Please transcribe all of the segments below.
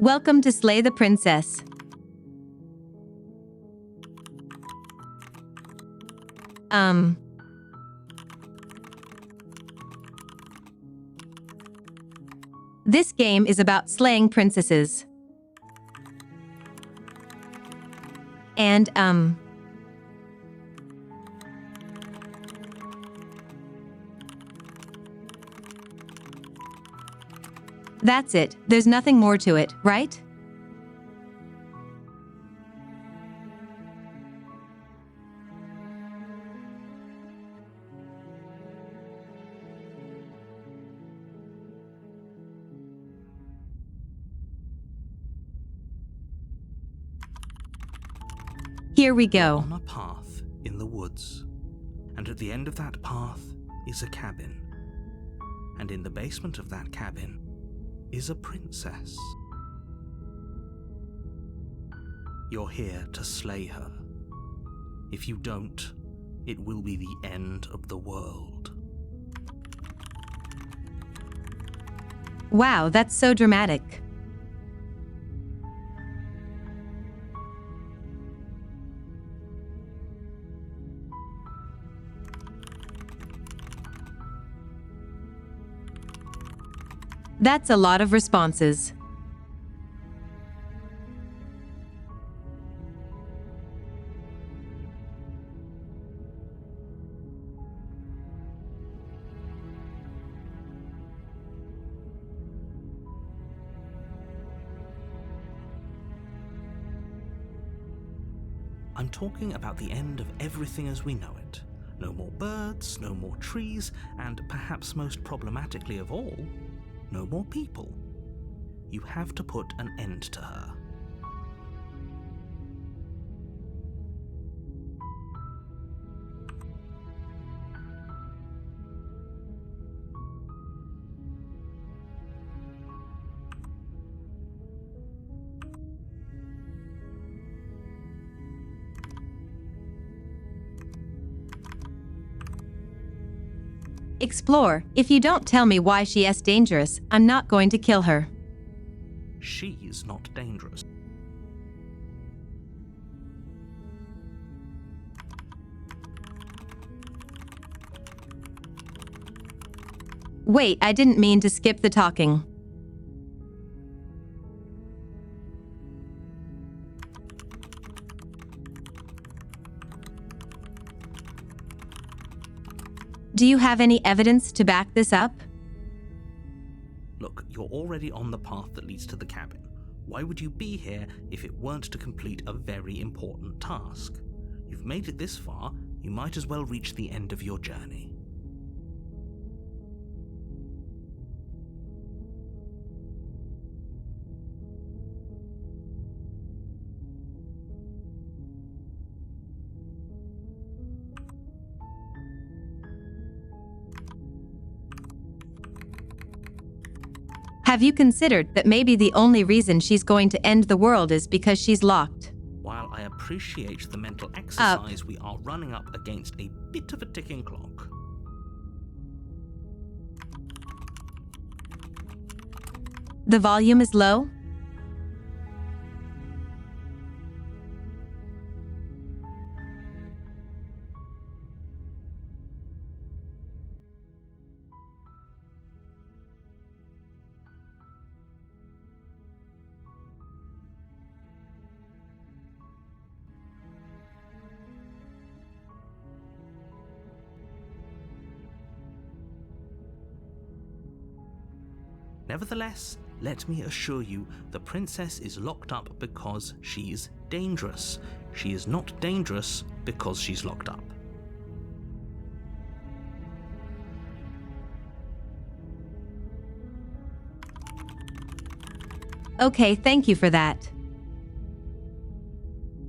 Welcome to Slay the Princess. This game is about slaying princesses. And, that's it. There's nothing more to it, right? Here we go. On a path in the woods, and at the end of that path is a cabin. And in the basement of that cabin is a princess. You're here to slay her. If you don't, it will be the end of the world. Wow, that's so dramatic. That's a lot of responses. I'm talking about the end of everything as we know it. No more birds, no more trees, and perhaps most problematically of all, no more people. You have to put an end to her. Explore. If you don't tell me why she is dangerous, I'm not going to kill her. She's not dangerous. Wait, I didn't mean to skip the talking. Do you have any evidence to back this up? Look, you're already on the path that leads to the cabin. Why would you be here if it weren't to complete a very important task? You've made it this far, you might as well reach the end of your journey. Have you considered that maybe the only reason she's going to end the world is because she's locked? While I appreciate the mental exercise, we are running up against a bit of a ticking clock. The volume is low? Nevertheless, let me assure you, the princess is locked up because she's dangerous. She is not dangerous because she's locked up. Okay, thank you for that.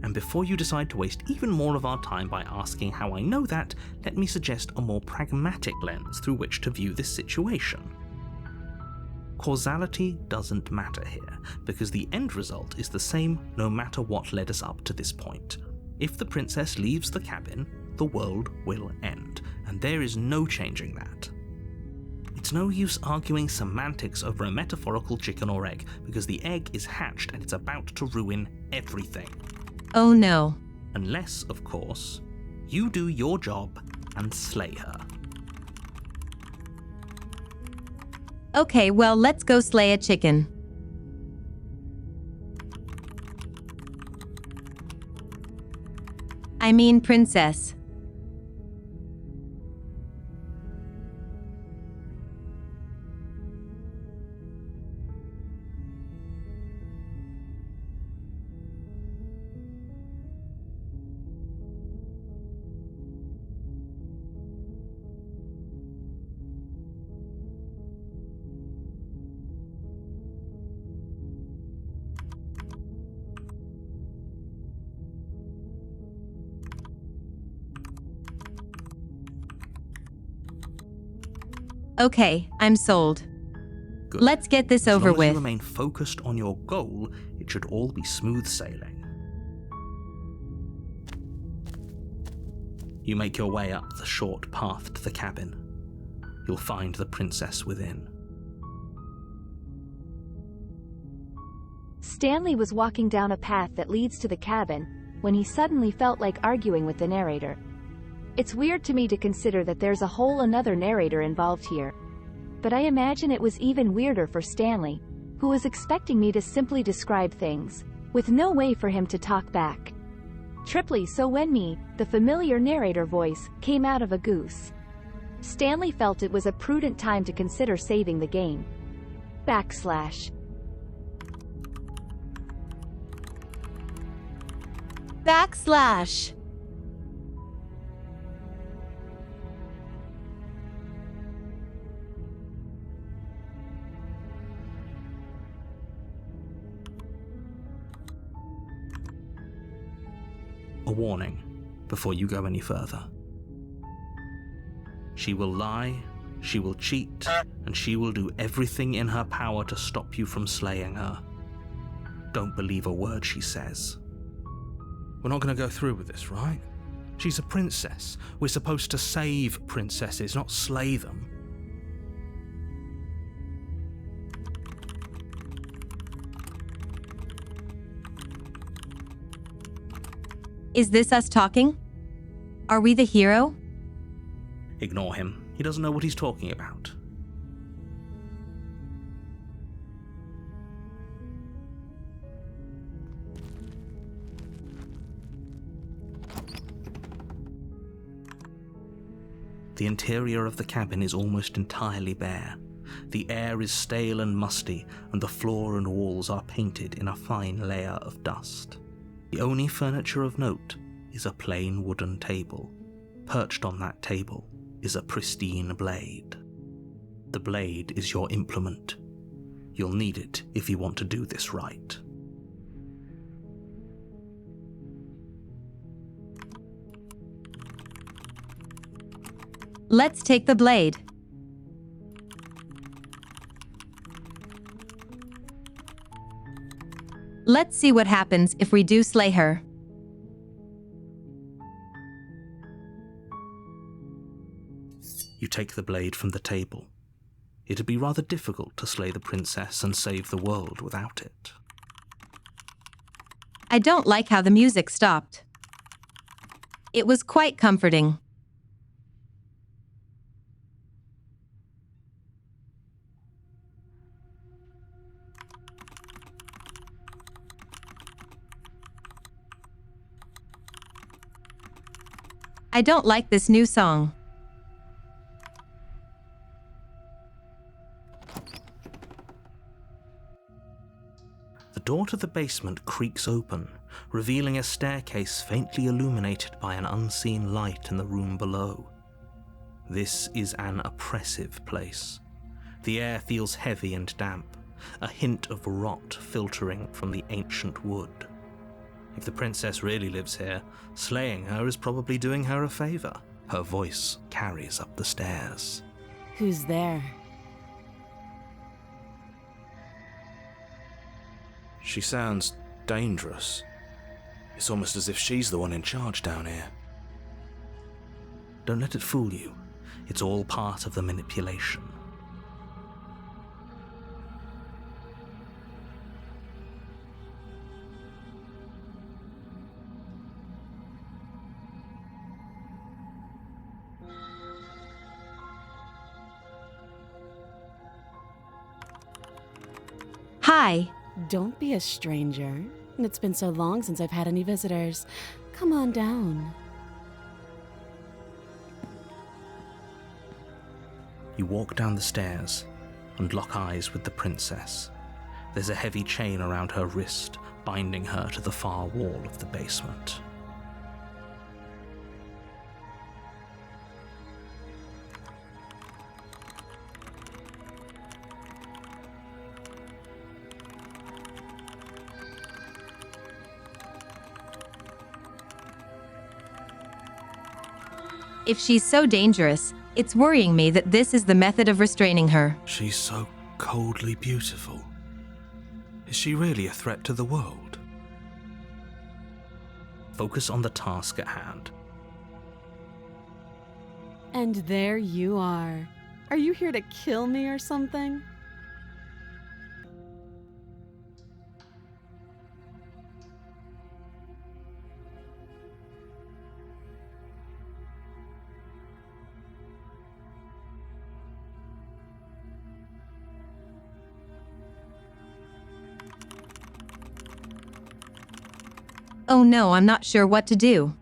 And before you decide to waste even more of our time by asking how I know that, let me suggest a more pragmatic lens through which to view this situation. Causality doesn't matter here, because the end result is the same no matter what led us up to this point. If the princess leaves the cabin, the world will end, and there is no changing that. It's no use arguing semantics over a metaphorical chicken or egg, because the egg is hatched and it's about to ruin everything. Oh no. Unless, of course, you do your job and slay her. Okay, well, let's go slay a chicken. I mean, princess. Okay, I'm sold. Good. Let's get this over As long as you with. remain focused on your goal, it should all be smooth sailing. You make your way up the short path to the cabin. You'll find the princess within. Stanley was walking down a path that leads to the cabin when he suddenly felt like arguing with the narrator. It's weird to me to consider that there's a whole another narrator involved here. But I imagine it was even weirder for Stanley, who was expecting me to simply describe things, with no way for him to talk back. Triply so when me, the familiar narrator voice, came out of a goose. Stanley felt it was a prudent time to consider saving the game. Backslash. Backslash. A warning before you go any further. She will lie, she will cheat, and she will do everything in her power to stop you from slaying her. Don't believe a word she says. We're not going to go through with this, right? She's a princess. We're supposed to save princesses, not slay them. Is this us talking? Are we the hero? Ignore him. He doesn't know what he's talking about. The interior of the cabin is almost entirely bare. The air is stale and musty, and the floor and walls are painted in a fine layer of dust. The only furniture of note is a plain wooden table. Perched on that table is a pristine blade. The blade is your implement. You'll need it if you want to do this right. Let's take the blade. Let's see what happens if we do slay her. You take the blade from the table. It'd be rather difficult to slay the princess and save the world without it. I don't like how the music stopped. It was quite comforting. I don't like this new song. The door to the basement creaks open, revealing a staircase faintly illuminated by an unseen light in the room below. This is an oppressive place. The air feels heavy and damp, a hint of rot filtering from the ancient wood. If the princess really lives here, slaying her is probably doing her a favor. Her voice carries up the stairs. Who's there? She sounds dangerous. It's almost as if she's the one in charge down here. Don't let it fool you. It's all part of the manipulation. Hi. Don't be a stranger. It's been so long since I've had any visitors. Come on down. You walk down the stairs and lock eyes with the princess. There's a heavy chain around her wrist, binding her to the far wall of the basement. If she's so dangerous, it's worrying me that this is the method of restraining her. She's so coldly beautiful. Is she really a threat to the world? Focus on the task at hand. And there you are. Are you here to kill me or something? Oh no, I'm not sure what to do.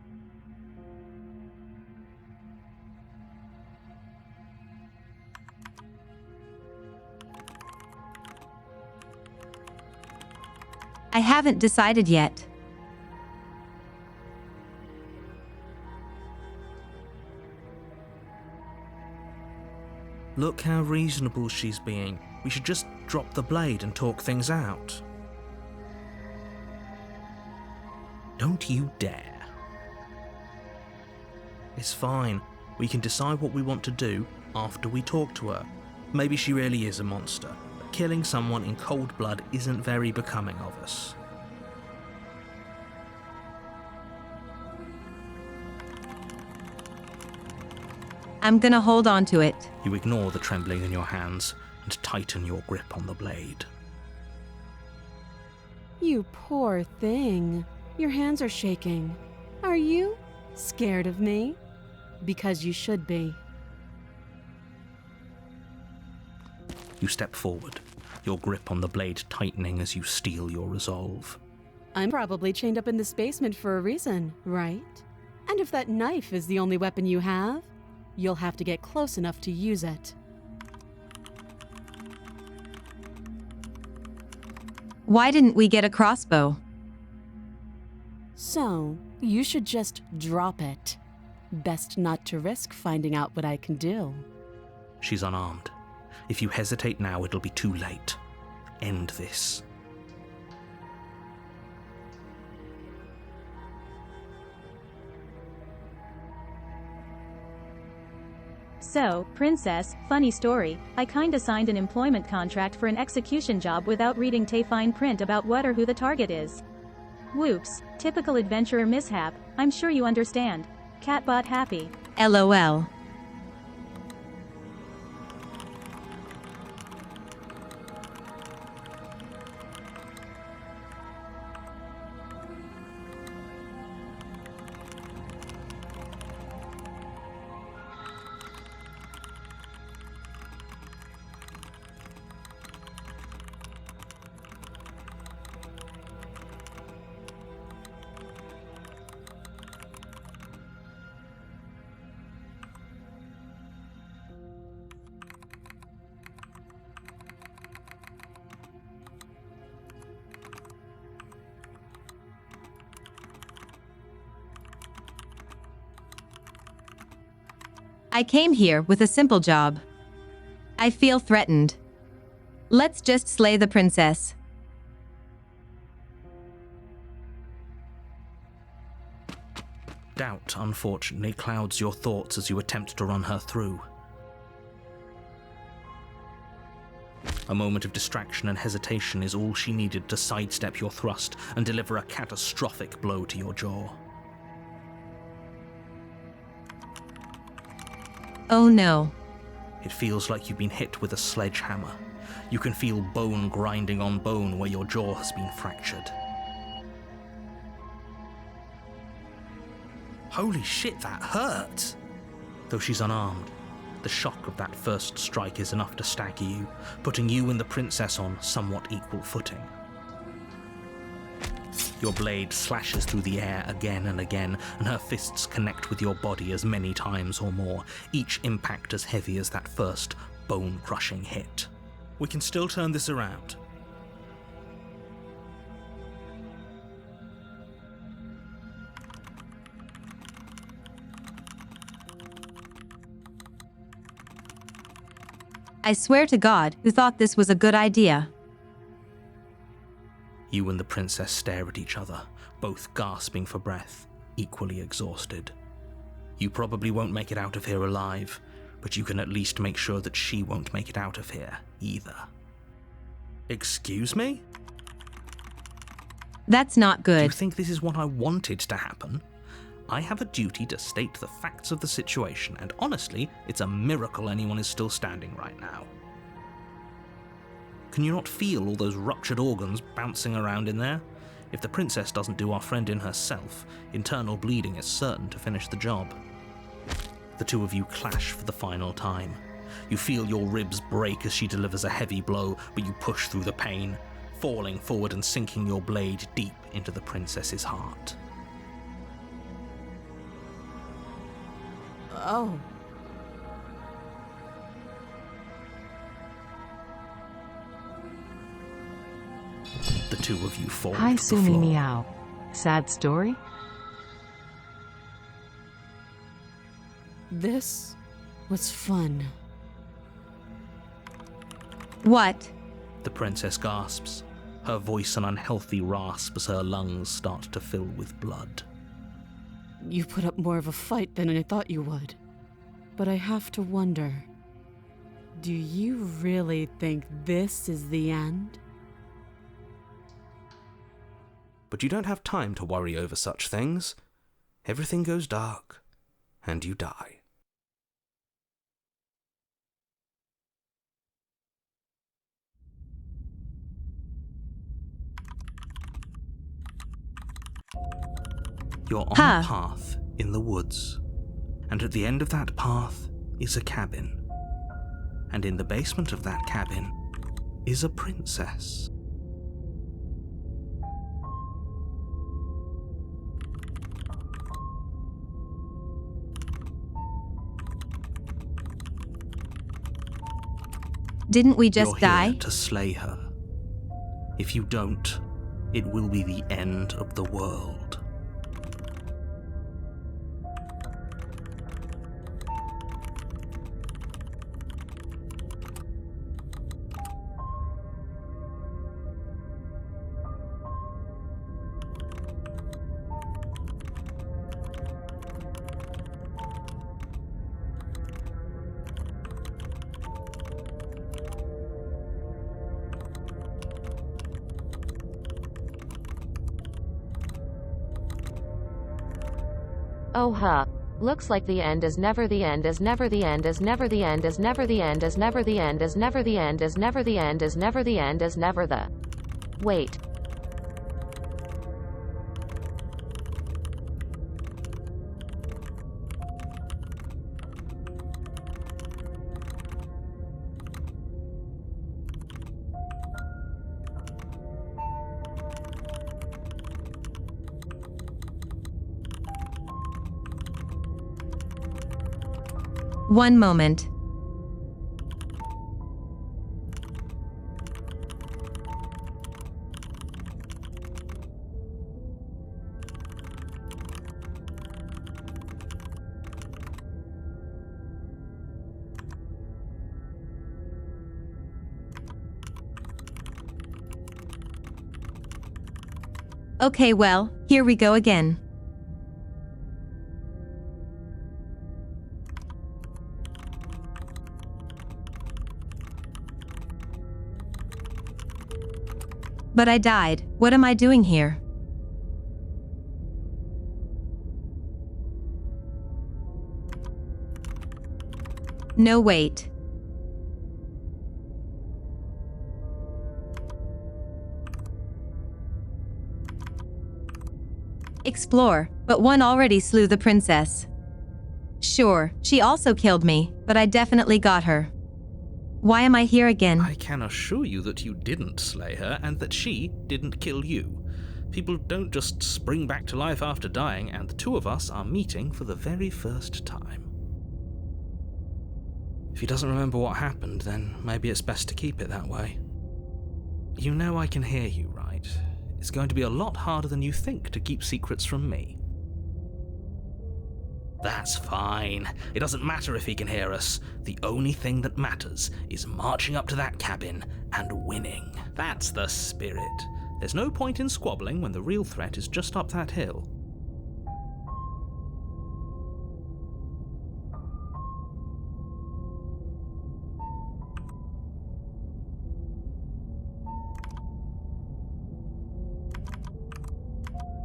I haven't decided yet. Look how reasonable she's being. We should just drop the blade and talk things out. Don't you dare. It's fine. We can decide what we want to do after we talk to her. Maybe she really is a monster, but killing someone in cold blood isn't very becoming of us. I'm gonna hold on to it. You ignore the trembling in your hands and tighten your grip on the blade. You poor thing. Your hands are shaking. Are you scared of me? Because you should be. You step forward, your grip on the blade tightening as you steel your resolve. I'm probably chained up in this basement for a reason, right? And if that knife is the only weapon you have, you'll have to get close enough to use it. Why didn't we get a crossbow? So, you should just drop it. Best not to risk finding out what I can do. She's unarmed. If you hesitate now, it'll be too late. End this. So, Princess, funny story, I kinda signed an employment contract for an execution job without reading fine print about what or who the target is. Whoops, typical adventurer mishap, I'm sure you understand. Catbot happy. LOL. I came here with a simple job. I feel threatened. Let's just slay the princess. Doubt, unfortunately, clouds your thoughts as you attempt to run her through. A moment of distraction and hesitation is all she needed to sidestep your thrust and deliver a catastrophic blow to your jaw. Oh no. It feels like you've been hit with a sledgehammer. You can feel bone grinding on bone where your jaw has been fractured. Holy shit, that hurt! Though she's unarmed, The shock of that first strike is enough to stagger you, putting you and the princess on somewhat equal footing. Your blade slashes through the air again and again, and her fists connect with your body as many times or more, each impact as heavy as that first bone-crushing hit. We can still turn this around. I swear to God, who thought this was a good idea? You and the princess stare at each other, both gasping for breath, equally exhausted. You probably won't make it out of here alive, but you can at least make sure that she won't make it out of here either. Excuse me? That's not Do you good. think this is what I wanted to happen? I have a duty to state the facts of the situation, and honestly, it's a miracle anyone is still standing right now. Can you not feel all those ruptured organs bouncing around in there? If the princess doesn't do our friend in herself, internal bleeding is certain to finish the job. The two of you clash for the final time. You feel your ribs break as she delivers a heavy blow, but you push through the pain, falling forward and sinking your blade deep into the princess's heart. Oh. The two of you fall Hi, to the Sumi floor. Meow. Sad story? This was fun. What? The princess gasps, her voice an unhealthy rasp as her lungs start to fill with blood. You put up more of a fight than I thought you would. But I have to wonder, do you really think this is the end? But you don't have time to worry over such things. Everything goes dark, and you die. You're on Huh. a path in the woods, and at the end of that path is a cabin. And in the basement of that cabin is a princess. Didn't we just You're die? here to slay her. If you don't, it will be the end of the world. Oh huh. Looks like the end is never the end is never the end is never the end is never the end is never the end is never the end is never the end is never the end is never the. Wait. One moment. Okay, well, here we go again. But I died. What am I doing here? No, wait. Explore, but one already slew the princess. Sure, she also killed me, but I definitely got her. Why am I here again? I can assure you that you didn't slay her and that she didn't kill you. People don't just spring back to life after dying, and the two of us are meeting for the very first time. If he doesn't remember what happened, then maybe it's best to keep it that way. You know I can hear you, right? It's going to be a lot harder than you think to keep secrets from me. That's fine. It doesn't matter if he can hear us. The only thing that matters is marching up to that cabin and winning. That's the spirit. There's no point in squabbling when the real threat is just up that hill.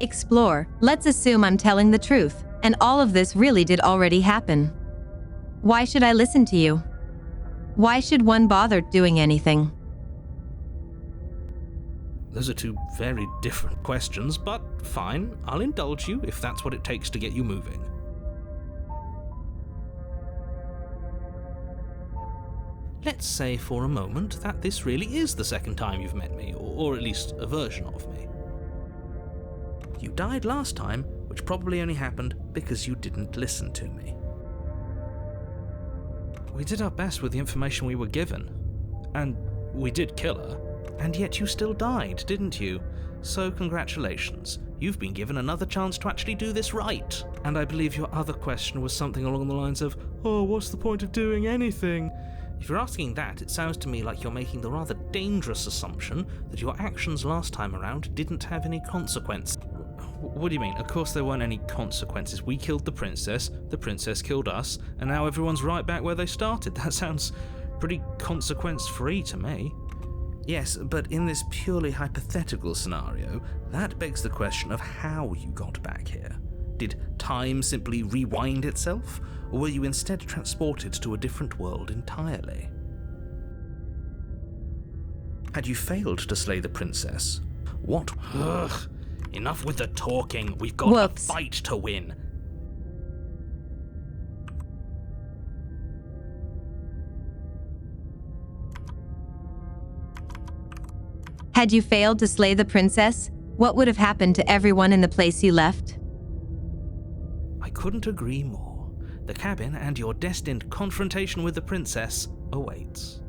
Explore. Let's assume I'm telling the truth, and all of this really did already happen. Why should I listen to you? Why should one bother doing anything? Those are two very different questions, but fine, I'll indulge you if that's what it takes to get you moving. Let's say for a moment that this really is the second time you've met me, or at least a version of me. You died last time, which probably only happened because you didn't listen to me. We did our best with the information we were given, and we did kill her, and yet you still died, didn't you? So congratulations, you've been given another chance to actually do this right. And I believe your other question was something along the lines of, oh, what's the point of doing anything? If you're asking that, it sounds to me like you're making the rather dangerous assumption that your actions last time around didn't have any consequence. What do you mean? Of course there weren't any consequences. We killed the princess killed us, and now everyone's right back where they started. That sounds pretty consequence-free to me. Yes, but in this purely hypothetical scenario, that begs the question of how you got back here. Did time simply rewind itself, or were you instead transported to a different world entirely? Had you failed to slay the princess, what... Ugh! Enough with the talking, we've got a fight to win. Had you failed to slay the princess, what would have happened to everyone in the place you left? I couldn't agree more. The cabin and your destined confrontation with the princess awaits.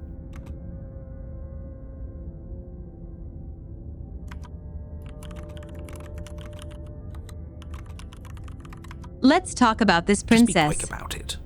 Let's talk about this princess. Just be quick about it.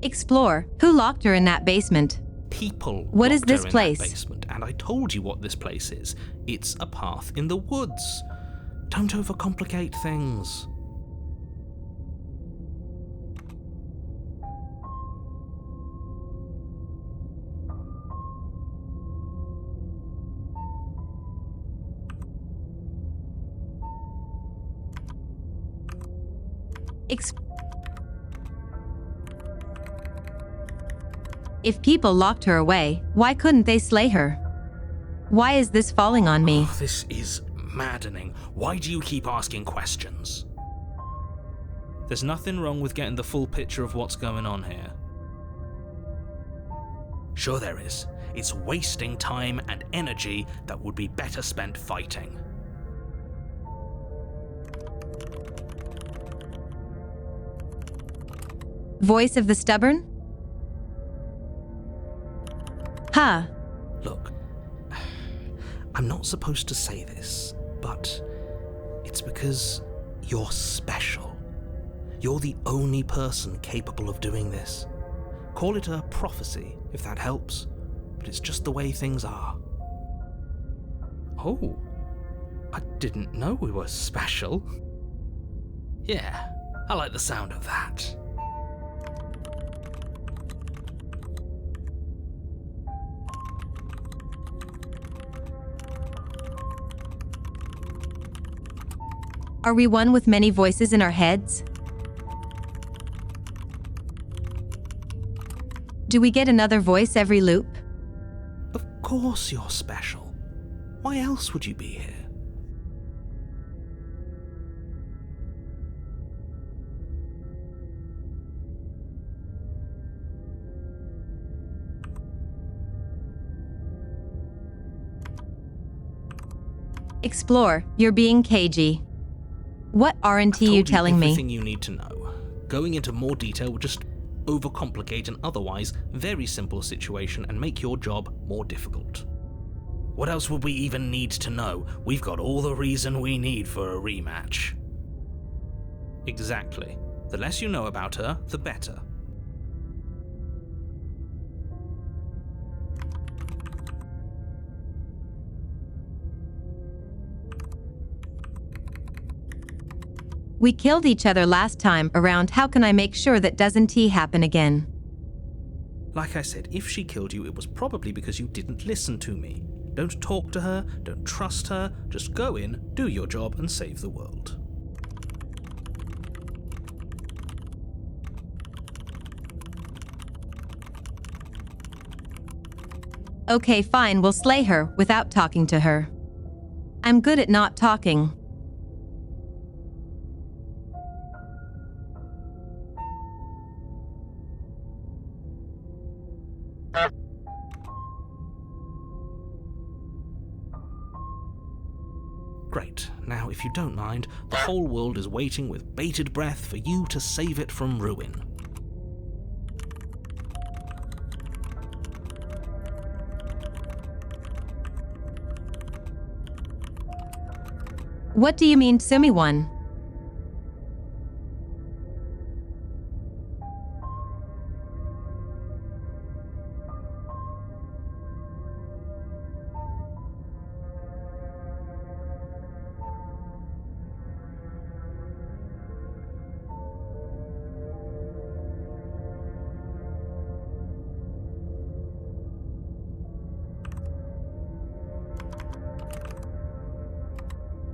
Explore. Who locked her in that basement? People. What is locked her this in place? That basement, and I told you what this place is. It's a path in the woods. Don't overcomplicate things. If people locked her away, why couldn't they slay her? Why is this falling on me? Oh, this is maddening. Why do you keep asking questions? There's nothing wrong with getting the full picture of what's going on here. Sure there is. It's wasting time and energy that would be better spent fighting. Voice of the stubborn? Huh. Look, I'm not supposed to say this, but it's because you're special. You're the only person capable of doing this. Call it a prophecy, if that helps, but it's just the way things are. Oh, I didn't know we were special. Yeah, I like the sound of that. Are we one with many voices in our heads? Do we get another voice every loop? Of course you're special. Why else would you be here? Explore, you're being cagey. What aren't you telling me? Everything you need to know. Going into more detail would just overcomplicate an otherwise very simple situation and make your job more difficult. What else would we even need to know? We've got all the reason we need for a rematch. Exactly. The less you know about her, the better. We killed each other last time around. How can I make sure that doesn't happen again? Like I said, if she killed you, it was probably because you didn't listen to me. Don't talk to her, don't trust her, just go in, do your job, and save the world. Okay, fine, we'll slay her without talking to her. I'm good at not talking. Great. Now, if you don't mind, the whole world is waiting with bated breath for you to save it from ruin. What do you mean, Sumi-one?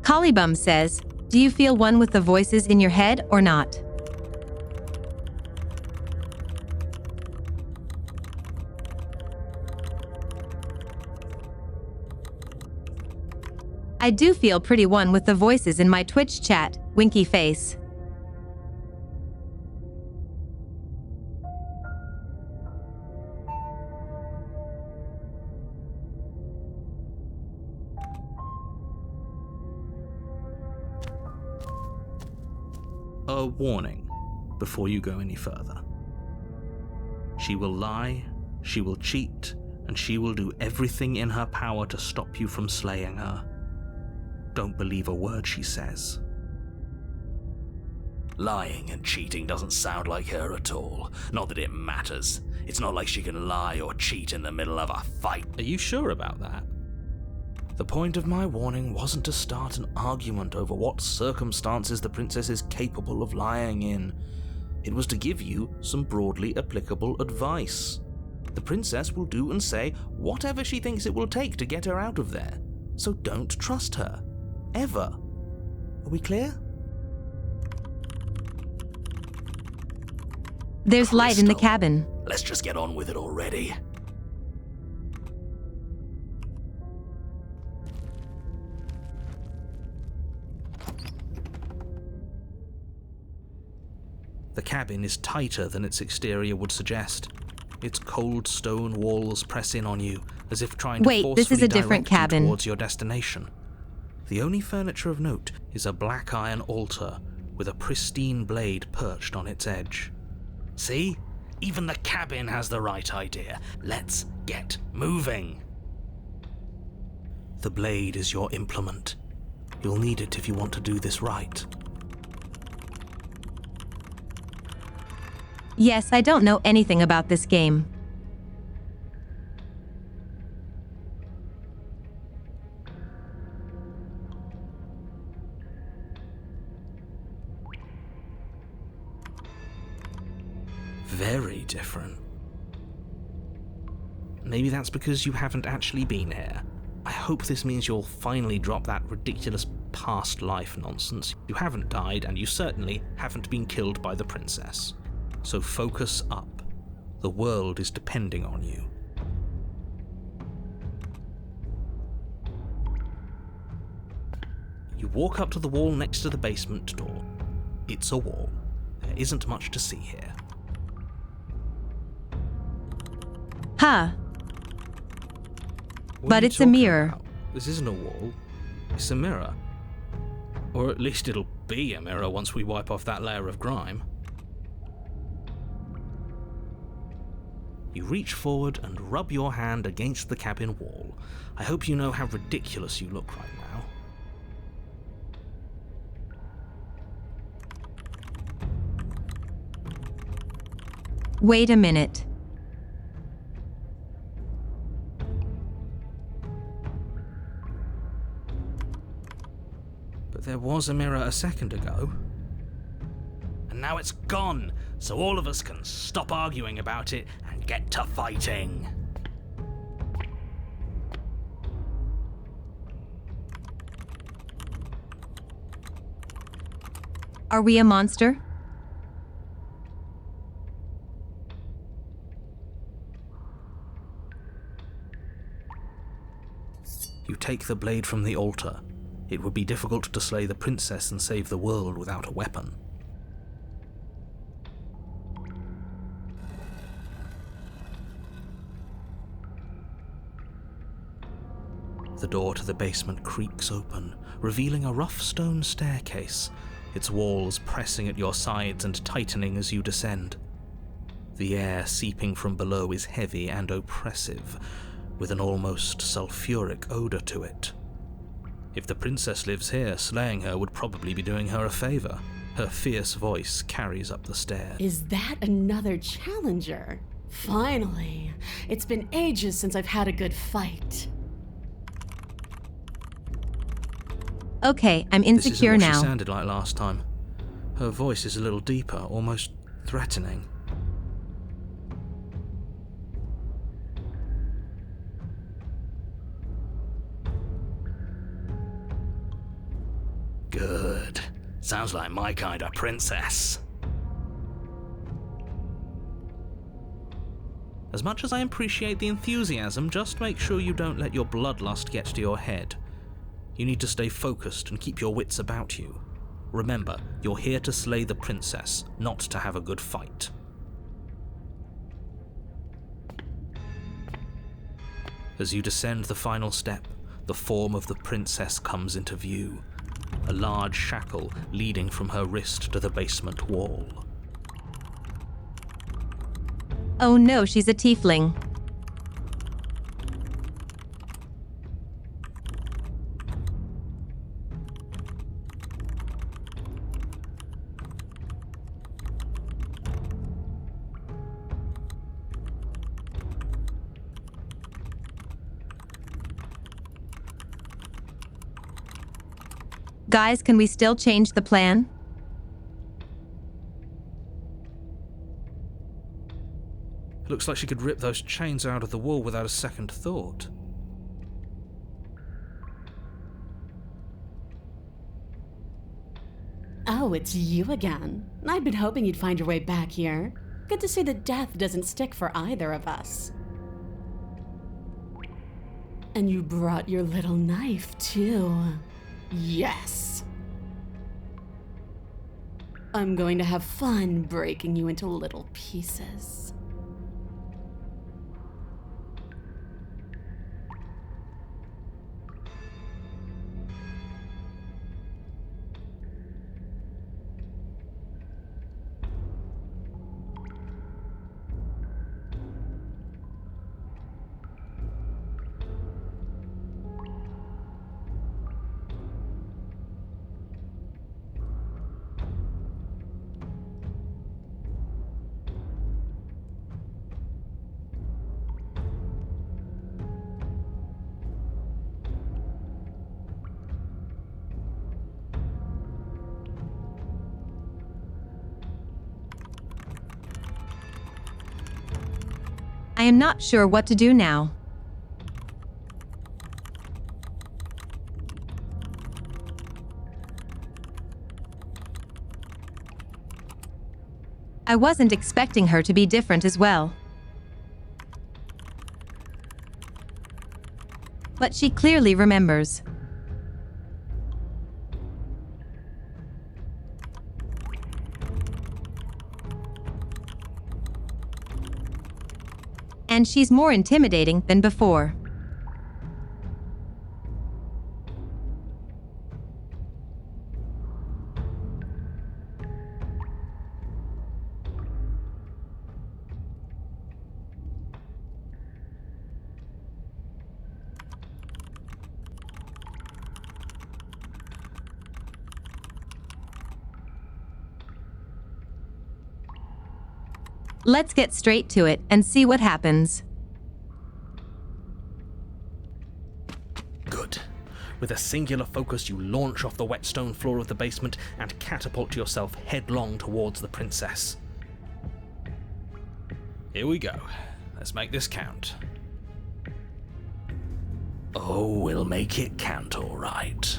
Collybum says, do you feel one with the voices in your head or not? I do feel pretty one with the voices in my Twitch chat, winky face. A warning before you go any further. She will lie, she will cheat, and she will do everything in her power to stop you from slaying her. Don't believe a word she says. Lying and cheating doesn't sound like her at all. Not that it matters. It's not like she can lie or cheat in the middle of a fight. Are you sure about that? The point of my warning wasn't to start an argument over what circumstances the princess is capable of lying in. It was to give you some broadly applicable advice. The princess will do and say whatever she thinks it will take to get her out of there. So don't trust her. Ever. Are we clear? There's light in the Crystal, cabin. Let's just get on with it already. The cabin is tighter than its exterior would suggest. Its cold stone walls press in on you, as if trying to Wait, forcefully this is a different direct you cabin. towards your destination. The only furniture of note is a black iron altar with a pristine blade perched on its edge. See? Even the cabin has the right idea. Let's get moving. The blade is your implement. You'll need it if you want to do this right. Yes, I don't know anything about this game. Very different. Maybe that's because you haven't actually been here. I hope this means you'll finally drop that ridiculous past life nonsense. You haven't died, and you certainly haven't been killed by the princess. So focus up. The world is depending on you. You walk up to the wall next to the basement door. It's a wall. There isn't much to see here. Huh. What But are you it's a talking mirror. about? This isn't a wall. It's a mirror. Or at least it'll be a mirror once we wipe off that layer of grime. You reach forward and rub your hand against the cabin wall. I hope you know how ridiculous you look right now. Wait a minute. But there was a mirror a second ago. And now it's gone, so all of us can stop arguing about it and get to fighting. Are we a monster? You take the blade from the altar. It would be difficult to slay the princess and save the world without a weapon. The door to the basement creaks open, revealing a rough stone staircase, its walls pressing at your sides and tightening as you descend. The air seeping from below is heavy and oppressive, with an almost sulphuric odor to it. If the princess lives here, slaying her would probably be doing her a favor. Her fierce voice carries up the stairs. Is that another challenger? Finally. It's been ages since I've had a good fight. Okay, I'm insecure This isn't what now. she sounded like last time. Her voice is a little deeper, almost threatening. Good. Sounds like my kind of princess. As much as I appreciate the enthusiasm, just make sure you don't let your bloodlust get to your head. You need to stay focused and keep your wits about you. Remember, you're here to slay the princess, not to have a good fight. As you descend the final step, the form of the princess comes into view. A large shackle leading from her wrist to the basement wall. Oh no, she's a tiefling. Guys, can we still change the plan? It looks like she could rip those chains out of the wall without a second thought. Oh, it's you again. I'd been hoping you'd find your way back here. Good to see that death doesn't stick for either of us. And you brought your little knife, too. Yes! I'm going to have fun breaking you into little pieces. I am not sure what to do now. I wasn't expecting her to be different as well. But she clearly remembers. And she's more intimidating than before. Let's get straight to it and see what happens. Good. With a singular focus, you launch off the wet stone floor of the basement and catapult yourself headlong towards the princess. Here we go. Let's make this count. Oh, we'll make it count all right.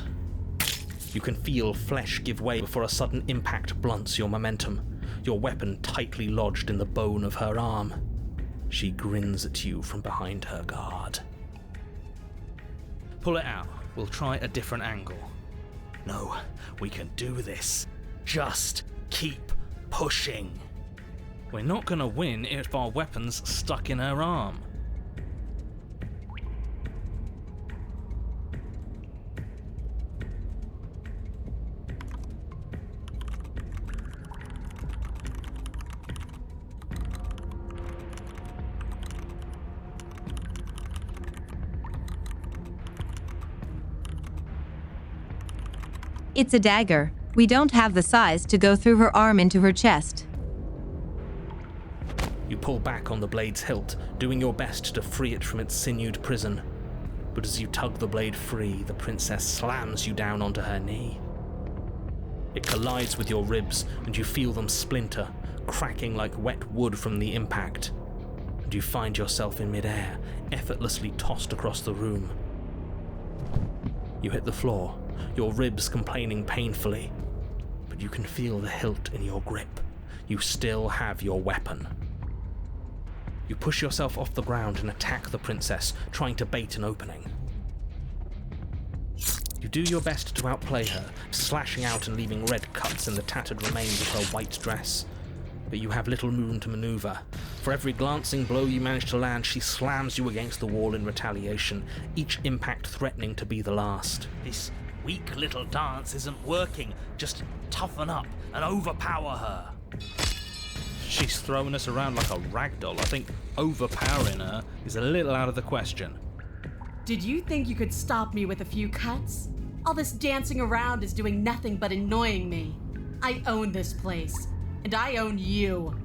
You can feel flesh give way before a sudden impact blunts your momentum, your weapon tightly lodged in the bone of her arm. She grins at you from behind her guard. Pull it out. We'll try a different angle. No, we can do this. Just keep pushing. We're not gonna win if our weapon's stuck in her arm. It's a dagger. We don't have the size to go through her arm into her chest. You pull back on the blade's hilt, doing your best to free it from its sinewed prison. But as you tug the blade free, the princess slams you down onto her knee. It collides with your ribs, and you feel them splinter, cracking like wet wood from the impact. And you find yourself in midair, effortlessly tossed across the room. You hit the floor, your ribs complaining painfully, but you can feel the hilt in your grip. You still have your weapon. You push yourself off the ground and attack the princess, trying to bait an opening. You do your best to outplay her, slashing out and leaving red cuts in the tattered remains of her white dress. But you have little room to maneuver. For every glancing blow you manage to land, she slams you against the wall in retaliation, each impact threatening to be the last. This weak little dance isn't working. Just toughen up and overpower her. She's throwing us around like a ragdoll. I think overpowering her is a little out of the question. Did you think you could stop me with a few cuts? All this dancing around is doing nothing but annoying me. I own this place, and I own you.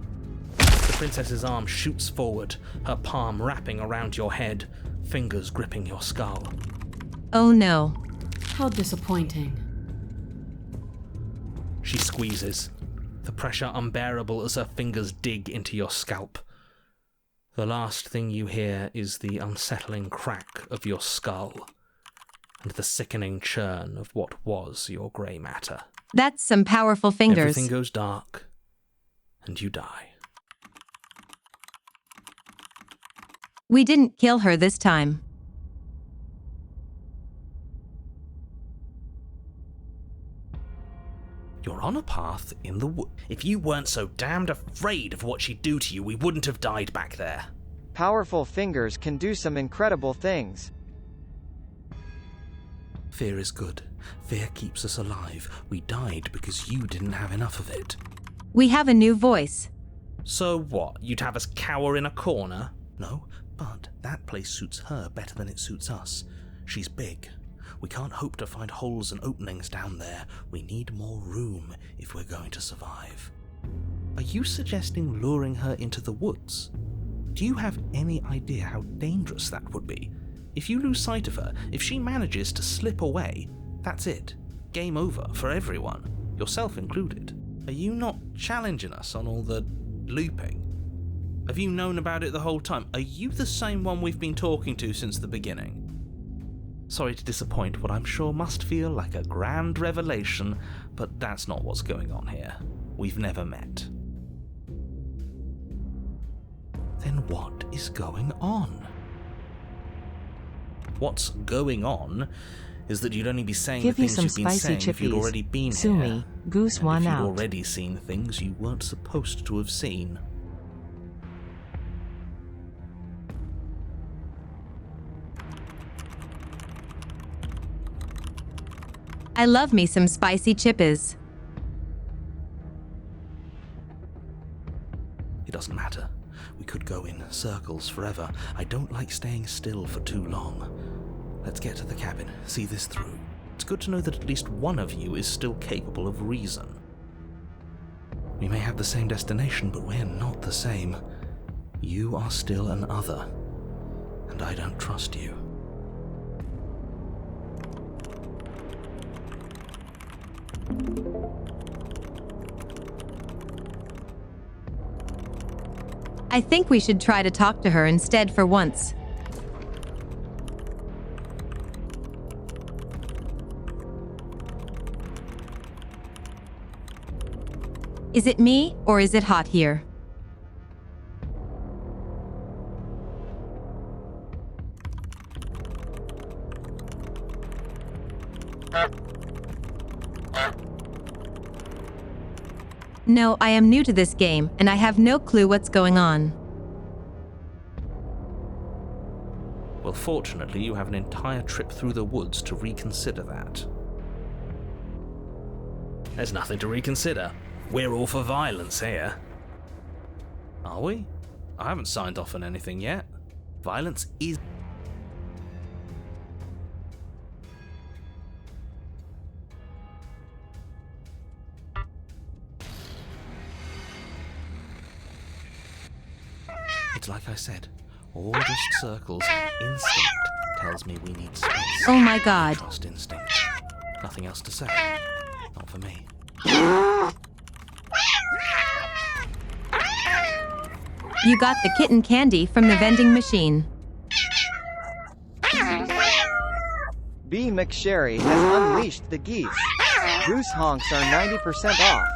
The princess's arm shoots forward, her palm wrapping around your head, fingers gripping your skull. Oh no. How disappointing. She squeezes, the pressure unbearable as her fingers dig into your scalp. The last thing you hear is the unsettling crack of your skull and the sickening churn of what was your grey matter. That's some powerful fingers. Everything goes dark, and you die. We didn't kill her this time. You're on a path in the wood. If you weren't so damned afraid of what she'd do to you, we wouldn't have died back there. Powerful fingers can do some incredible things. Fear is good. Fear keeps us alive. We died because you didn't have enough of it. We have a new voice. So what? You'd have us cower in a corner? No, but that place suits her better than it suits us. She's big. We can't hope to find holes and openings down there. We need more room if we're going to survive. Are you suggesting luring her into the woods? Do you have any idea how dangerous that would be? If you lose sight of her, if she manages to slip away, that's it. Game over for everyone, yourself included. Are you not challenging us on all the looping? Have you known about it the whole time? Are you the same one we've been talking to since the beginning? Sorry to disappoint what I'm sure must feel like a grand revelation, but that's not what's going on here. We've never met. Then what is going on? What's going on is that you'd only be saying Give the you things some you've been spicy saying if you'd chippies. already been Sue here. me. Goose And one if you'd out. already seen things you weren't supposed to have seen. I love me some spicy chippies. It doesn't matter. We could go in circles forever. I don't like staying still for too long. Let's get to the cabin, see this through. It's good to know that at least one of you is still capable of reason. We may have the same destination, but we're not the same. You are still an other, and I don't trust you. I think we should try to talk to her instead for once. Is it me, or is it hot here? No, I am new to this game, and I have no clue what's going on. Well, fortunately, you have an entire trip through the woods to reconsider that. There's nothing to reconsider. We're all for violence here. Are we? I haven't signed off on anything yet. Violence is... It's like I said, all just circles. Instinct tells me we need space. Oh my God. Trust instinct. Nothing else to say. Not for me. You got the kitten candy from the vending machine. B. McSherry has unleashed the geese. Goose honks are 90% off.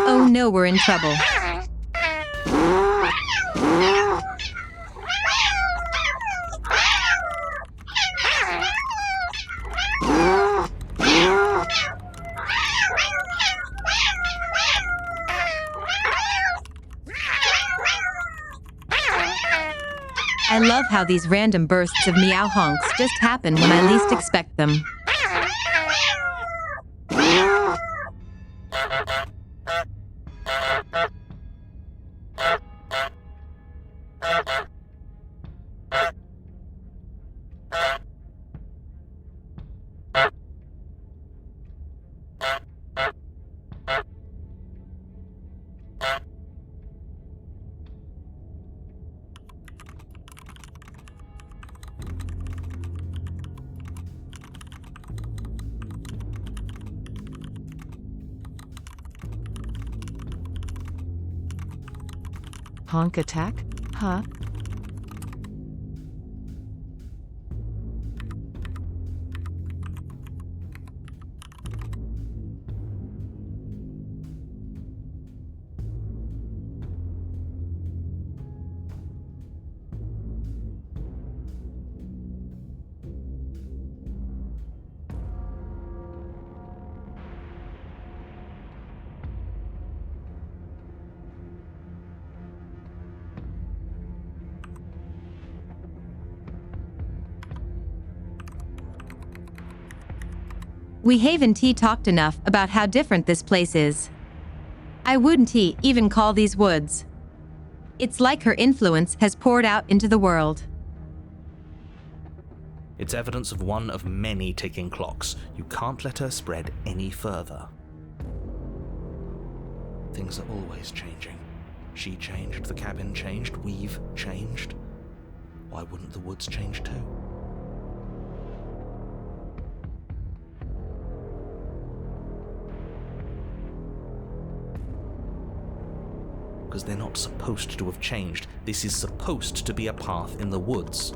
Oh no, we're in trouble. I love how these random bursts of meow honks just happen when I least expect them. Honk attack? Huh? We haven't talked enough about how different this place is. I wouldn't even call these woods. It's like her influence has poured out into the world. It's evidence of one of many ticking clocks. You can't let her spread any further. Things are always changing. She changed, the cabin changed, we've changed. Why wouldn't the woods change too? Because they're not supposed to have changed. This is supposed to be a path in the woods.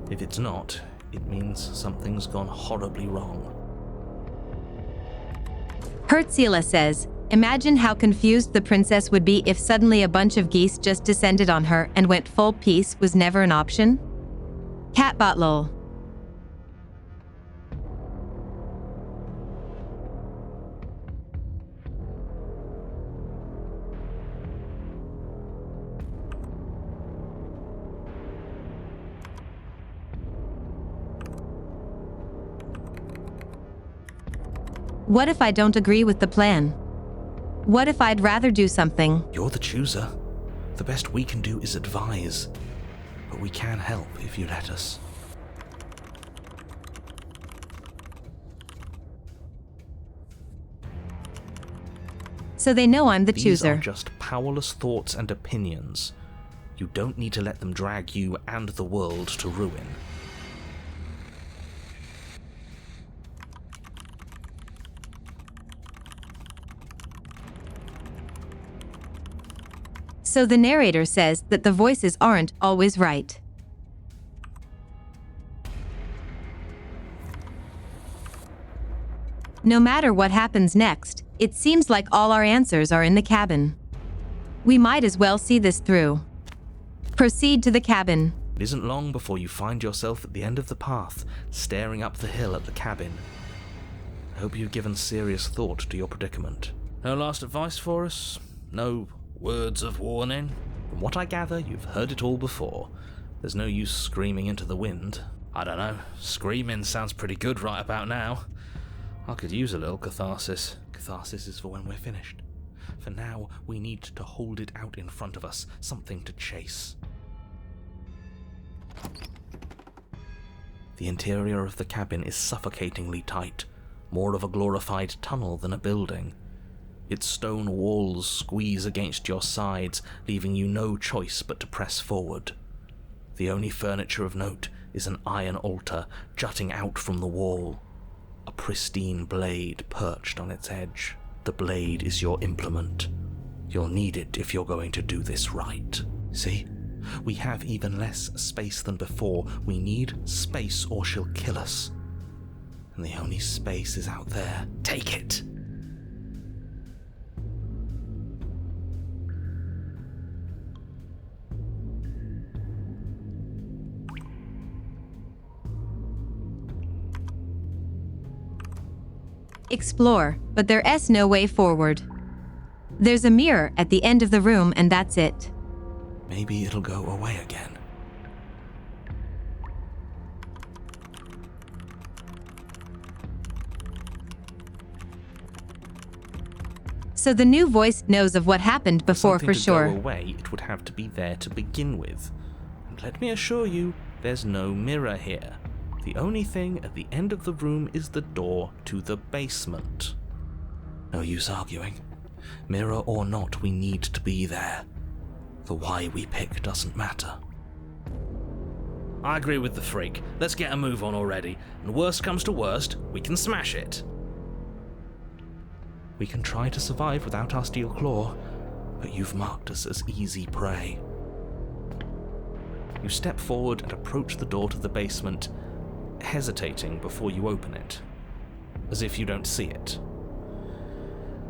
If it's not, it means something's gone horribly wrong. Hertzela says, Imagine how confused the princess would be if suddenly a bunch of geese just descended on her and went full peace was never an option. Catbot lol. What if I don't agree with the plan? What if I'd rather do something? You're the chooser. The best we can do is advise. But we can help if you let us. So they know I'm the These chooser. are just powerless thoughts and opinions. You don't need to let them drag you and the world to ruin. So the narrator says that the voices aren't always right. No matter what happens next, it seems like all our answers are in the cabin. We might as well see this through. Proceed to the cabin. It isn't long before you find yourself at the end of the path, staring up the hill at the cabin. I hope you've given serious thought to your predicament. No last advice for us? No words of warning? From what I gather, you've heard it all before. There's no use screaming into the wind. I don't know. Screaming sounds pretty good right about now. I could use a little catharsis. Catharsis is for when we're finished. For now, we need to hold it out in front of us, something to chase. The interior of the cabin is suffocatingly tight, more of a glorified tunnel than a building. Its stone walls squeeze against your sides, leaving you no choice but to press forward. The only furniture of note is an iron altar jutting out from the wall. A pristine blade perched on its edge. The blade is your implement. You'll need it if you're going to do this right. See? We have even less space than before. We need space or she'll kill us. And the only space is out there. Take it! Explore, but there's no way forward. There's a mirror at the end of the room and that's it. Maybe it'll go away again. So the new voice knows of what happened before something for to sure. go away, it would have to be there to begin with. And let me assure you, there's no mirror here. The only thing at the end of the room is the door to the basement. No use arguing. Mirror or not, we need to be there. The why we pick doesn't matter. I agree with the freak. Let's get a move on already, and worst comes to worst, we can smash it. We can try to survive without our steel claw, but you've marked us as easy prey. You step forward and approach the door to the basement, hesitating before you open it, as if you don't see it.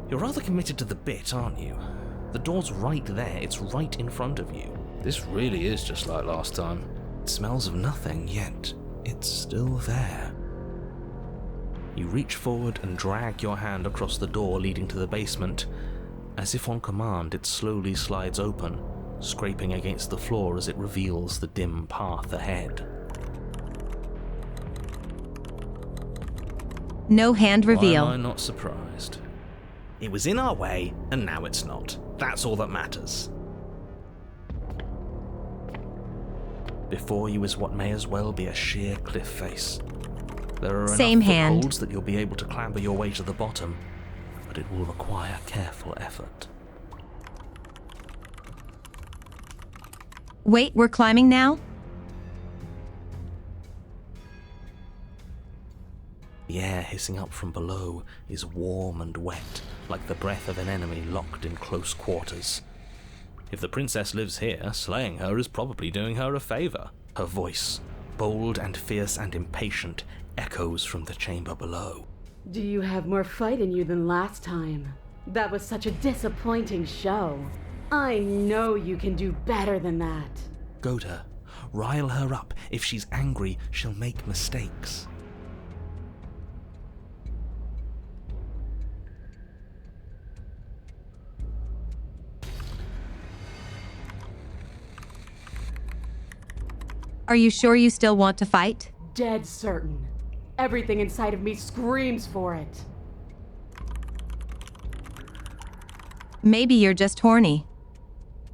You're rather committed to the bit, aren't you? The door's right there, it's right in front of you. This really is just like last time. It smells of nothing, yet it's still there. You reach forward and drag your hand across the door leading to the basement. As if on command, it slowly slides open, scraping against the floor as it reveals the dim path ahead. No hand reveal. Why am I not surprised? It was in our way, and now it's not. That's all that matters. Before you is what may as well be a sheer cliff face. There are Same enough hand. footholds that you'll be able to clamber your way to the bottom, but it will require careful effort. Wait, we're climbing now? The air hissing up from below is warm and wet, like the breath of an enemy locked in close quarters. If the princess lives here, slaying her is probably doing her a favor. Her voice, bold and fierce and impatient, echoes from the chamber below. Do you have more fight in you than last time? That was such a disappointing show. I know you can do better than that. Goad her. Rile her up. If she's angry, she'll make mistakes. Are you sure you still want to fight? Dead certain. Everything inside of me screams for it. Maybe you're just horny.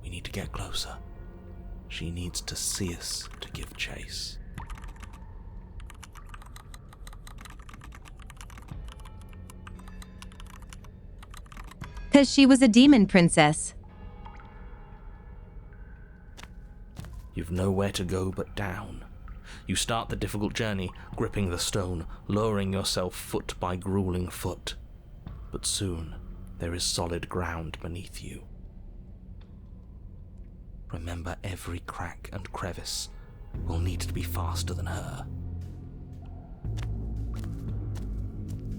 We need to get closer. She needs to see us to give chase. Cause she was a demon princess. You've nowhere to go but down. You start the difficult journey, gripping the stone, lowering yourself foot by grueling foot. But soon, there is solid ground beneath you. Remember, every crack and crevice will need to be faster than her.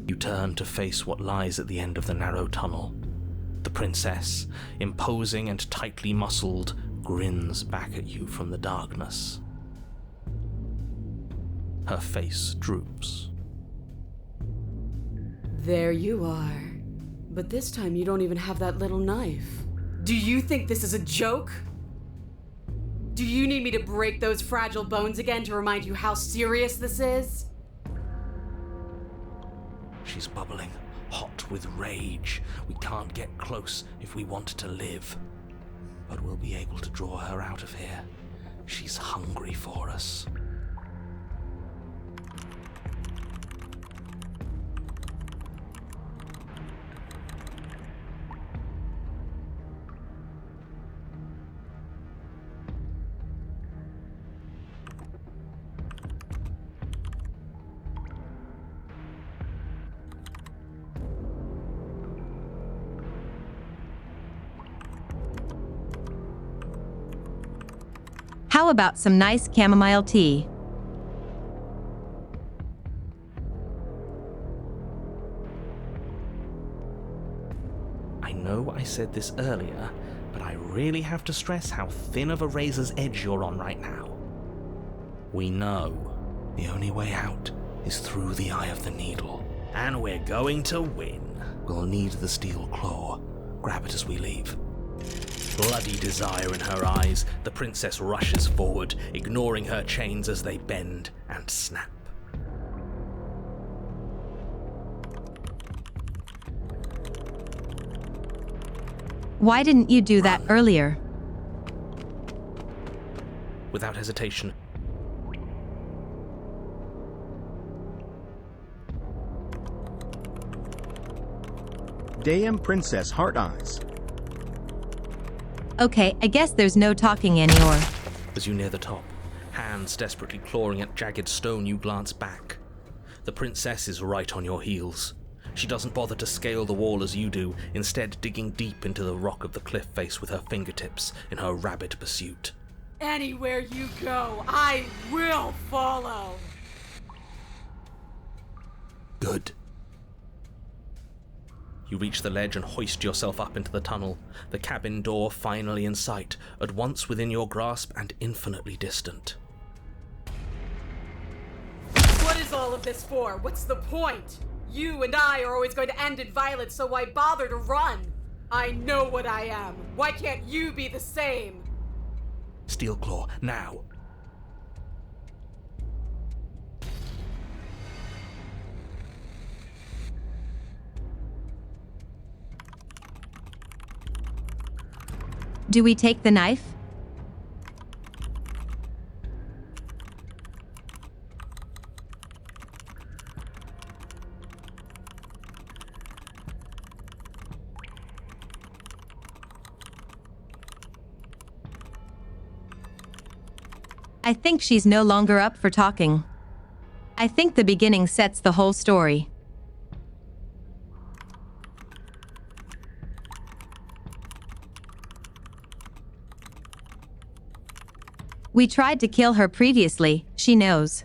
You turn to face what lies at the end of the narrow tunnel. The princess, imposing and tightly muscled, grins back at you from the darkness. Her face droops. There you are. But this time you don't even have that little knife. Do you think this is a joke? Do you need me to break those fragile bones again to remind you how serious this is? She's bubbling, hot with rage. We can't get close if we want to live. But we'll be able to draw her out of here. She's hungry for us. How about some nice chamomile tea? I know I said this earlier, but I really have to stress how thin of a razor's edge you're on right now. We know the only way out is through the eye of the needle. And we're going to win. We'll need the steel claw. Grab it as we leave. Bloody desire in her eyes, the princess rushes forward, ignoring her chains as they bend and snap. Why didn't you do that earlier? Without hesitation, Damn Princess Heart Eyes. Okay, I guess there's no talking anymore. as you near the top, hands desperately clawing at jagged stone, you glance back. The princess is right on your heels. She doesn't bother to scale the wall as you do, instead digging deep into the rock of the cliff face with her fingertips in her rabid pursuit. Anywhere you go, I will follow. Good. You reach the ledge and hoist yourself up into the tunnel, the cabin door finally in sight, at once within your grasp and infinitely distant. What is all of this for? What's the point? You and I are always going to end in violence, so why bother to run? I know what I am. Why can't you be the same? Steel Claw, now! Do we take the knife? I think she's no longer up for talking. I think the beginning sets the whole story. We tried to kill her previously, she knows.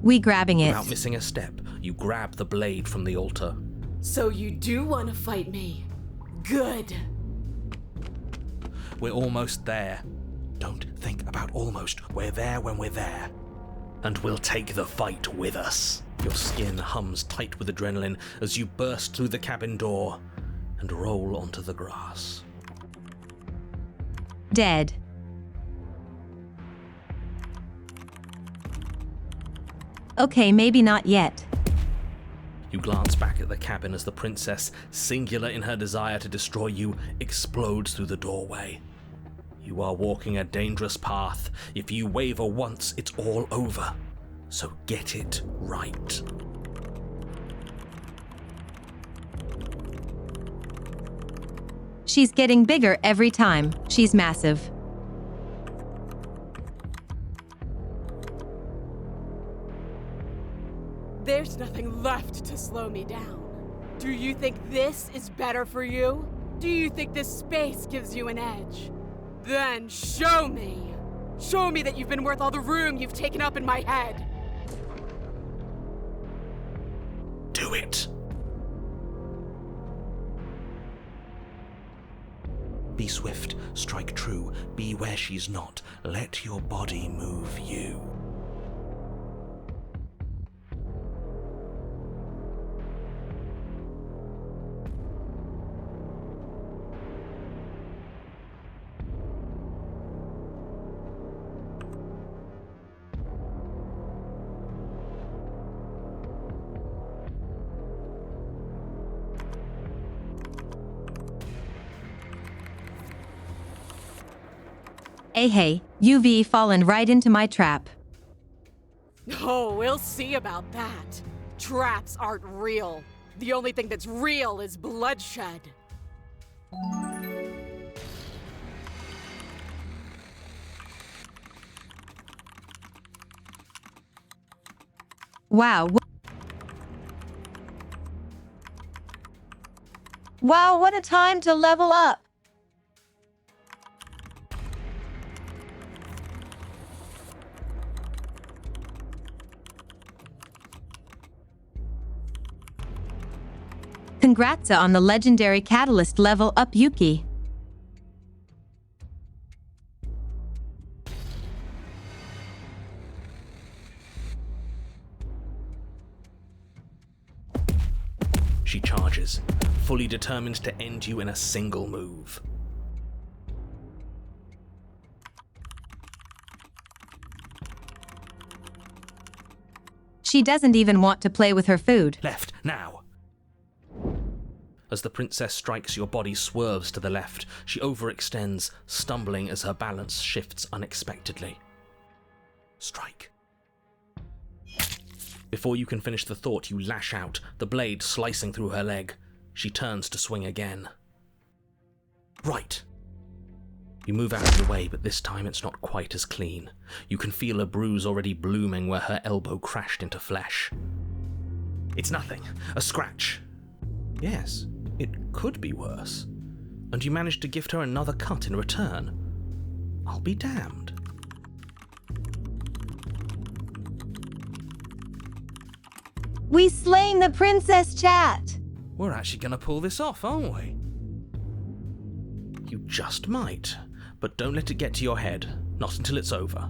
We grabbing it. Without missing a step, you grab the blade from the altar. So you do want to fight me? Good. We're almost there. Don't think about almost. We're there when we're there. And we'll take the fight with us. Your skin hums tight with adrenaline as you burst through the cabin door and roll onto the grass. Dead. Okay, maybe not yet. You glance back at the cabin as the princess, singular in her desire to destroy you, explodes through the doorway. You are walking a dangerous path. If you waver once, it's all over. So get it right. She's getting bigger every time. She's massive. There's nothing left to slow me down. Do you think this is better for you? Do you think this space gives you an edge? Then show me! Show me that you've been worth all the room you've taken up in my head! Do it! Be swift, strike true, be where she's not. Let your body move you. Hey, UV fallen right into my trap. Oh, we'll see about that. Traps aren't real. The only thing that's real is bloodshed. Wow. Wow, what a time to level up. Congrats on the legendary catalyst level up, Yuki. She charges, fully determined to end you in a single move. She doesn't even want to play with her food. Left, now! As the princess strikes, your body swerves to the left. She overextends, stumbling as her balance shifts unexpectedly. Strike. Before you can finish the thought, you lash out, the blade slicing through her leg. She turns to swing again. Right. You move out of the way, but this time it's not quite as clean. You can feel a bruise already blooming where her elbow crashed into flesh. It's nothing. A scratch. Yes, it could be worse. And you managed to gift her another cut in return. I'll be damned. We slaying the princess, chat! We're actually going to pull this off, aren't we? You just might, but don't let it get to your head. Not until it's over.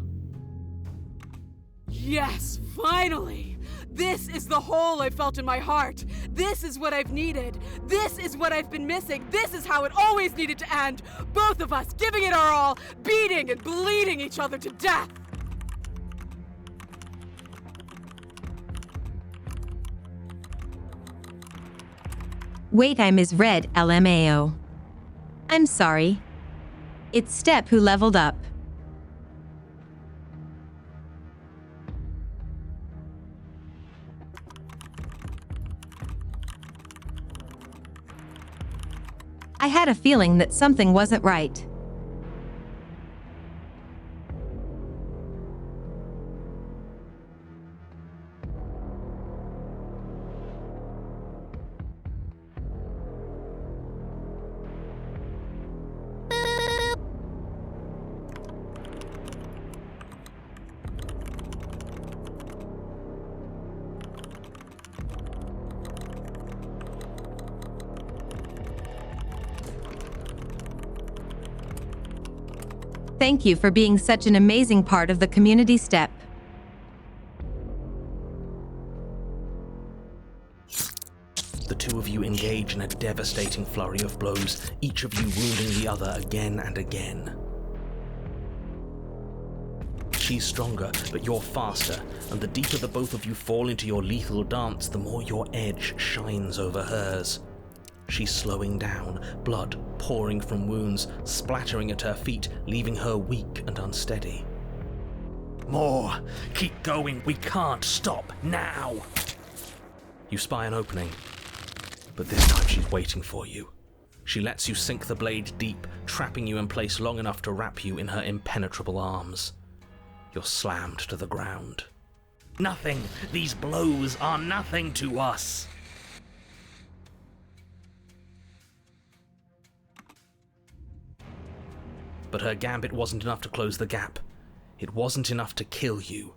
Yes, finally! This is the hole I felt in my heart. This is what I've needed. This is what I've been missing. This is how it always needed to end. Both of us giving it our all, beating and bleeding each other to death. Wait, I misread LMAO. I'm sorry. It's Step who leveled up. I had a feeling that something wasn't right. Thank you for being such an amazing part of the community step. The two of you engage in a devastating flurry of blows, each of you wounding the other again and again. She's stronger, but you're faster, and the deeper the both of you fall into your lethal dance, the more your edge shines over hers. She's slowing down, blood pouring from wounds, splattering at her feet, leaving her weak and unsteady. More! Keep going! We can't stop now! You spy an opening, but this time she's waiting for you. She lets you sink the blade deep, trapping you in place long enough to wrap you in her impenetrable arms. You're slammed to the ground. Nothing! These blows are nothing to us! But her gambit wasn't enough to close the gap. It wasn't enough to kill you.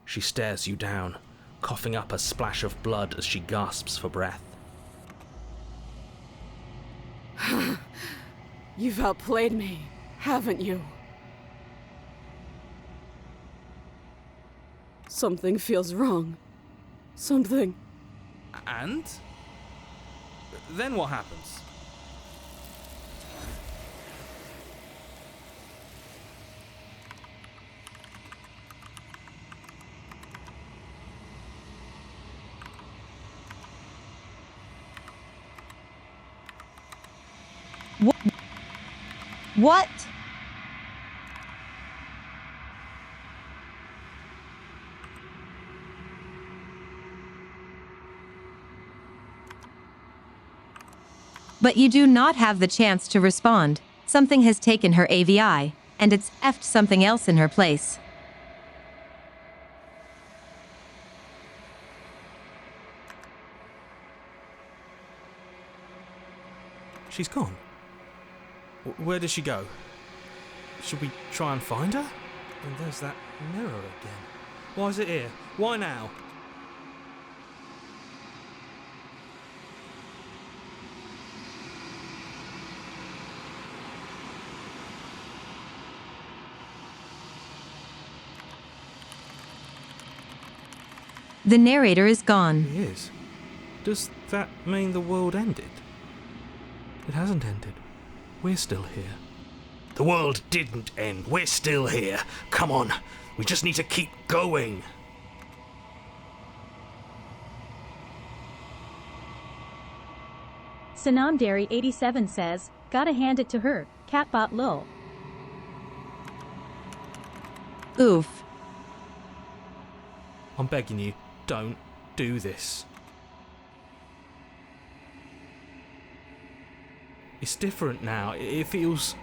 She stares you down, coughing up a splash of blood as she gasps for breath. You've outplayed me, haven't you? Something feels wrong. Something. And? Then what happens? What? But you do not have the chance to respond. Something has taken her AVI, and it's effed something else in her place. She's gone. Where did she go? Should we try and find her? And there's that mirror again. Why is it here? Why now? The narrator is gone. He is. Does that mean the world ended? It hasn't ended. We're still here. The world didn't end. We're still here. Come on. We just need to keep going. Sanamdairy87 says, gotta hand it to her, catbot lol. Oof. I'm begging you, don't do this. It's different now. It feels,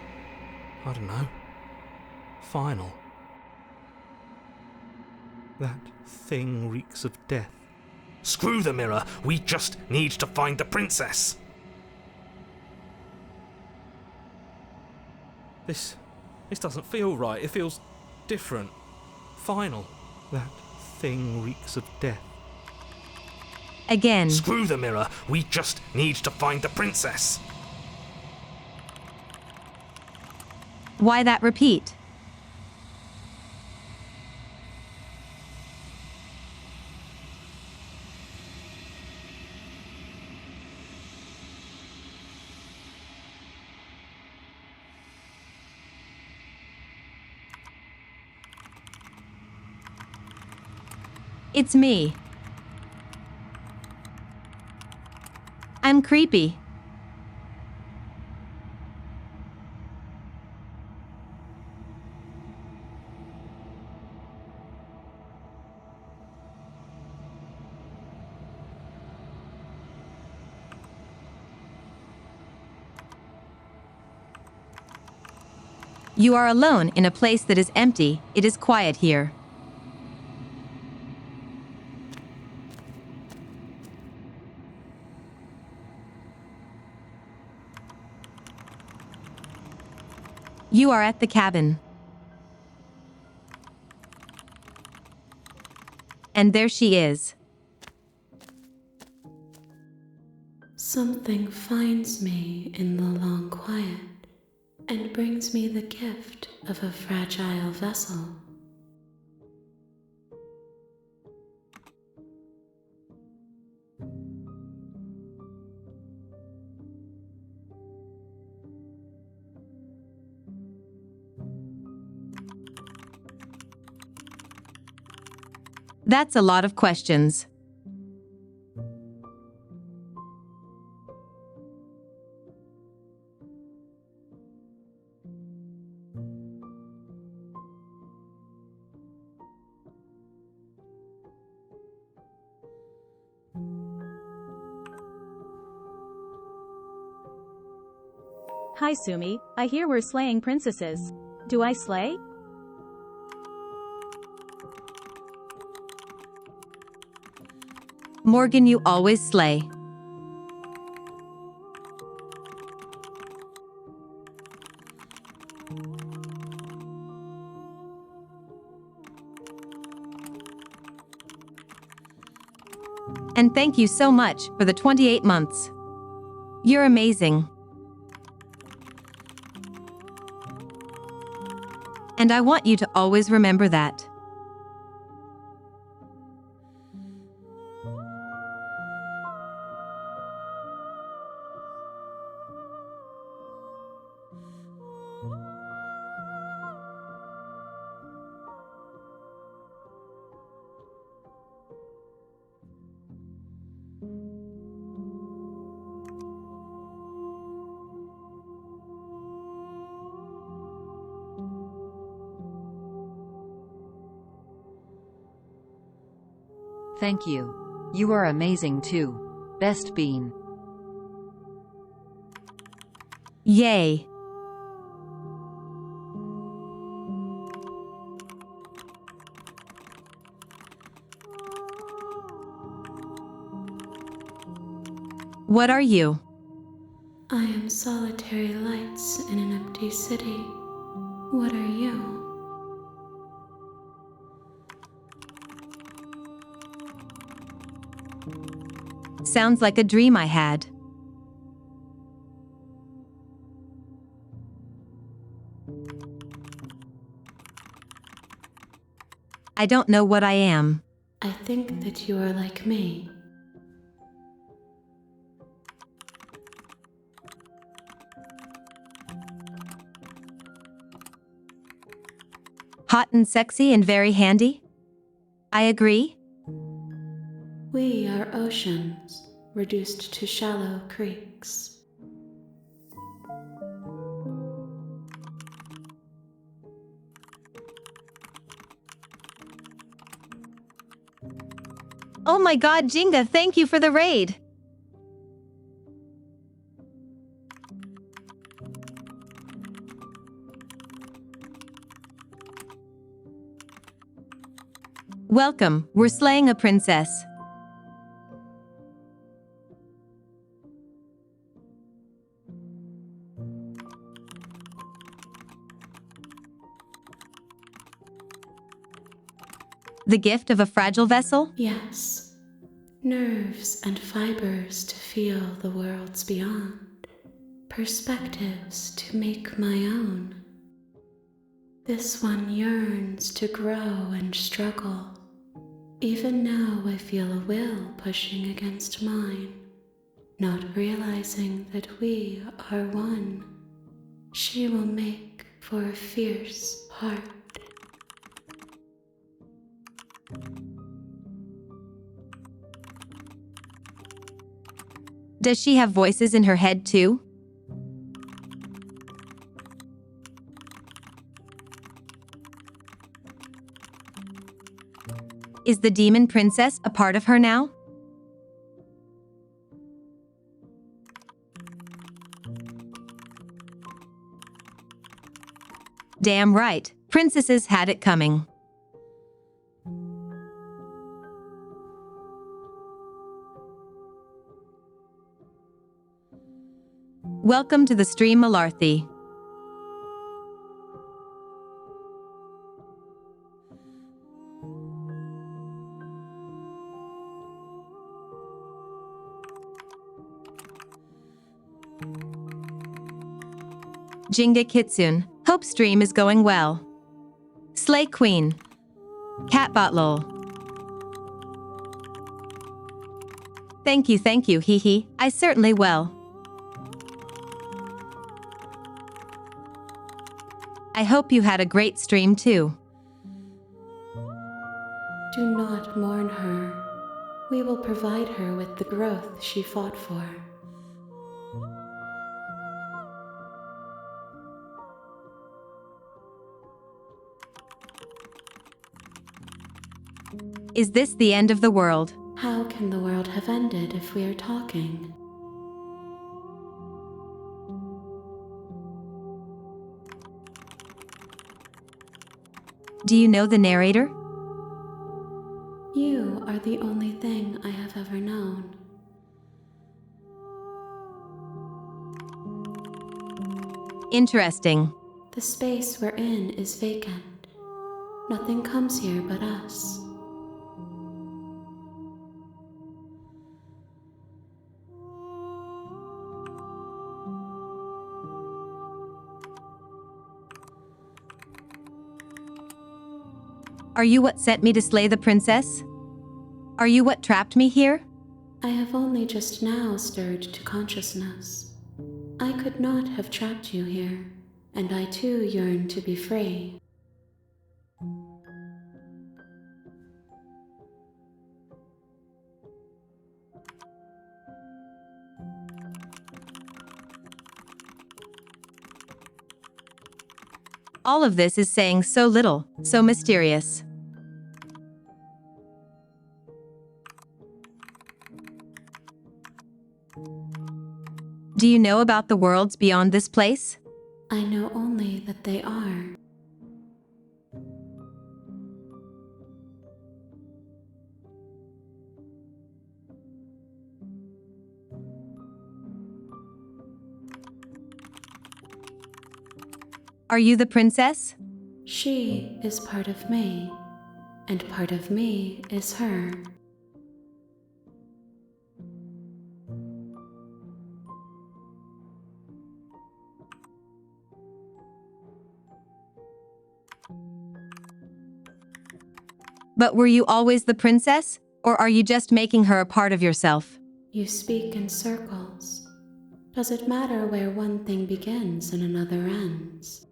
I don't know, final. That thing reeks of death. Screw the mirror. We just need to find the princess. This doesn't feel right. It feels different. Final. That thing reeks of death. Again. Screw the mirror. We just need to find the princess. Why that repeat? It's me. I'm creepy. You are alone in a place that is empty. It is quiet here. You are at the cabin. And there she is. Something finds me in the long quiet. and brings me the gift of a fragile vessel. That's a lot of questions. Hi Sumi, I hear we're slaying princesses. Do I slay? Morgan, you always slay. And thank you so much for the 28 months. You're amazing. And I want you to always remember that. Thank you. You are amazing too. Best Bean. Yay. What are you? I am solitary lights in an empty city. What are you? Sounds like a dream I had. I don't know what I am. I think that you are like me. Hot and sexy and very handy? I agree. We are oceans, reduced to shallow creeks. Oh my god, Jinga, thank you for the raid. Welcome, we're slaying a princess. The gift of a fragile vessel? Yes, nerves and fibers to feel the worlds beyond, perspectives to make my own. This one yearns to grow and struggle. Even now I feel a will pushing against mine, not realizing that we are one. She will make for a fierce heart. Does she have voices in her head too? Is the demon princess a part of her now? Damn right, princesses had it coming. Welcome to the stream, Malarthi. Jinga Kitsune, hope stream is going well. Slay Queen. Catbot lol. Thank you, hee hee, I certainly will. I hope you had a great stream too. Do not mourn her. We will provide her with the growth she fought for. Is this the end of the world? How can the world have ended if we are talking? Do you know the narrator? You are the only thing I have ever known. Interesting. The space we're in is vacant. Nothing comes here but us. Are you what sent me to slay the princess? Are you what trapped me here? I have only just now stirred to consciousness. I could not have trapped you here, and I too yearn to be free. All of this is saying so little, so mysterious. Do you know about the worlds beyond this place? I know only that they are. Are you the princess? She is part of me, and part of me is her. But were you always the princess, or are you just making her a part of yourself? You speak in circles. Does it matter where one thing begins and another ends?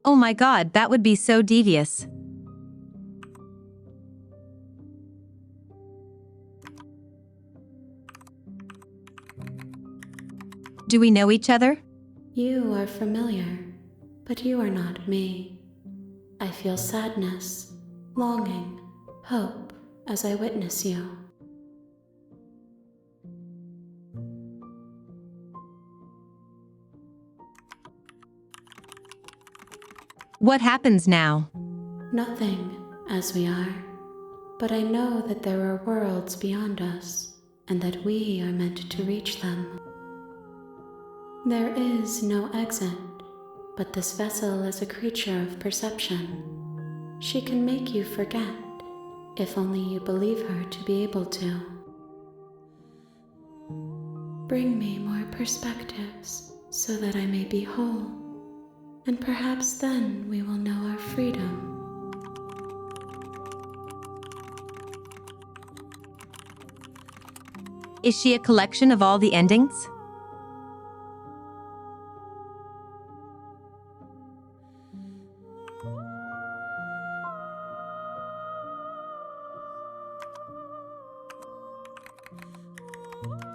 Oh my god, that would be so devious. Do we know each other? You are familiar, but you are not me. I feel sadness, longing, hope as I witness you. What happens now? Nothing, as we are, but I know that there are worlds beyond us, and that we are meant to reach them. There is no exit, but this vessel is a creature of perception. She can make you forget, if only you believe her to be able to. Bring me more perspectives, so that I may be whole, and perhaps then we will know our freedom. Is she a collection of all the endings?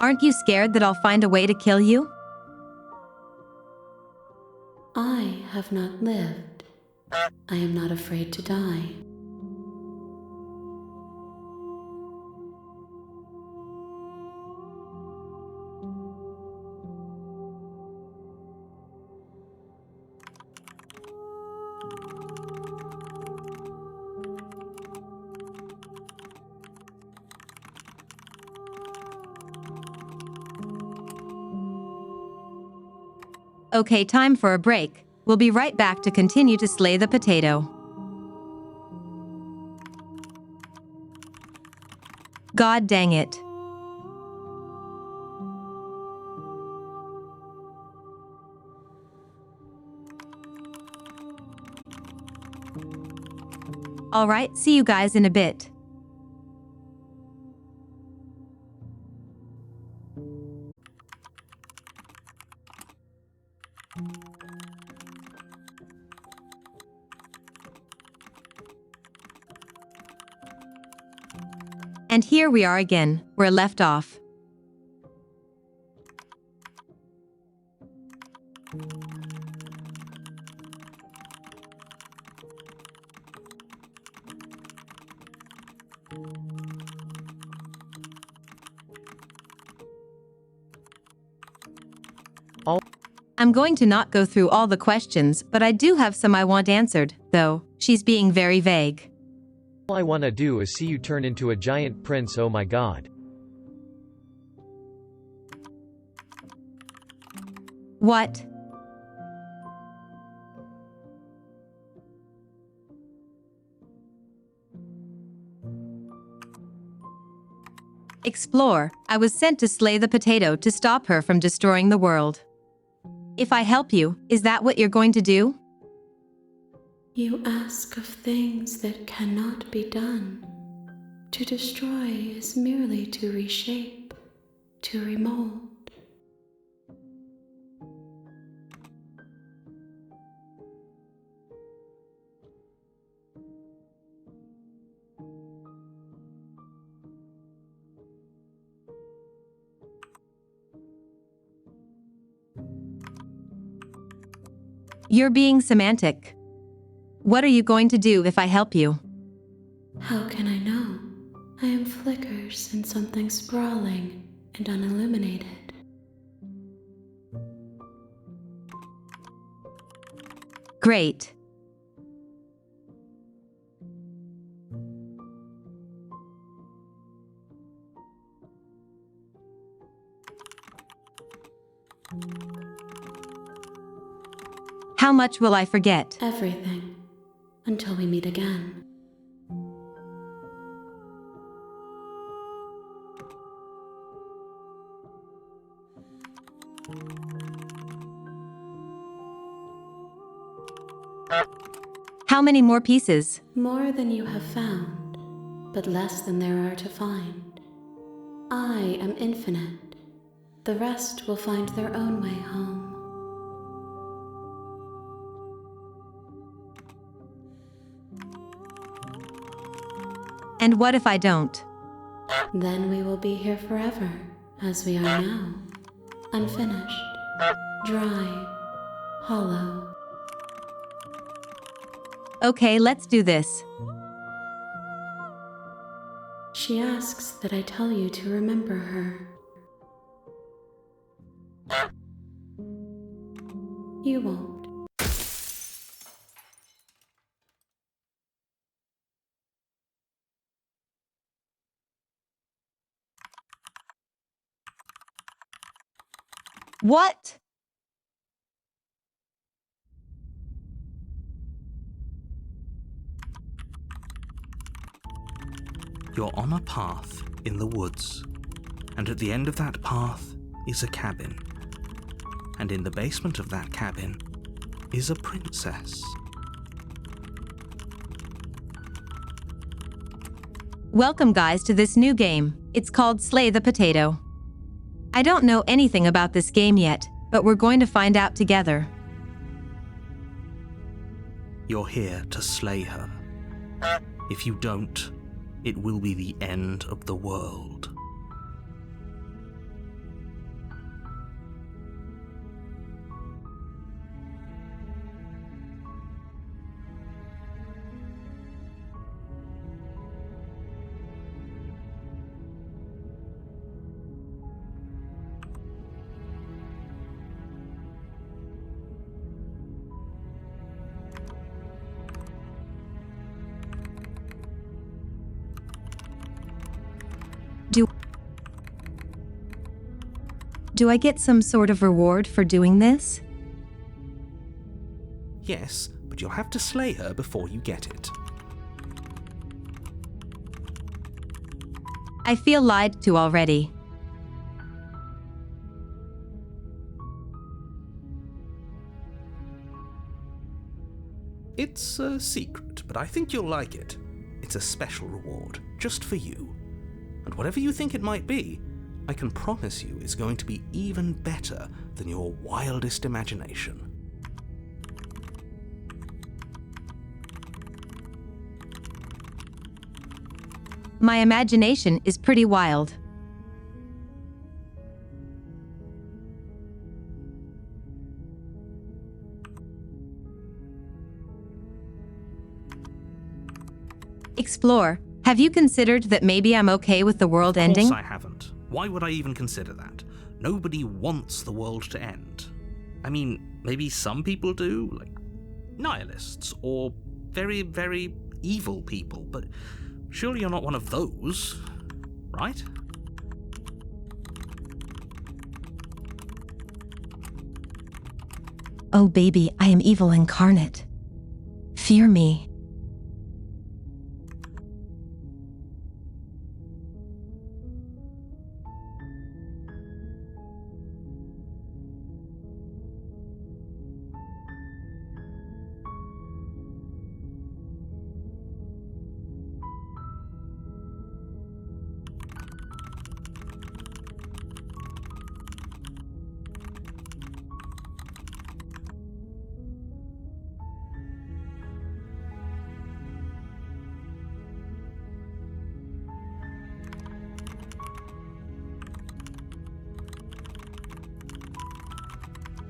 Aren't you scared that I'll find a way to kill you? I have not lived. I am not afraid to die. Okay, time for a break. We'll be right back to continue to slay the potato. God dang it. Alright, see you guys in a bit. And here we are again, where left off. I'm going to not go through all the questions, but I do have some I want answered, though. She's being very vague. All I wanna do is see you turn into a giant prince, oh my god. What? Explore. I was sent to slay the potato to stop her from destroying the world. If I help you, is that what you're going to do? You ask of things that cannot be done. To destroy is merely to reshape, to remold. You're being semantic. What are you going to do if I help you? How can I know? I am flickers in something sprawling and unilluminated. Great. How much will I forget? Everything. Until we meet again. How many more pieces? More than you have found, but less than there are to find. I am infinite. The rest will find their own way home. And what if I don't? Then we will be here forever, as we are now. Unfinished, dry, hollow. Okay, let's do this. She asks that I tell you to remember her. You won't. What? You're on a path in the woods, and at the end of that path is a cabin. And in the basement of that cabin is a princess. Welcome guys to this new game. It's called Slay the Potato. I don't know anything about this game yet, but we're going to find out together. You're here to slay her. If you don't, it will be the end of the world. Do I get some sort of reward for doing this? yes, but you'll have to slay her before you get it. I feel lied to already. It's a secret, but I think you'll like it. It's a special reward, just for you. And whatever you think it might be, I can promise you it's going to be even better than your wildest imagination. My imagination is pretty wild. Explore. Have you considered that maybe I'm okay with the world ending? Of course I haven't. Why would I even consider that? Nobody wants the world to end. I mean, maybe some people do, like nihilists, or very, very evil people, but surely you're not one of those, right? Oh baby, I am evil incarnate. Fear me.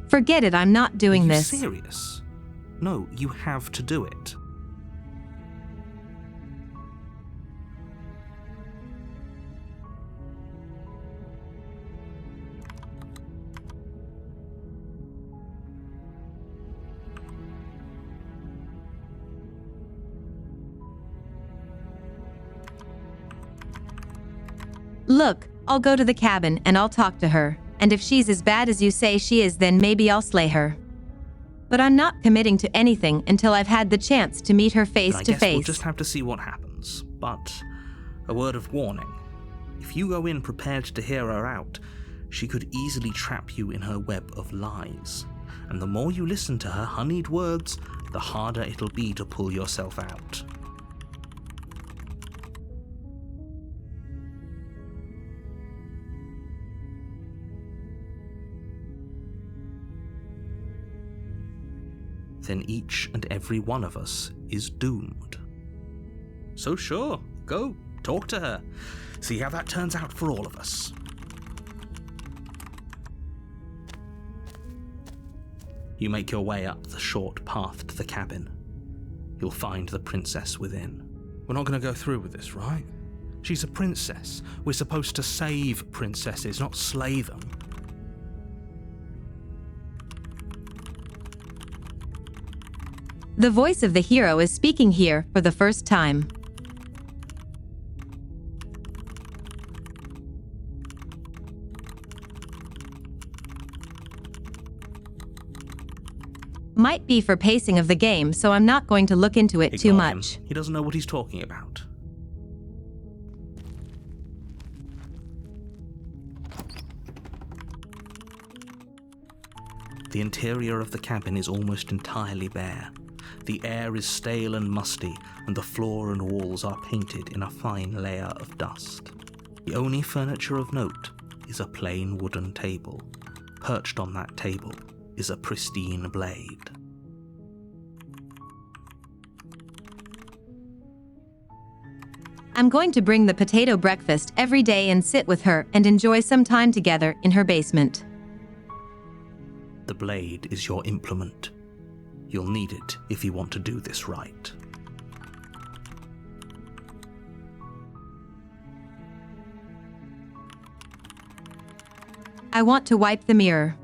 Forget it, I'm not doing Are you this. serious? Forget it, I'm not doing Are you this. serious? No, you have to do it. Look, I'll go to the cabin and I'll talk to her, and if she's as bad as you say she is, then maybe I'll slay her. But I'm not committing to anything until I've had the chance to meet her face I to guess we'll face. just have to see what happens. But a word of warning. If you go in prepared to hear her out, she could easily trap you in her web of lies. And the more you listen to her honeyed words, the harder it'll be to pull yourself out. Then each and every one of us is doomed. So sure, go, talk to her. See how that turns out for all of us. You make your way up the short path to the cabin. You'll find the princess within. We're not going to go through with this, right? She's a princess. We're supposed to save princesses, not slay them. The voice of the hero is speaking here for the first time. Might be for pacing of the game, so I'm not going to look into it too Ignore him. much. He doesn't know what he's talking about. The interior of the cabin is almost entirely bare. The air is stale and musty, and the floor and walls are painted in a fine layer of dust. The only furniture of note is a plain wooden table. Perched on that table is a pristine blade. I'm going to bring the potato breakfast every day and sit with her and enjoy some time together in her basement. The blade is your implement. You'll need it if you want to do this right. I want to wipe the mirror.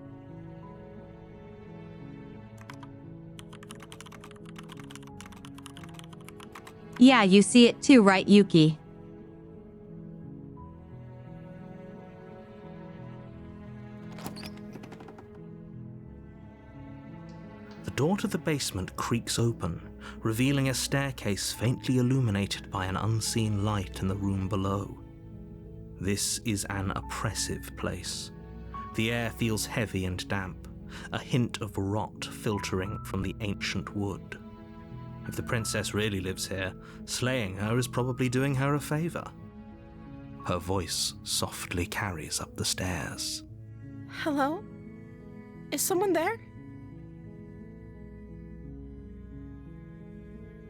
Yeah, you see it too, right, Yuki? The door to the basement creaks open, revealing a staircase faintly illuminated by an unseen light in the room below. This is an oppressive place. The air feels heavy and damp, a hint of rot filtering from the ancient wood. If the princess really lives here, slaying her is probably doing her a favor. Her voice softly carries up the stairs. Hello? Is someone there?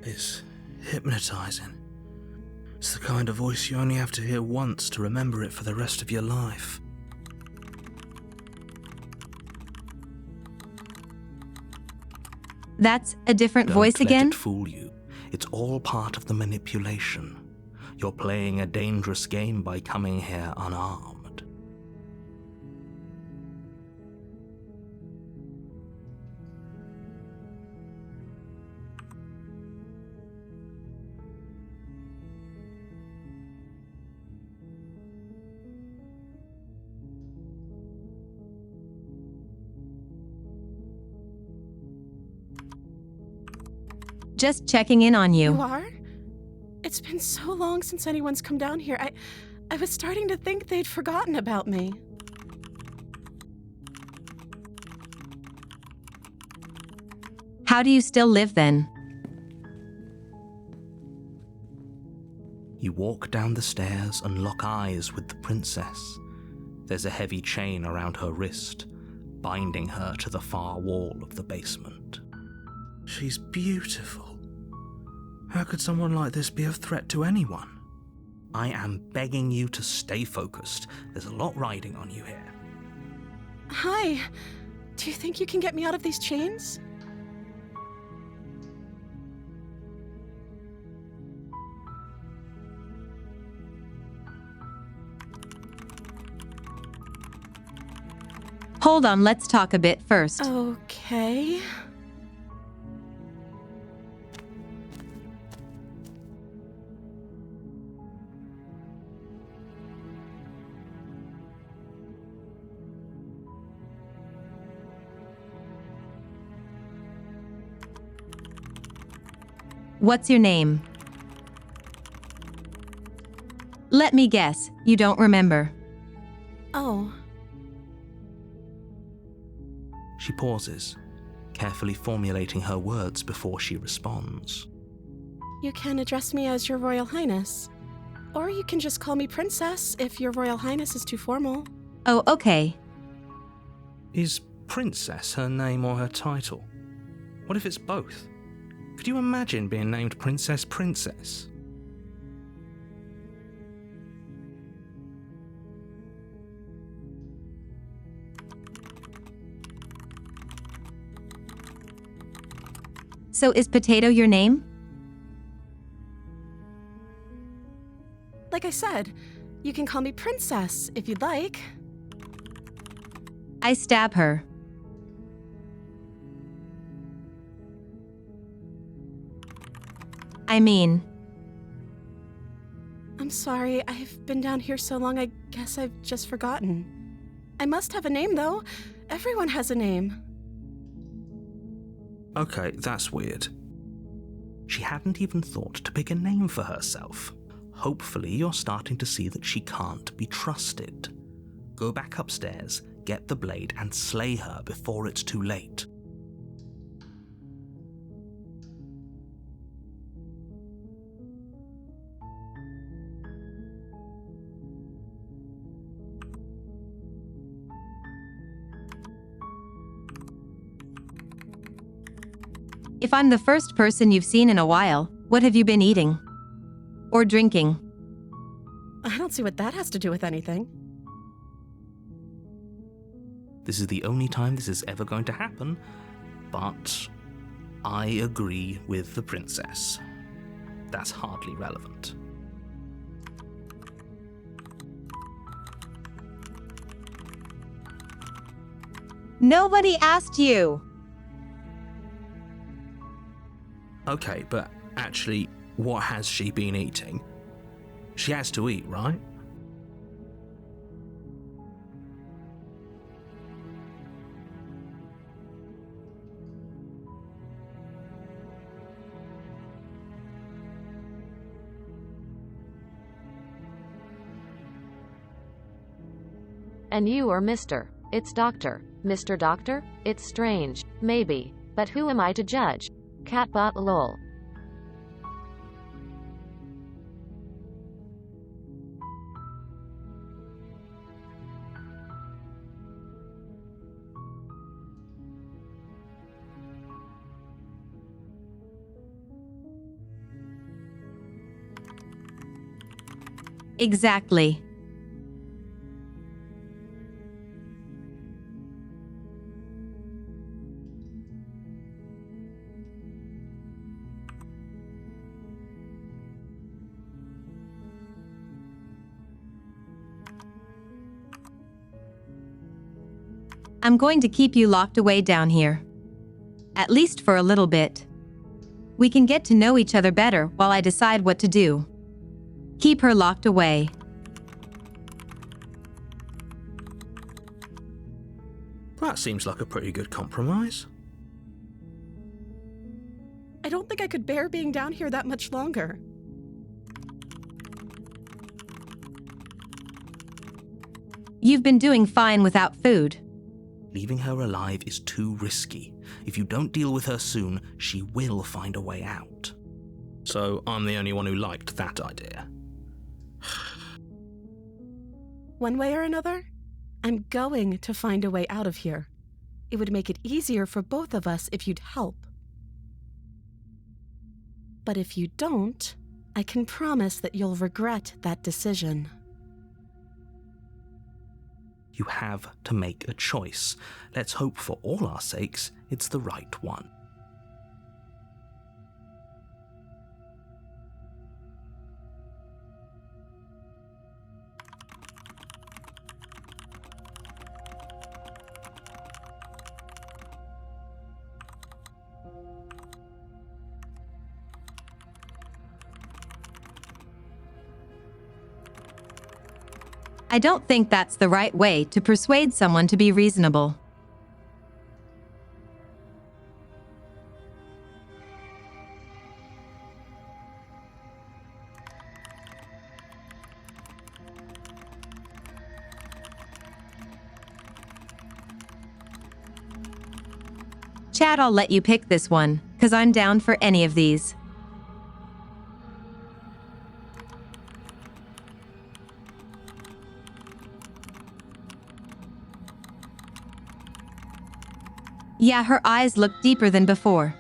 It's hypnotizing. It's the kind of voice you only have to hear once to remember it for the rest of your life. That's a different voice Don't again? let it fool you. It's all part of the manipulation. You're playing a dangerous game by coming here unarmed. Just checking in on you. You are? It's been so long since anyone's come down here. I was starting to think they'd forgotten about me. How do you still live then? You walk down the stairs and lock eyes with the princess. There's a heavy chain around her wrist, binding her to the far wall of the basement. She's beautiful. How could someone like this be a threat to anyone? I am begging you to stay focused. There's a lot riding on you here. Hi. Do you think you can get me out of these chains? Hold on, let's talk a bit first. Okay. What's your name? Let me guess, you don't remember. Oh. She pauses, carefully formulating her words before she responds. You can address me as Your Royal Highness. Or you can just call me Princess if Your Royal Highness is too formal. Oh, okay. Is Princess her name or her title? What if it's both? Could you imagine being named Princess? So is Potato your name? Like I said, you can call me Princess if you'd like. I stab her. I mean, I'm sorry, I've been down here so long, I guess I've just forgotten. I must have a name, though. Everyone has a name. Okay, that's weird. She hadn't even thought to pick a name for herself. Hopefully you're starting to see that she can't be trusted. Go back upstairs, get the blade, and slay her before it's too late. if I'm the first person you've seen in a while, what have you been eating? Or drinking? I don't see what that has to do with anything. This is the only time this is ever going to happen, but I agree with the princess. That's hardly relevant. Nobody asked you. Okay, but actually, what has she been eating? She has to eat, right? And you are Mr. It's Doctor. Mr. Doctor? It's strange. Maybe. But who am I to judge? Catbot lol. Exactly. I'm going to keep you locked away down here. At least for a little bit. We can get to know each other better while I decide what to do. Keep her locked away. That seems like a pretty good compromise. I don't think I could bear being down here that much longer. You've been doing fine without food. Leaving her alive is too risky. If you don't deal with her soon, she will find a way out. So I'm the only one who liked that idea. One way or another, I'm going to find a way out of here. It would make it easier for both of us if you'd help. But if you don't, I can promise that you'll regret that decision. You have to make a choice. Let's hope for all our sakes it's the right one. I don't think that's the right way to persuade someone to be reasonable. Chad, I'll let you pick this one, 'cause I'm down for any of these. Yeah, her eyes look deeper than before.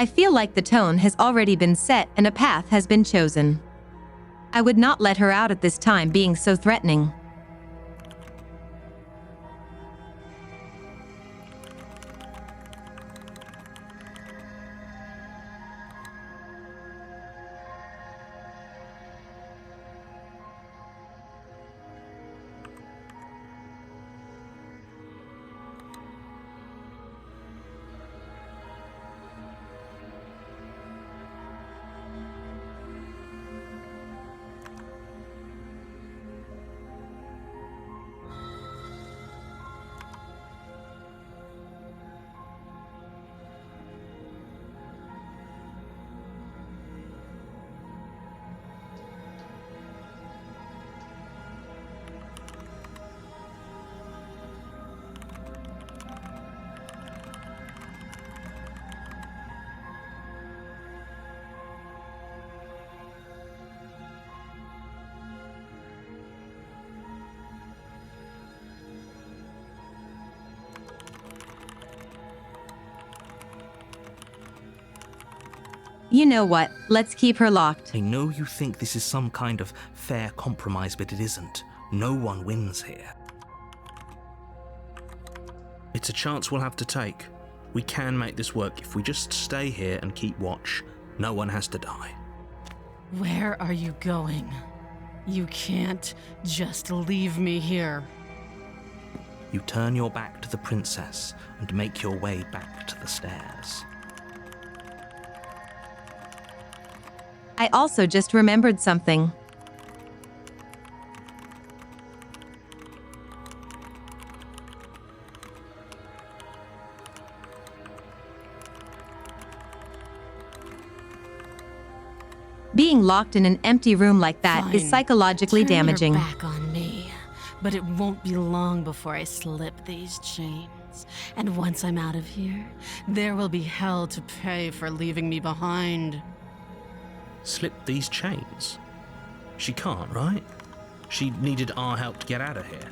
I feel like the tone has already been set and a path has been chosen. I would not let her out at this time being so threatening. You know what? Let's keep her locked. I know you think this is some kind of fair compromise, but it isn't. No one wins here. It's a chance we'll have to take. We can make this work if we just stay here and keep watch. No one has to die. Where are you going? You can't just leave me here. You turn your back to the princess and make your way back to the stairs. I also just remembered something. Being locked in an empty room like that is psychologically damaging. Turn your back on me, but it won't be long before I slip these chains. And once I'm out of here, there will be hell to pay for leaving me behind. Slip these chains? She can't, right? She needed our help to get out of here.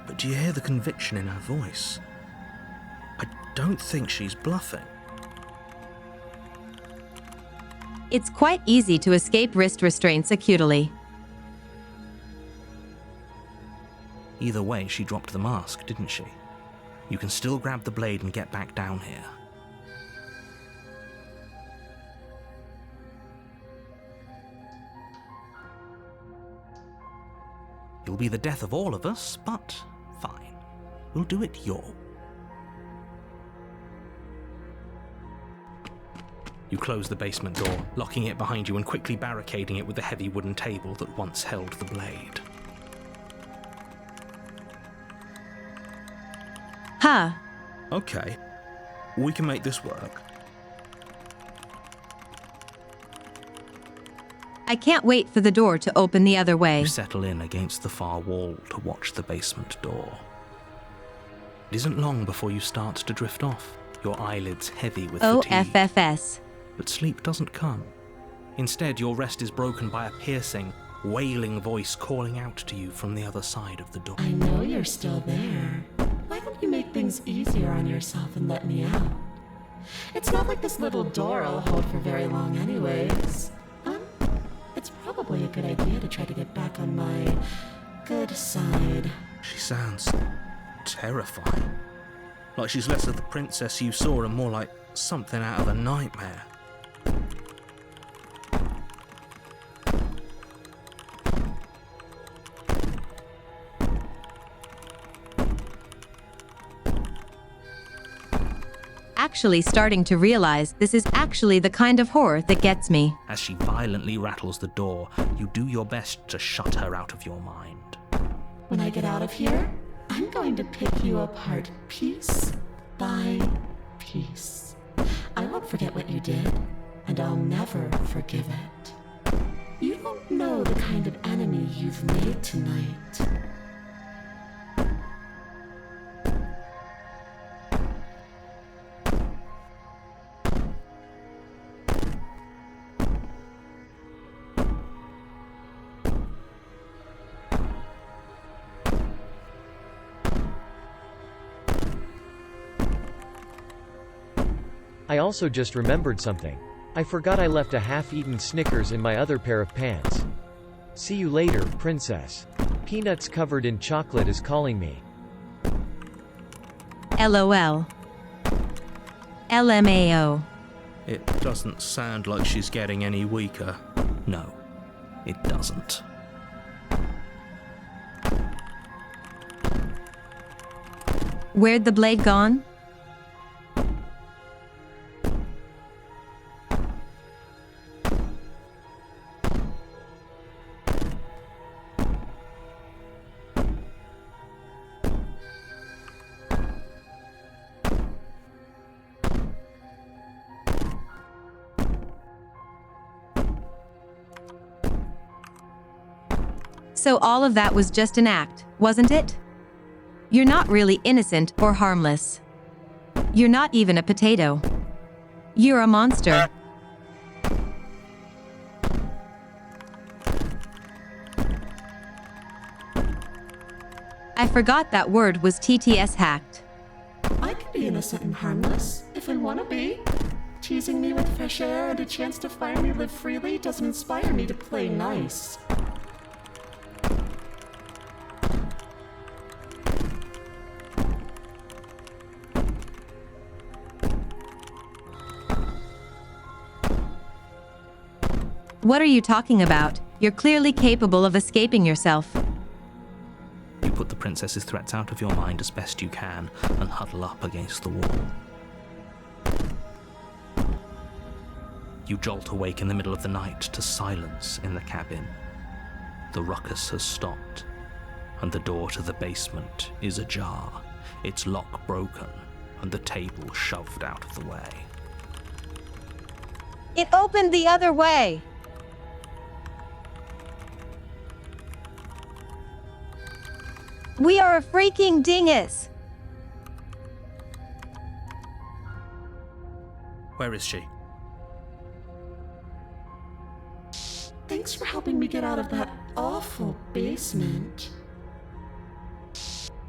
But do you hear the conviction in her voice? I don't think she's bluffing. It's quite easy to escape wrist restraints acutely. Either way, she dropped the mask, didn't she? You can still grab the blade and get back down here. It'll be the death of all of us, but fine. We'll do it your way. You close the basement door, locking it behind you and quickly barricading it with the heavy wooden table that once held the blade. Huh. Okay, we can make this work. I can't wait for the door to open the other way. You settle in against the far wall to watch the basement door. It isn't long before you start to drift off, your eyelids heavy with fatigue. OFFS. But sleep doesn't come. Instead, your rest is broken by a piercing, wailing voice calling out to you from the other side of the door. I know you're still there. Why don't you make things easier on yourself and let me out? It's not like this little door will hold for very long anyways. It's probably a good idea to try to get back on my good side. She sounds terrifying. Like she's less of the princess you saw and more like something out of a nightmare. Actually starting to realize this is actually the kind of horror that gets me. As she violently rattles the door, you do your best to shut her out of your mind. When I get out of here, I'm going to pick you apart piece by piece. I won't forget what you did, and I'll never forgive it. You don't know the kind of enemy you've made tonight. I also just remembered something. I forgot I left a half-eaten Snickers in my other pair of pants. See you later, princess. Peanuts covered in chocolate is calling me. LOL. LMAO. It doesn't sound like she's getting any weaker. No, it doesn't. Where'd the blade gone? So all of that was just an act, wasn't it? You're not really innocent or harmless. You're not even a potato. You're a monster. I forgot that word was TTS hacked. I can be innocent and harmless if I want to be. Teasing me with fresh air and a chance to finally live freely doesn't inspire me to play nice. What are you talking about? You're clearly capable of escaping yourself. You put the princess's threats out of your mind as best you can and huddle up against the wall. You jolt awake in the middle of the night to silence in the cabin. The ruckus has stopped, and the door to the basement is ajar, its lock broken, and the table shoved out of the way. It opened the other way! We are a freaking dingus! Where is she? Thanks for helping me get out of that awful basement.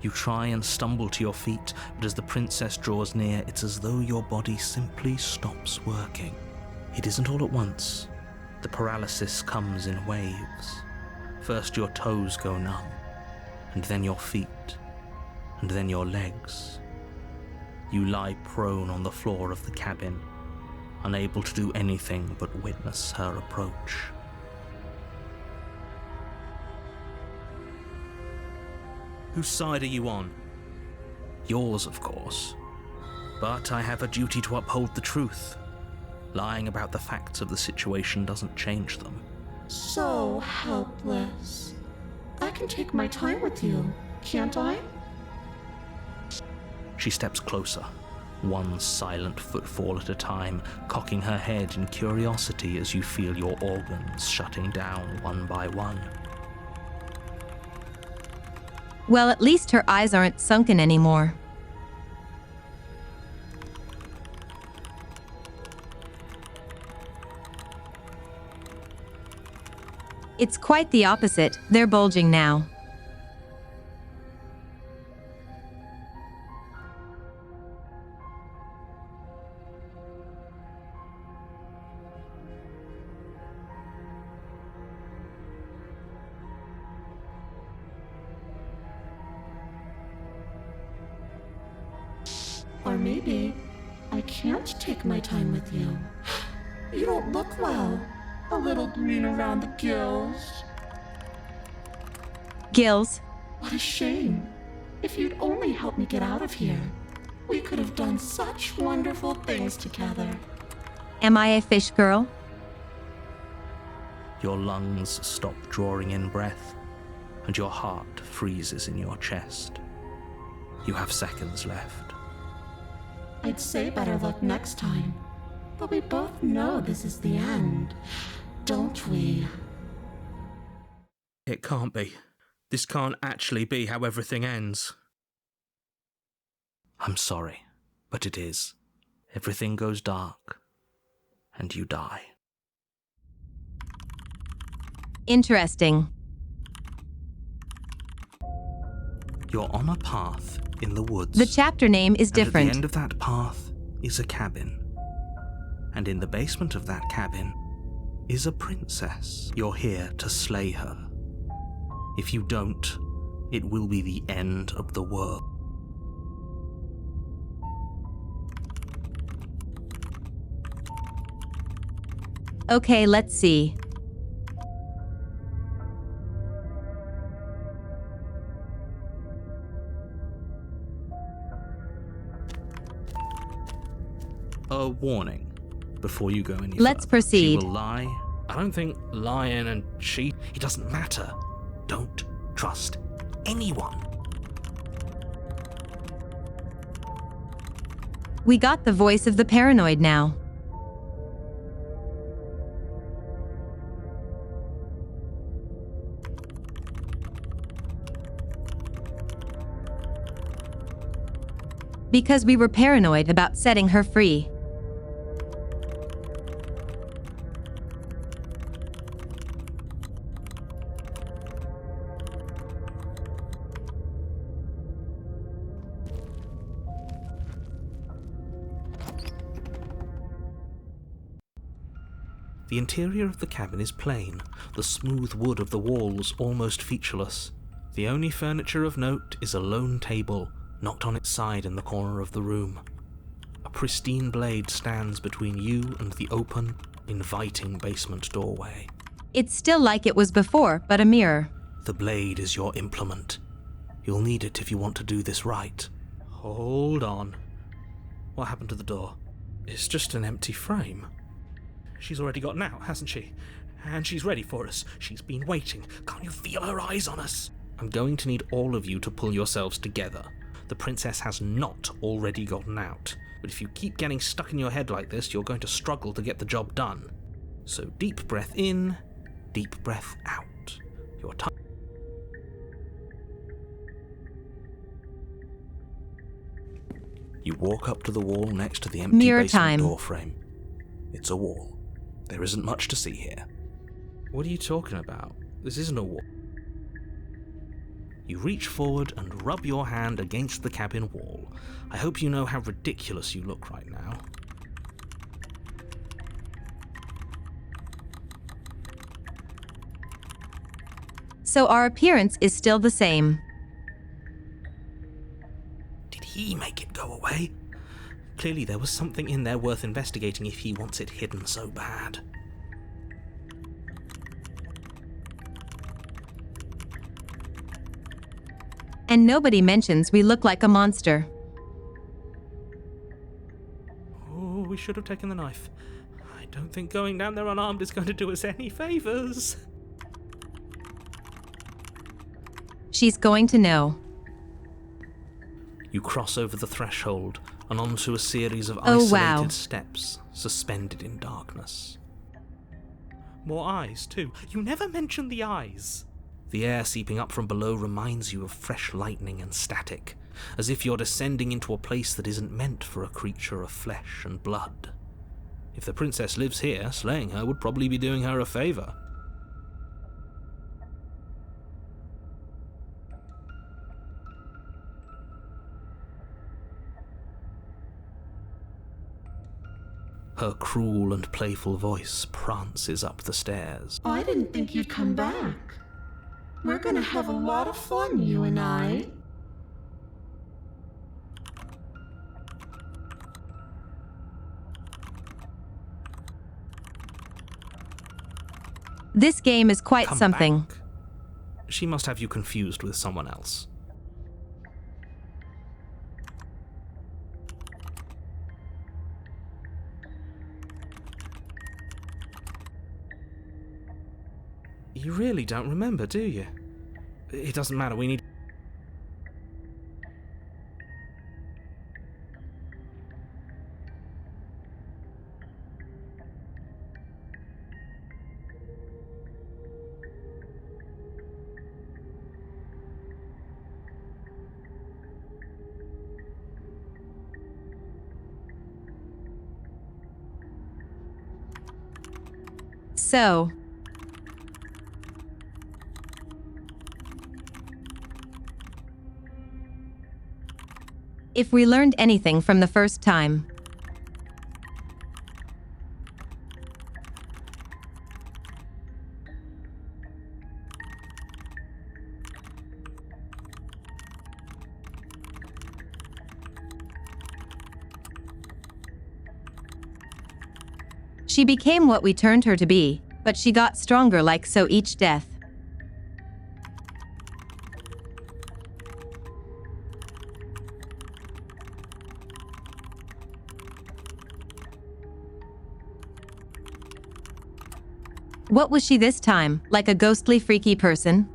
You try and stumble to your feet, but as the princess draws near, it's as though your body simply stops working. It isn't all at once. The paralysis comes in waves. First your toes go numb, and then your feet, and then your legs. You lie prone on the floor of the cabin, unable to do anything but witness her approach. Whose side are you on? Yours, of course. But I have a duty to uphold the truth. Lying about the facts of the situation doesn't change them. So helpless. I can take my time with you, can't I? She steps closer, one silent footfall at a time, cocking her head in curiosity as you feel your organs shutting down one by one. Well, at least her eyes aren't sunken anymore. It's quite the opposite. They're bulging now. Or maybe I can't take my time with you. You don't look well. A little green around the gills. Gills? What a shame. If you'd only helped me get out of here, we could have done such wonderful things together. Am I a fish girl? Your lungs stop drawing in breath, and your heart freezes in your chest. You have seconds left. I'd say better luck next time, but we both know this is the end, don't we? It can't be. This can't actually be how everything ends. I'm sorry, but it is. Everything goes dark, and you die. Interesting. You're on a path in the woods. The chapter name is different. At the end of that path is a cabin. And in the basement of that cabin is a princess. You're here to slay her. If you don't, it will be the end of the world. Okay, let's see. A warning before you go any Let's further. proceed. She will lie. I don't think lying and cheat, it doesn't matter. Don't trust anyone. We got the voice of the paranoid now. Because we were paranoid about setting her free. The interior of the cabin is plain, the smooth wood of the walls almost featureless. The only furniture of note is a lone table, knocked on its side in the corner of the room. A pristine blade stands between you and the open, inviting basement doorway. It's still like it was before, but a mirror. The blade is your implement. You'll need it if you want to do this right. Hold on. What happened to the door? It's just an empty frame. She's already gotten out, hasn't she? And she's ready for us. She's been waiting. Can't you feel her eyes on us? I'm going to need all of you to pull yourselves together. The princess has not already gotten out. But if you keep getting stuck in your head like this, you're going to struggle to get the job done. So deep breath in, deep breath out. Your time. You walk up to the wall next to the empty Mirror basement time. door frame. It's a wall. There isn't much to see here. What are you talking about? This isn't a wall. You reach forward and rub your hand against the cabin wall. I hope you know how ridiculous you look right now. So our appearance is still the same. Did he make it go away? Clearly there was something in there worth investigating if he wants it hidden so bad. And nobody mentions we look like a monster. Oh, we should have taken the knife. I don't think going down there unarmed is going to do us any favours. She's going to know. You cross over the threshold and onto a series of Oh, isolated wow. steps, suspended in darkness. More eyes, too. You never mention the eyes. The air seeping up from below reminds you of fresh lightning and static, as if you're descending into a place that isn't meant for a creature of flesh and blood. If the princess lives here, slaying her would probably be doing her a favour. Her cruel and playful voice prances up the stairs. I didn't think you'd come back. We're gonna have a lot of fun, you and I. This game is quite Come something. back. She must have you confused with someone else. You really don't remember, do you? It doesn't matter, we need... So, if we learned anything from the first time, she became what we turned her to be, but she got stronger like so each death. What was she this time, like a ghostly freaky person?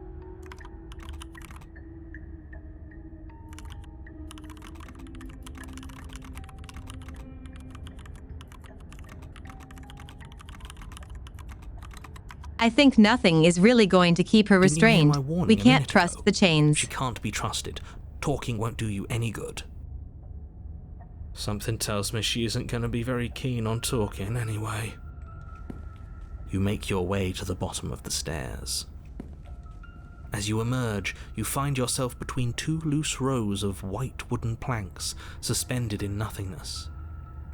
I think nothing is really going to keep her Didn't you hear restrained. my warning We a can't minute trust ago? the chains. She can't be trusted. Talking won't do you any good. Something tells me she isn't going to be very keen on talking anyway. You make your way to the bottom of the stairs. As you emerge, you find yourself between two loose rows of white wooden planks suspended in nothingness.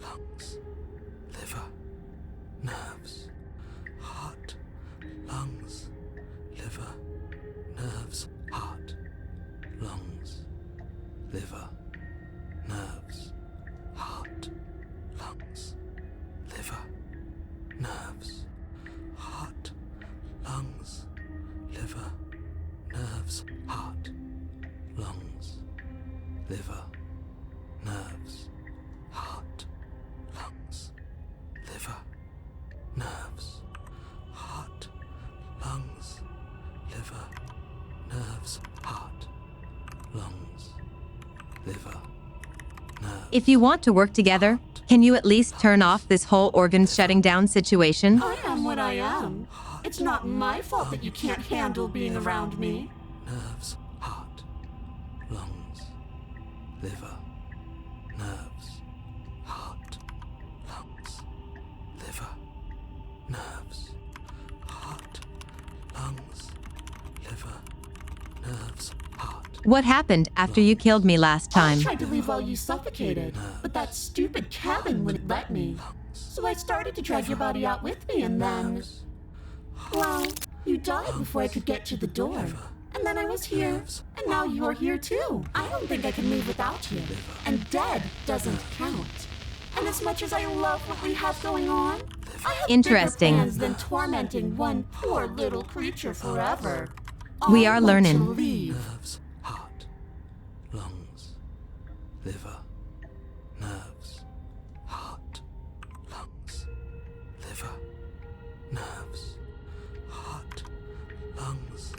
lungs, lungs, liver, nerves, heart, lungs, liver, nerves, heart, lungs, liver, nerves, heart, lungs, liver, nerves, heart, lungs, liver, nerves, heart, lungs, liver, nerves. If you want to work together, can you at least turn off this whole organ shutting down situation? I am what I am. It's not my fault that you can't handle being around me. Nerves, heart, lungs, liver, nerves, heart, lungs, liver, nerves, heart, lungs, liver, nerves, heart. What happened after you killed me last time? I tried to leave while you suffocated, but that stupid cabin wouldn't let me. So I started to drag your body out with me, and then... well, you died before I could get to the door. And then I was here, and now you're here too. I don't think I can leave without you. And dead doesn't count. And as much as I love what we have going on, I have Interesting. bigger plans than tormenting one poor little creature forever. We I are want learning. to leave. Nerves, heart, lungs, liver, nerves, heart, lungs, liver, nerves, heart, lungs,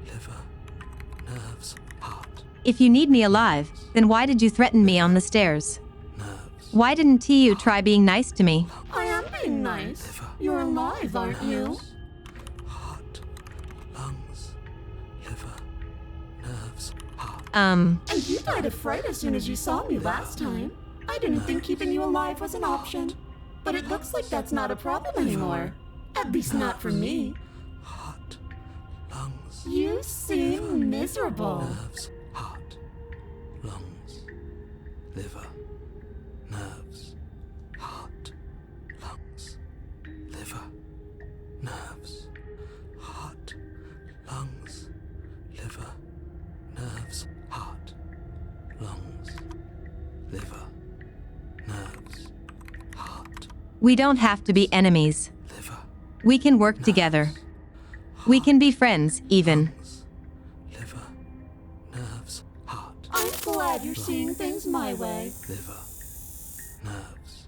liver, nerves, heart. If you need me alive, then why did you threaten me on the stairs? Nerves, Why didn't you try being nice to me? I am being nice. You're alive, aren't you? heart, lungs, liver, nerves, heart. And you died of fright as soon as you saw me last time. I didn't think keeping you alive was an option. But it looks like that's not a problem anymore. At least not for me. Heart, lungs, You seem miserable. nerves, heart, lungs, liver, nerves, heart, lungs, liver, nerves, heart, lungs, liver, nerves, heart, lungs, liver, nerves, heart, We don't have to be enemies. liver, We can work together. We can be friends, even. lungs, liver, nerves, heart, I'm glad you're seeing things my way. liver, nerves,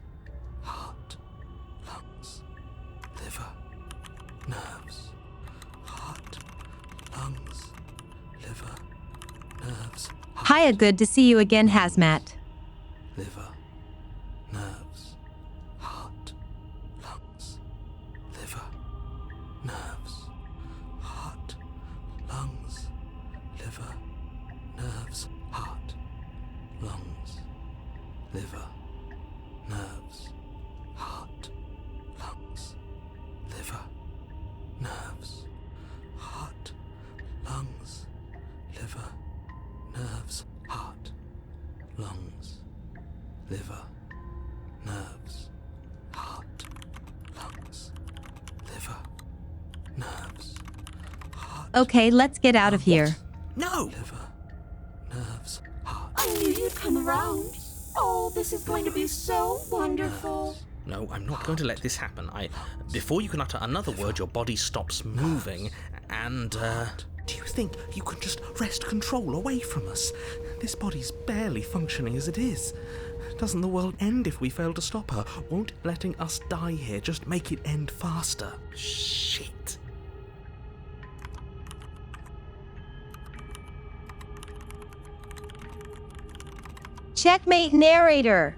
heart, lungs, liver, nerves, heart, lungs, liver, nerves, Hiya, good to see you again, Hazmat. liver, nerves, heart, lungs, liver, nerves, heart, lungs, liver, nerves, heart, lungs, liver, nerves, heart, lungs, liver, nerves, heart, lungs, liver, nerves, heart, lungs, liver, nerves, heart, lungs, liver, nerves, heart, Okay, let's get out of here. no! Liver, nerves, heart. I knew you'd come around. Oh, this is going to be so wonderful. No, I'm not going to let this happen. Before you can utter another word, your body stops moving, and, Do you think you can just wrest control away from us? This body's barely functioning as it is. Doesn't the world end if we fail to stop her? Won't letting us die here just make it end faster? Shit. Checkmate, narrator!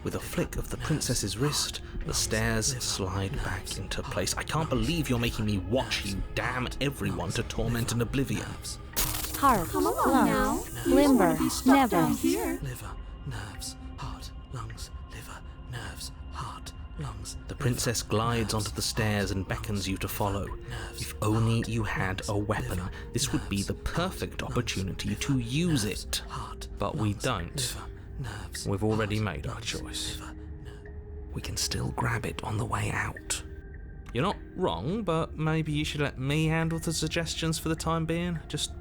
with a flick of the princess's wrist, the stairs slide back into place. I can't believe you're making me watch you damn everyone to torment and oblivion. Heart, Come along now. limber, Never. Down never. here. Liver, nerves, heart, lungs, liver, nerves, heart, lungs. The princess glides onto the stairs and beckons you to follow. If only you had a weapon, this would be the perfect opportunity to use it. But we don't. We've already made our choice. We can still grab it on the way out. You're not wrong, but maybe you should let me handle the suggestions for the time being. Just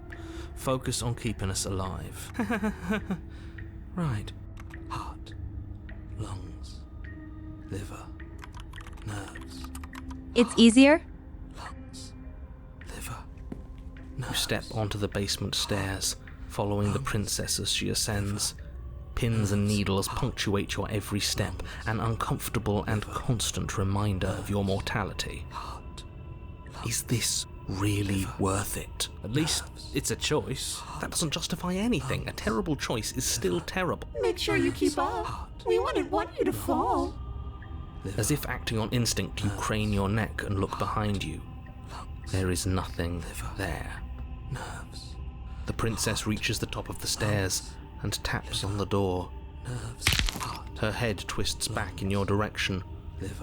focus on keeping us alive. Right. Heart, lungs, liver, nerves. It's easier? Lungs, liver, nerves. You step onto the basement stairs, following the princess as she ascends. Pins and needles punctuate your every step, an uncomfortable and constant reminder of your mortality. Is this really worth it? At least it's a choice. That doesn't justify anything. A terrible choice is still terrible. Make sure you keep up. We wouldn't want you to fall. As if acting on instinct, you crane your neck and look behind you. There is nothing there. The princess reaches the top of the stairs and taps on the door. Her head twists back in your direction,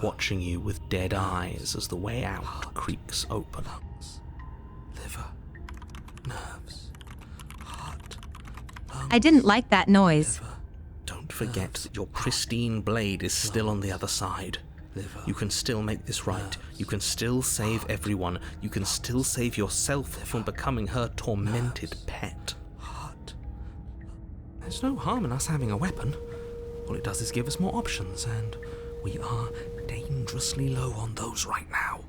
watching you with dead eyes as the way out creaks open. I didn't like that noise. Don't forget that your pristine blade is still on the other side. You can still make this right. You can still save everyone. You can still save yourself from becoming her tormented pet. There's no harm in us having a weapon. All it does is give us more options, and we are dangerously low on those right now.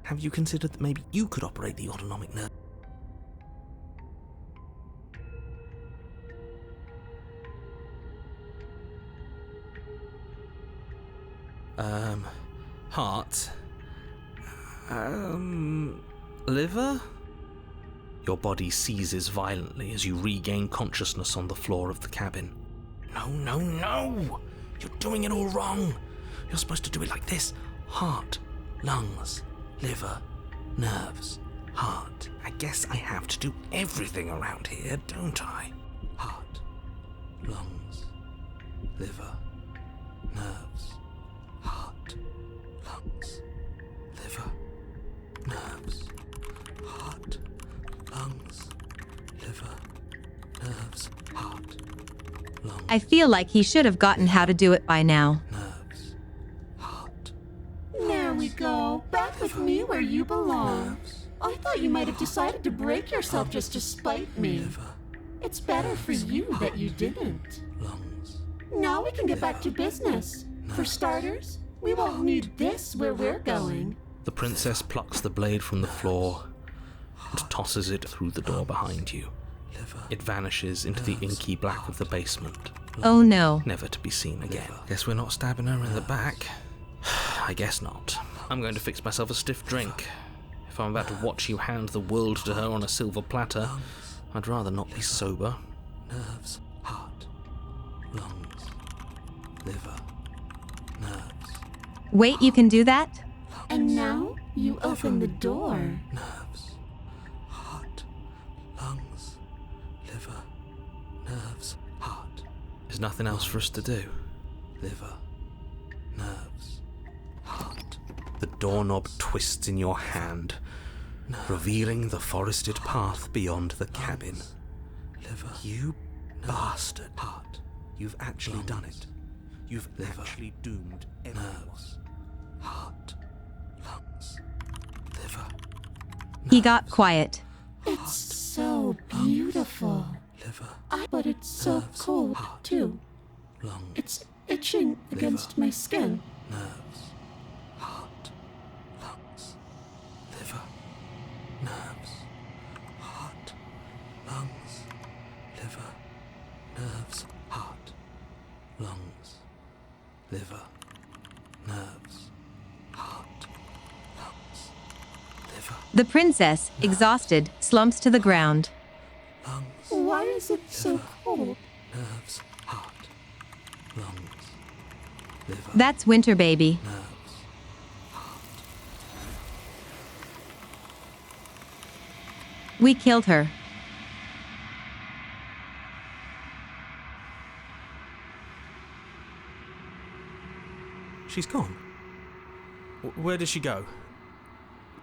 Have you considered that maybe you could operate the autonomic nerve? Heart. Liver? Your body seizes violently as you regain consciousness on the floor of the cabin. No, no, no! You're doing it all wrong! You're supposed to do it like this. Heart, lungs, liver, nerves, heart. I guess I have to do everything around here, don't I? Heart, lungs, liver, nerves, heart, lungs, liver, nerves, heart, lungs, liver, nerves, heart, lungs. I feel like he should have gotten how to do it by now. Nerves, heart. There we go. Back with me where you belong. I thought you might have decided to break yourself just to spite me. It's better for you that you didn't. Lungs. Now we can get back to business. For starters, we won't need this where we're going. The princess plucks the blade from the floor and tosses it through the door behind you. It vanishes into the inky black of the basement, Oh no. never to be seen again. Guess we're not stabbing her in the back. I guess not. I'm going to fix myself a stiff drink. If I'm about to watch you hand the world to her on a silver platter, I'd rather not be sober. Nerves, heart, lungs, liver, nerves. Wait, you can do that? And now you open the door. Nerves, heart, lungs, liver, nerves, heart. There's nothing else for us to do. Liver, nerves, heart. The doorknob twists in your hand, revealing the forested path beyond the cabin. Liver, you bastard. Heart. You've actually done it. You've actually doomed everyone. Nerves, heart, lungs, liver. He got quiet. It's so beautiful. Liver, But it's so cold, too. lungs, It's itching against my skin. nerves, heart, lungs, liver, nerves, heart, lungs, liver, nerves, heart, lungs, liver, nerves, heart, lungs, liver, The princess, exhausted, slumps to the ground. lungs, Why is it so cold? nerves, heart, lungs, liver, That's winter, baby. nerves, heart. We killed her. She's gone. Where did she go?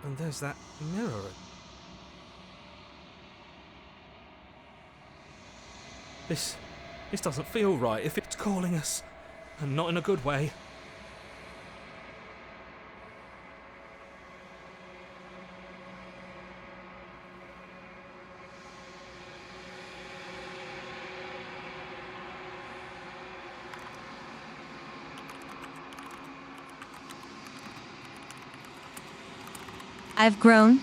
And there's that mirror. This doesn't feel right if it's calling us, and not in a good way. I've grown.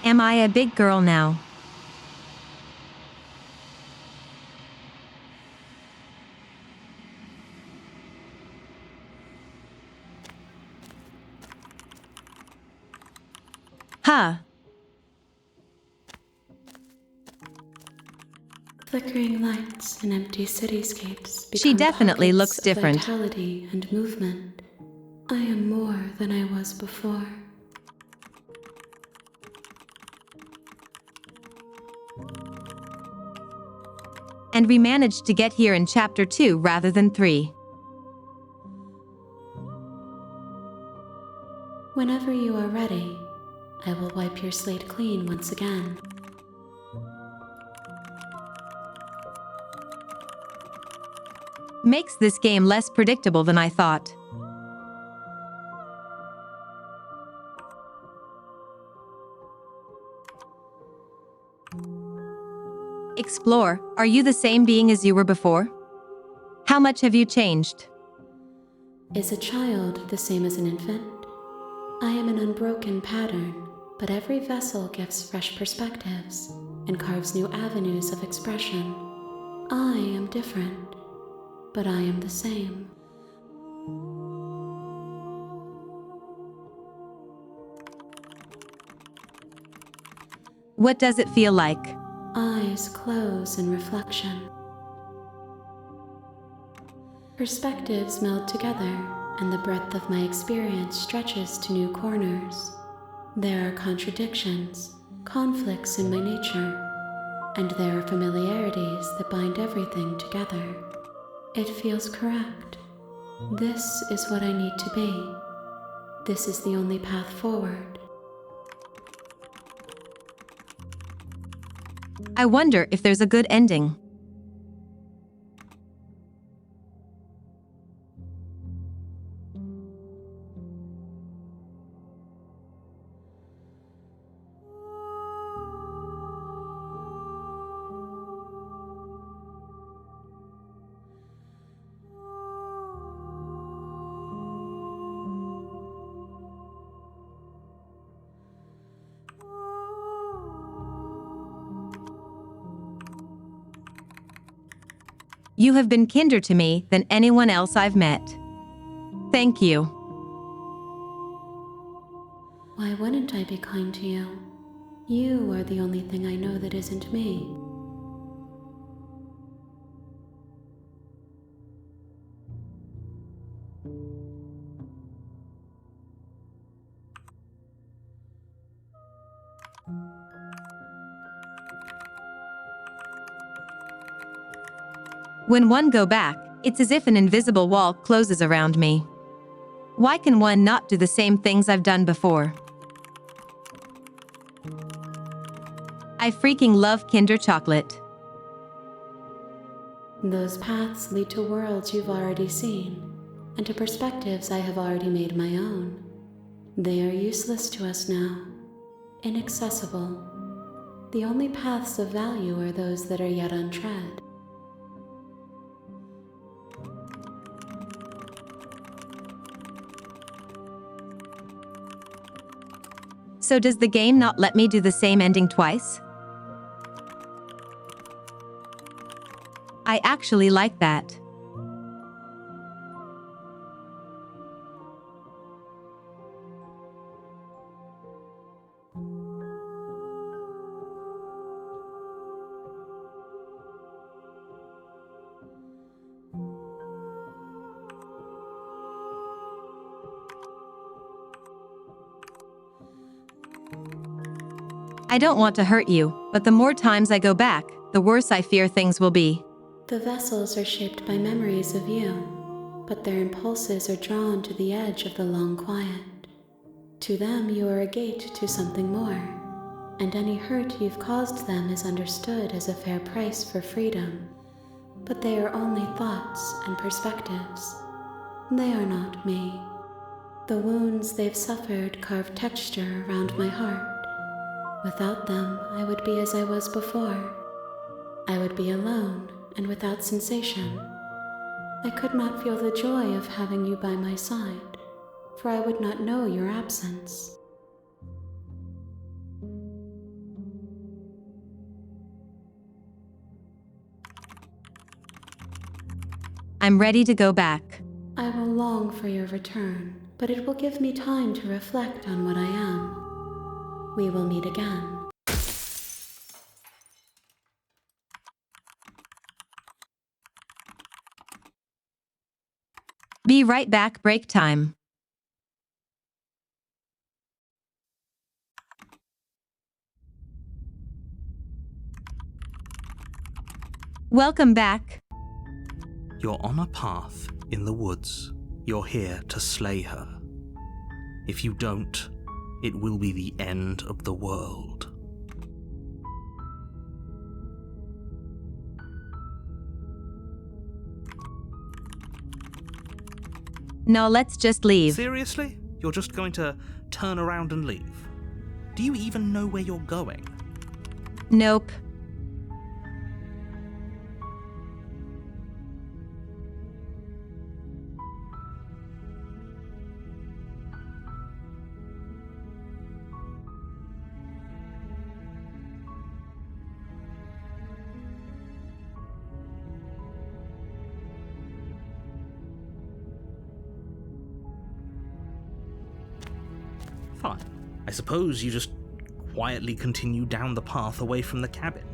Am I a big girl now? Huh. Flickering lights and empty cityscapes She become definitely pockets looks of different. vitality and movement. I am more than I was before. And we managed to get here in Chapter 2 rather than 3. Whenever you are ready, I will wipe your slate clean once again. Makes this game less predictable than I thought. Explore, are you the same being as you were before? How much have you changed? Is a child the same as an infant? I am an unbroken pattern, but every vessel gives fresh perspectives and carves new avenues of expression. I am different, but I am the same. What does it feel like? Eyes close in reflection. Perspectives meld together, and the breadth of my experience stretches to new corners. There are contradictions, conflicts in my nature, and there are familiarities that bind everything together. It feels correct. This is what I need to be. This is the only path forward. I wonder if there's a good ending. You have been kinder to me than anyone else I've met. Thank you. Why wouldn't I be kind to you? You are the only thing I know that isn't me. When one go back, it's as if an invisible wall closes around me. Why can one not do the same things I've done before? I freaking love Kinder Chocolate. Those paths lead to worlds you've already seen, and to perspectives I have already made my own. They are useless to us now, inaccessible. The only paths of value are those that are yet untread. So does the game not let me do the same ending twice? I actually like that. I don't want to hurt you, but the more times I go back, the worse I fear things will be. The vessels are shaped by memories of you, but their impulses are drawn to the edge of the long quiet. To them, you are a gate to something more, and any hurt you've caused them is understood as a fair price for freedom. But they are only thoughts and perspectives. They are not me. The wounds they've suffered carve texture around my heart. Without them, I would be as I was before. I would be alone and without sensation. I could not feel the joy of having you by my side. for I would not know your absence. I'm ready to go back. I will long for your return, but it will give me time to reflect on what I am. We will meet again. Be right back, break time. Welcome back. You're on a path in the woods. You're here to slay her. If you don't, it will be the end of the world. No, let's just leave. Seriously? You're just going to turn around and leave? Do you even know where you're going? Nope. Fine. I suppose you just quietly continue down the path away from the cabin.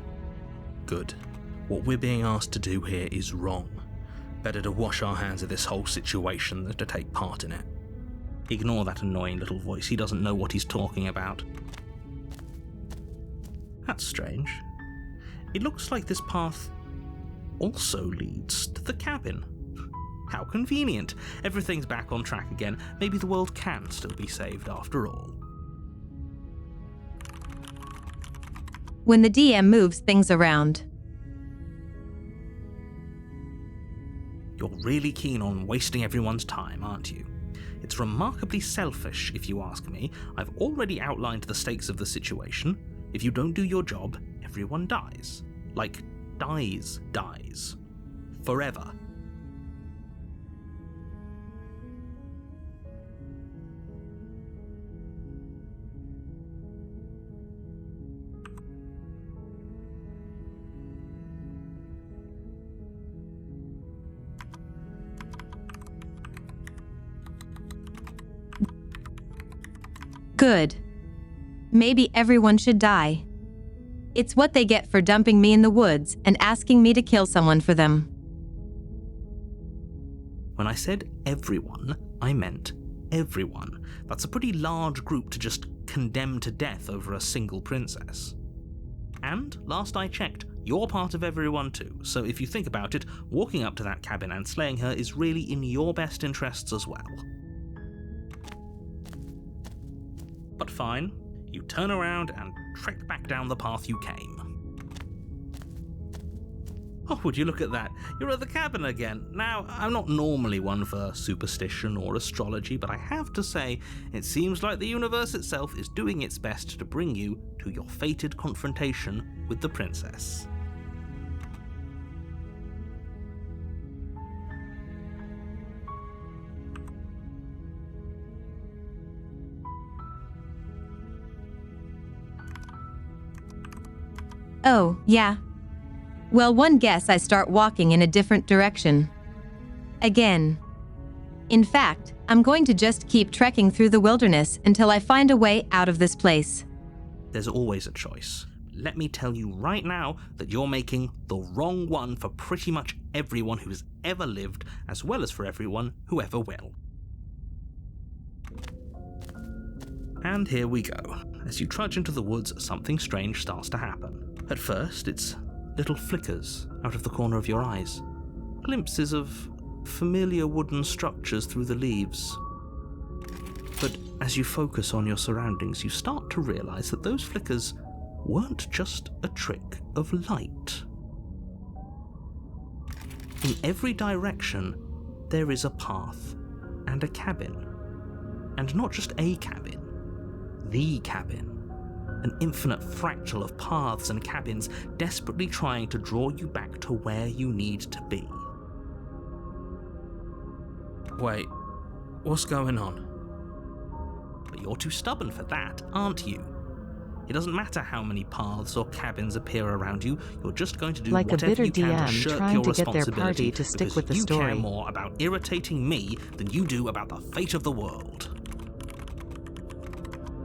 Good. What we're being asked to do here is wrong. Better to wash our hands of this whole situation than to take part in it. Ignore that annoying little voice. He doesn't know what he's talking about. That's strange. It looks like this path also leads to the cabin. How convenient. Everything's back on track again. Maybe the world can still be saved after all. When the DM moves things around. You're really keen on wasting everyone's time, aren't you? It's remarkably selfish, if you ask me. I've already outlined the stakes of the situation. If you don't do your job, everyone dies. Like, dies. Forever. Good. Maybe everyone should die. It's what they get for dumping me in the woods and asking me to kill someone for them. When I said everyone, I meant everyone. That's a pretty large group to just condemn to death over a single princess. And, last I checked, you're part of everyone too, so if you think about it, walking up to that cabin and slaying her is really in your best interests as well. But fine, you turn around and trek back down the path you came. Oh, would you look at that? You're at the cabin again. Now, I'm not normally one for superstition or astrology, but I have to say, it seems like the universe itself is doing its best to bring you to your fated confrontation with the princess. Oh, yeah. Well, one guess I start walking in a different direction. Again. In fact, I'm going to just keep trekking through the wilderness until I find a way out of this place. There's always a choice. Let me tell you right now that you're making the wrong one for pretty much everyone who's ever lived, as well as for everyone who ever will. And here we go. As you trudge into the woods, something strange starts to happen. At first, it's little flickers out of the corner of your eyes. Glimpses of familiar wooden structures through the leaves. But as you focus on your surroundings, you start to realize that those flickers weren't just a trick of light. In every direction, there is a path and a cabin. And not just a cabin, the cabin. An infinite fractal of paths and cabins desperately trying to draw you back to where you need to be. Wait, what's going on? you're too stubborn for that, aren't you? It doesn't matter how many paths or cabins appear around you, you're just going to do Like a whatever bitter you can to DM shirk trying your to get their responsibility party to stick because with the you care story. more about irritating me than you do about the fate of the world.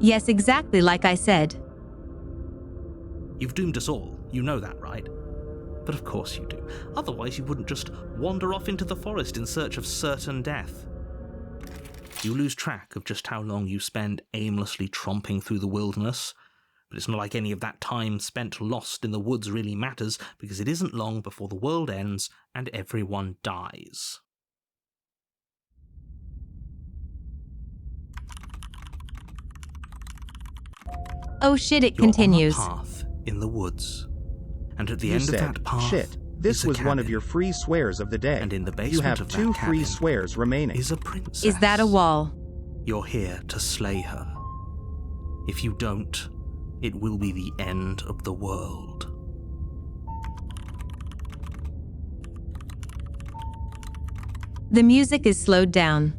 Yes, exactly like I said. You've doomed us all, you know that, right? But of course you do. Otherwise you wouldn't just wander off into the forest in search of certain death. You lose track of just how long you spend aimlessly tromping through the wilderness. But it's not like any of that time spent lost in the woods really matters, because it isn't long before the world ends and everyone dies. Oh shit, it You're continues. on a path in the woods. And at the You end said, of that path, shit, this is a was one of cabin. your free swears of the day. And in the basement you have of that 2 cabin free swears remaining. is a princess. Is that a wall? You're here to slay her. If you don't, it will be the end of the world. The music is slowed down.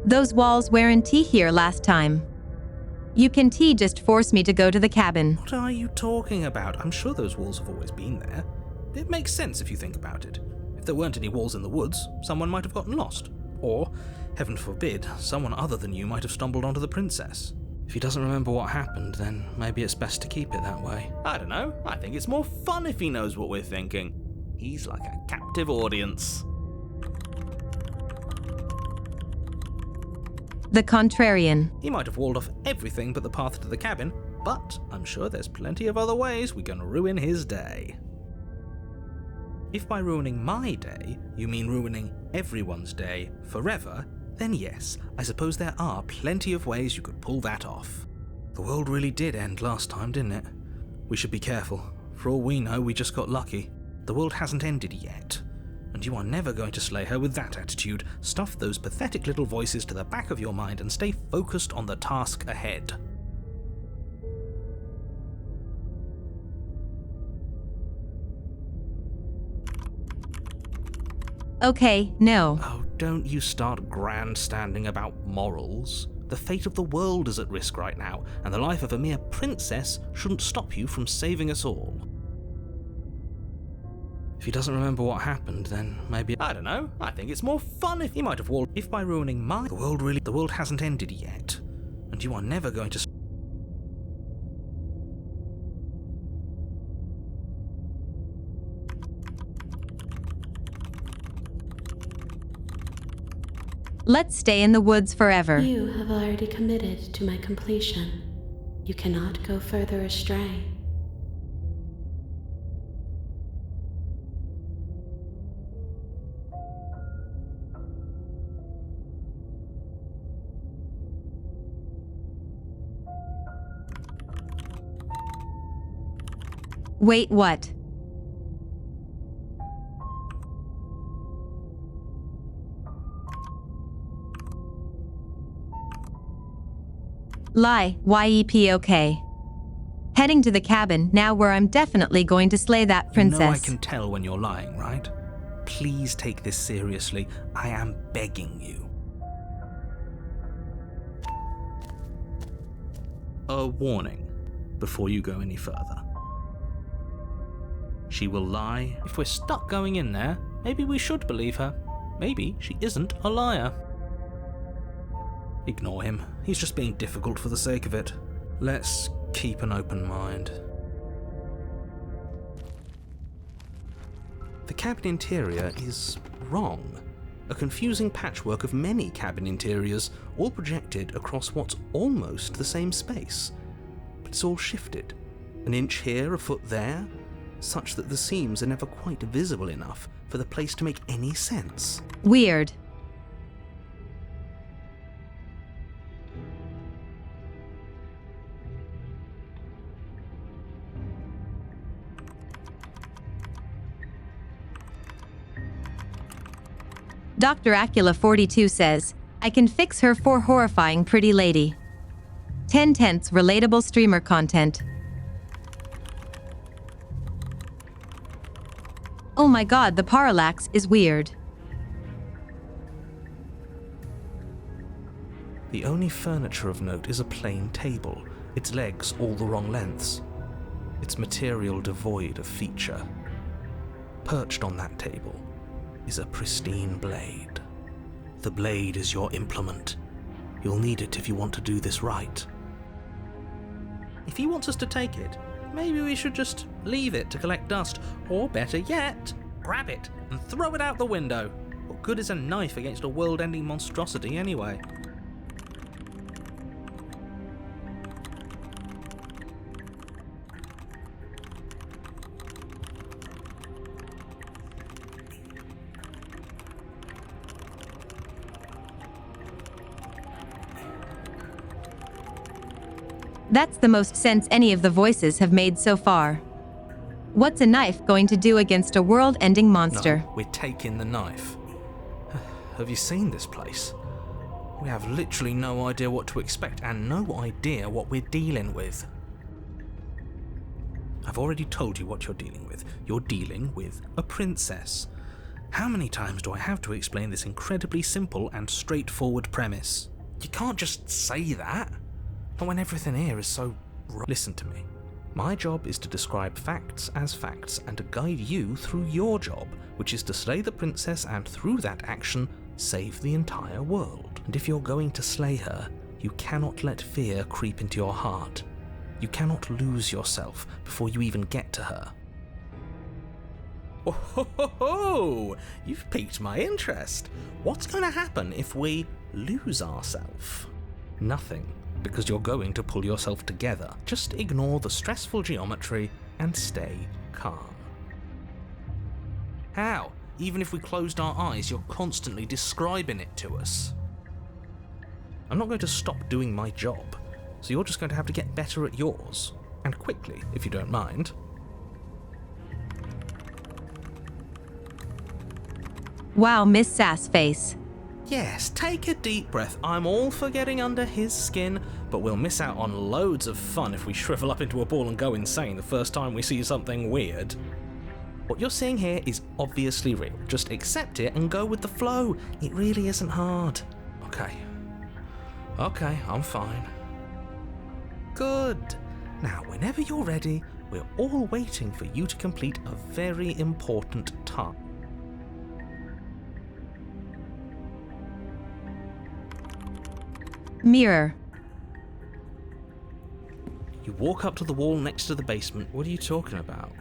Those walls weren't here last time. You can just force me to go to the cabin. What are you talking about? I'm sure those walls have always been there. It makes sense if you think about it. If there weren't any walls in the woods, someone might have gotten lost. Or, heaven forbid, someone other than you might have stumbled onto the princess. If he doesn't remember what happened, then maybe it's best to keep it that way. I don't know. I think it's more fun if he knows what we're thinking. He's like a captive audience. The contrarian. He might have walled off everything but the path to the cabin, but I'm sure there's plenty of other ways we can ruin his day. If by ruining my day, you mean ruining everyone's day forever, then yes, I suppose there are plenty of ways you could pull that off. The world really did end last time, didn't it? We should be careful. For all we know, we just got lucky. The world hasn't ended yet. And you are never going to slay her with that attitude. Stuff those pathetic little voices to the back of your mind and stay focused on the task ahead. Okay, no. Oh, don't you start grandstanding about morals. The fate of the world is at risk right now, and the life of a mere princess shouldn't stop you from saving us all. If he doesn't remember what happened, then maybe... I don't know. I think it's more fun if he might have walled... If by ruining my... The world hasn't ended yet. And you are never going to... Let's stay in the woods forever. You have already committed to my completion. You cannot go further astray. Wait, what? Lie, YEP. Heading to the cabin now, where I'm definitely going to slay that princess. You know I can tell when you're lying, right? Please take this seriously. I am begging you. A warning before you go any further. She will lie. If we're stuck going in there, maybe we should believe her. Maybe she isn't a liar. Ignore him. He's just being difficult for the sake of it. Let's keep an open mind. The cabin interior is wrong. A confusing patchwork of many cabin interiors, all projected across what's almost the same space. But it's all shifted. An inch here, a foot there, such that the seams are never quite visible enough for the place to make any sense. Weird. Dr. Acula42 says, I can fix her for horrifying pretty lady. 10/10 relatable streamer content. Oh my god, the parallax is weird. The only furniture of note is a plain table, its legs all the wrong lengths, its material devoid of feature. Perched on that table is a pristine blade. The blade is your implement. You'll need it if you want to do this right. If he wants us to take it, maybe we should just leave it to collect dust, or better yet, grab it and throw it out the window. What good is a knife against a world-ending monstrosity anyway? That's the most sense any of the voices have made so far. What's a knife going to do against a world-ending monster? No, we're taking the knife. Have you seen this place? We have literally no idea what to expect and no idea what we're dealing with. I've already told you what you're dealing with. You're dealing with a princess. How many times do I have to explain this incredibly simple and straightforward premise? You can't just say that. Not when everything here is so wrong. Listen to me. My job is to describe facts as facts and to guide you through your job, which is to slay the princess and through that action, save the entire world. And if you're going to slay her, you cannot let fear creep into your heart. You cannot lose yourself before you even get to her. Oh ho ho ho! You've piqued my interest. What's going to happen if we lose ourselves? Nothing. Because you're going to pull yourself together. Just ignore the stressful geometry and stay calm. How? Even if we closed our eyes, you're constantly describing it to us. I'm not going to stop doing my job, so you're just going to have to get better at yours. And quickly, if you don't mind. Wow, Miss Sass Face. Yes, take a deep breath. I'm all for getting under his skin, but we'll miss out on loads of fun if we shrivel up into a ball and go insane the first time we see something weird. What you're seeing here is obviously real. Just accept it and go with the flow. It really isn't hard. Okay, I'm fine. Good. Now, whenever you're ready, we're all waiting for you to complete a very important task. Mirror. You walk up to the wall next to the basement. What are you talking about?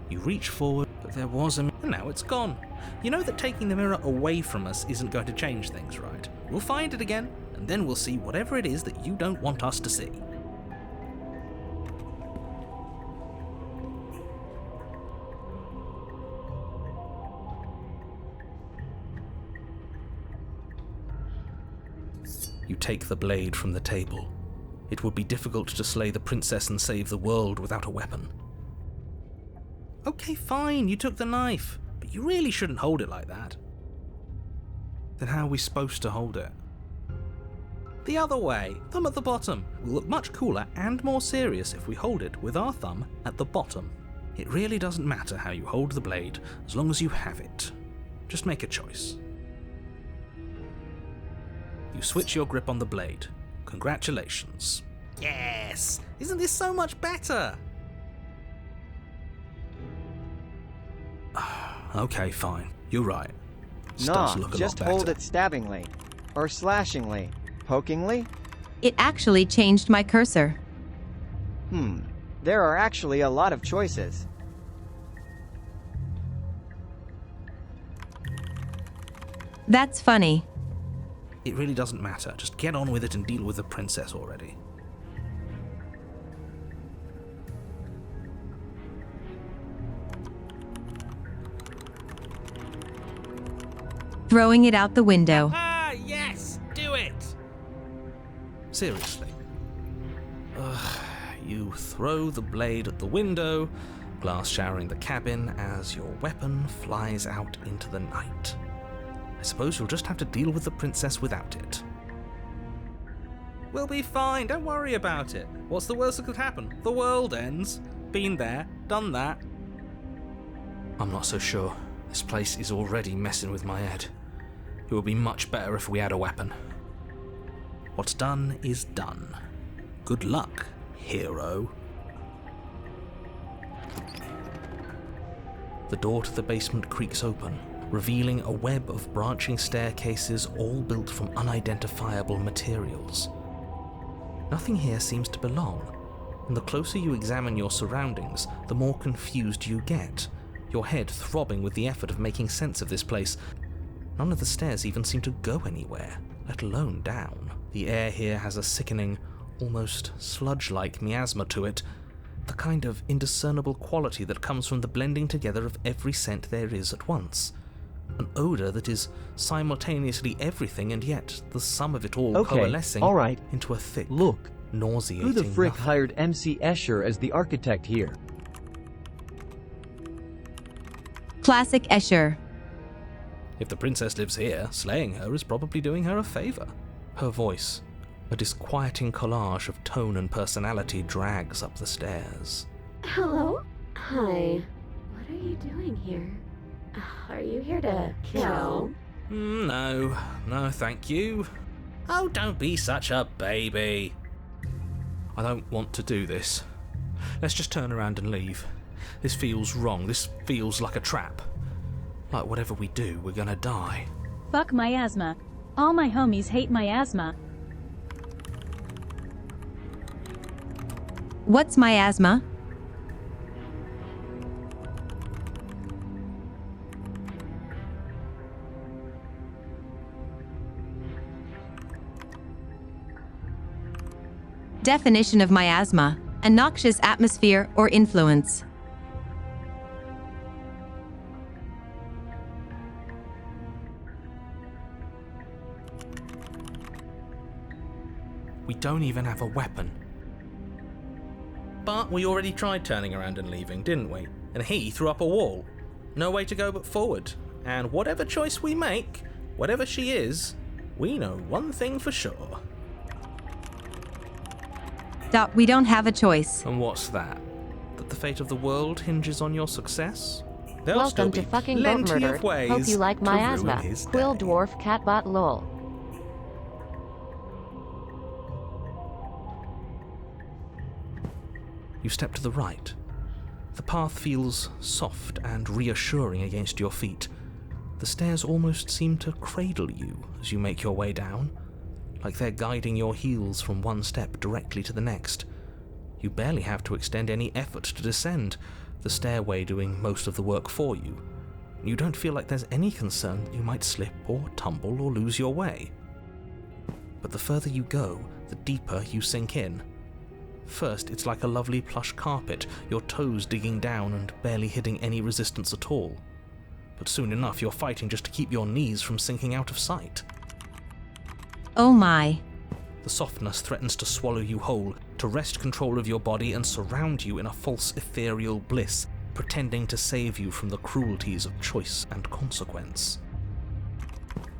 You reach forward, but there was a mirror, and now it's gone. You know that taking the mirror away from us isn't going to change things, right? We'll find it again, and then we'll see whatever it is that you don't want us to see. You take the blade from the table. It would be difficult to slay the princess and save the world without a weapon. Okay, fine, you took the knife, but you really shouldn't hold it like that. Then how are we supposed to hold it? The other way, thumb at the bottom. Will look much cooler and more serious if we hold it with our thumb at the bottom. It really doesn't matter how you hold the blade, as long as you have it. Just make a choice. You switch your grip on the blade. Congratulations. Yes! Isn't this so much better? Okay, fine. You're right. This does look a just lot better. hold it stabbingly. Or slashingly. Pokingly? It actually changed my cursor. There are actually a lot of choices. That's funny. It really doesn't matter. Just get on with it and deal with the princess already. throwing it out the window. Ah, yes! Do it! Seriously. You throw the blade at the window, glass showering the cabin as your weapon flies out into the night. I suppose you'll just have to deal with the princess without it. We'll be fine, don't worry about it. What's the worst that could happen? The world ends. Been there, done that. I'm not so sure. This place is already messing with my head. It would be much better if we had a weapon. What's done is done. Good luck, hero. The door to the basement creaks open, revealing a web of branching staircases all built from unidentifiable materials. Nothing here seems to belong, and the closer you examine your surroundings, the more confused you get, your head throbbing with the effort of making sense of this place. None of the stairs even seem to go anywhere, let alone down. The air here has a sickening, almost sludge-like miasma to it, the kind of indiscernible quality that comes from the blending together of every scent there is at once. An odour that is simultaneously everything and yet the sum of it all coalescing into a thick, nauseating Who the frick nothing. hired MC Escher as the architect here? Classic Escher. If the princess lives here, slaying her is probably doing her a favour. Her voice, a disquieting collage of tone and personality, drags up the stairs. Hello? Hi. What are you doing here? Are you here to kill? No, thank you. Oh, don't be such a baby. I don't want to do this. Let's just turn around and leave. This feels wrong. This feels like a trap. Like whatever we do, we're gonna die. Fuck miasma. All my homies hate miasma. What's miasma? Definition of miasma: a noxious atmosphere or influence. We don't even have a weapon. But we already tried turning around and leaving, didn't we? And he threw up a wall. No way to go but forward. And whatever choice we make, whatever she is, we know one thing for sure. We don't have a choice. And what's that? That the fate of the world hinges on your success? There'll still Welcome be to fucking Goat plenty Murder. of ways Hope you like to miasma. ruin his Quill day. Dwarf Catbot lol. You step to the right. The path feels soft and reassuring against your feet. The stairs almost seem to cradle you as you make your way down, like they're guiding your heels from one step directly to the next. You barely have to extend any effort to descend, the stairway doing most of the work for you. You don't feel like there's any concern that you might slip or tumble or lose your way. But the further you go, the deeper you sink in. First, it's like a lovely plush carpet, your toes digging down and barely hitting any resistance at all. But soon enough, you're fighting just to keep your knees from sinking out of sight. Oh my. The softness threatens to swallow you whole, to wrest control of your body and surround you in a false ethereal bliss, pretending to save you from the cruelties of choice and consequence.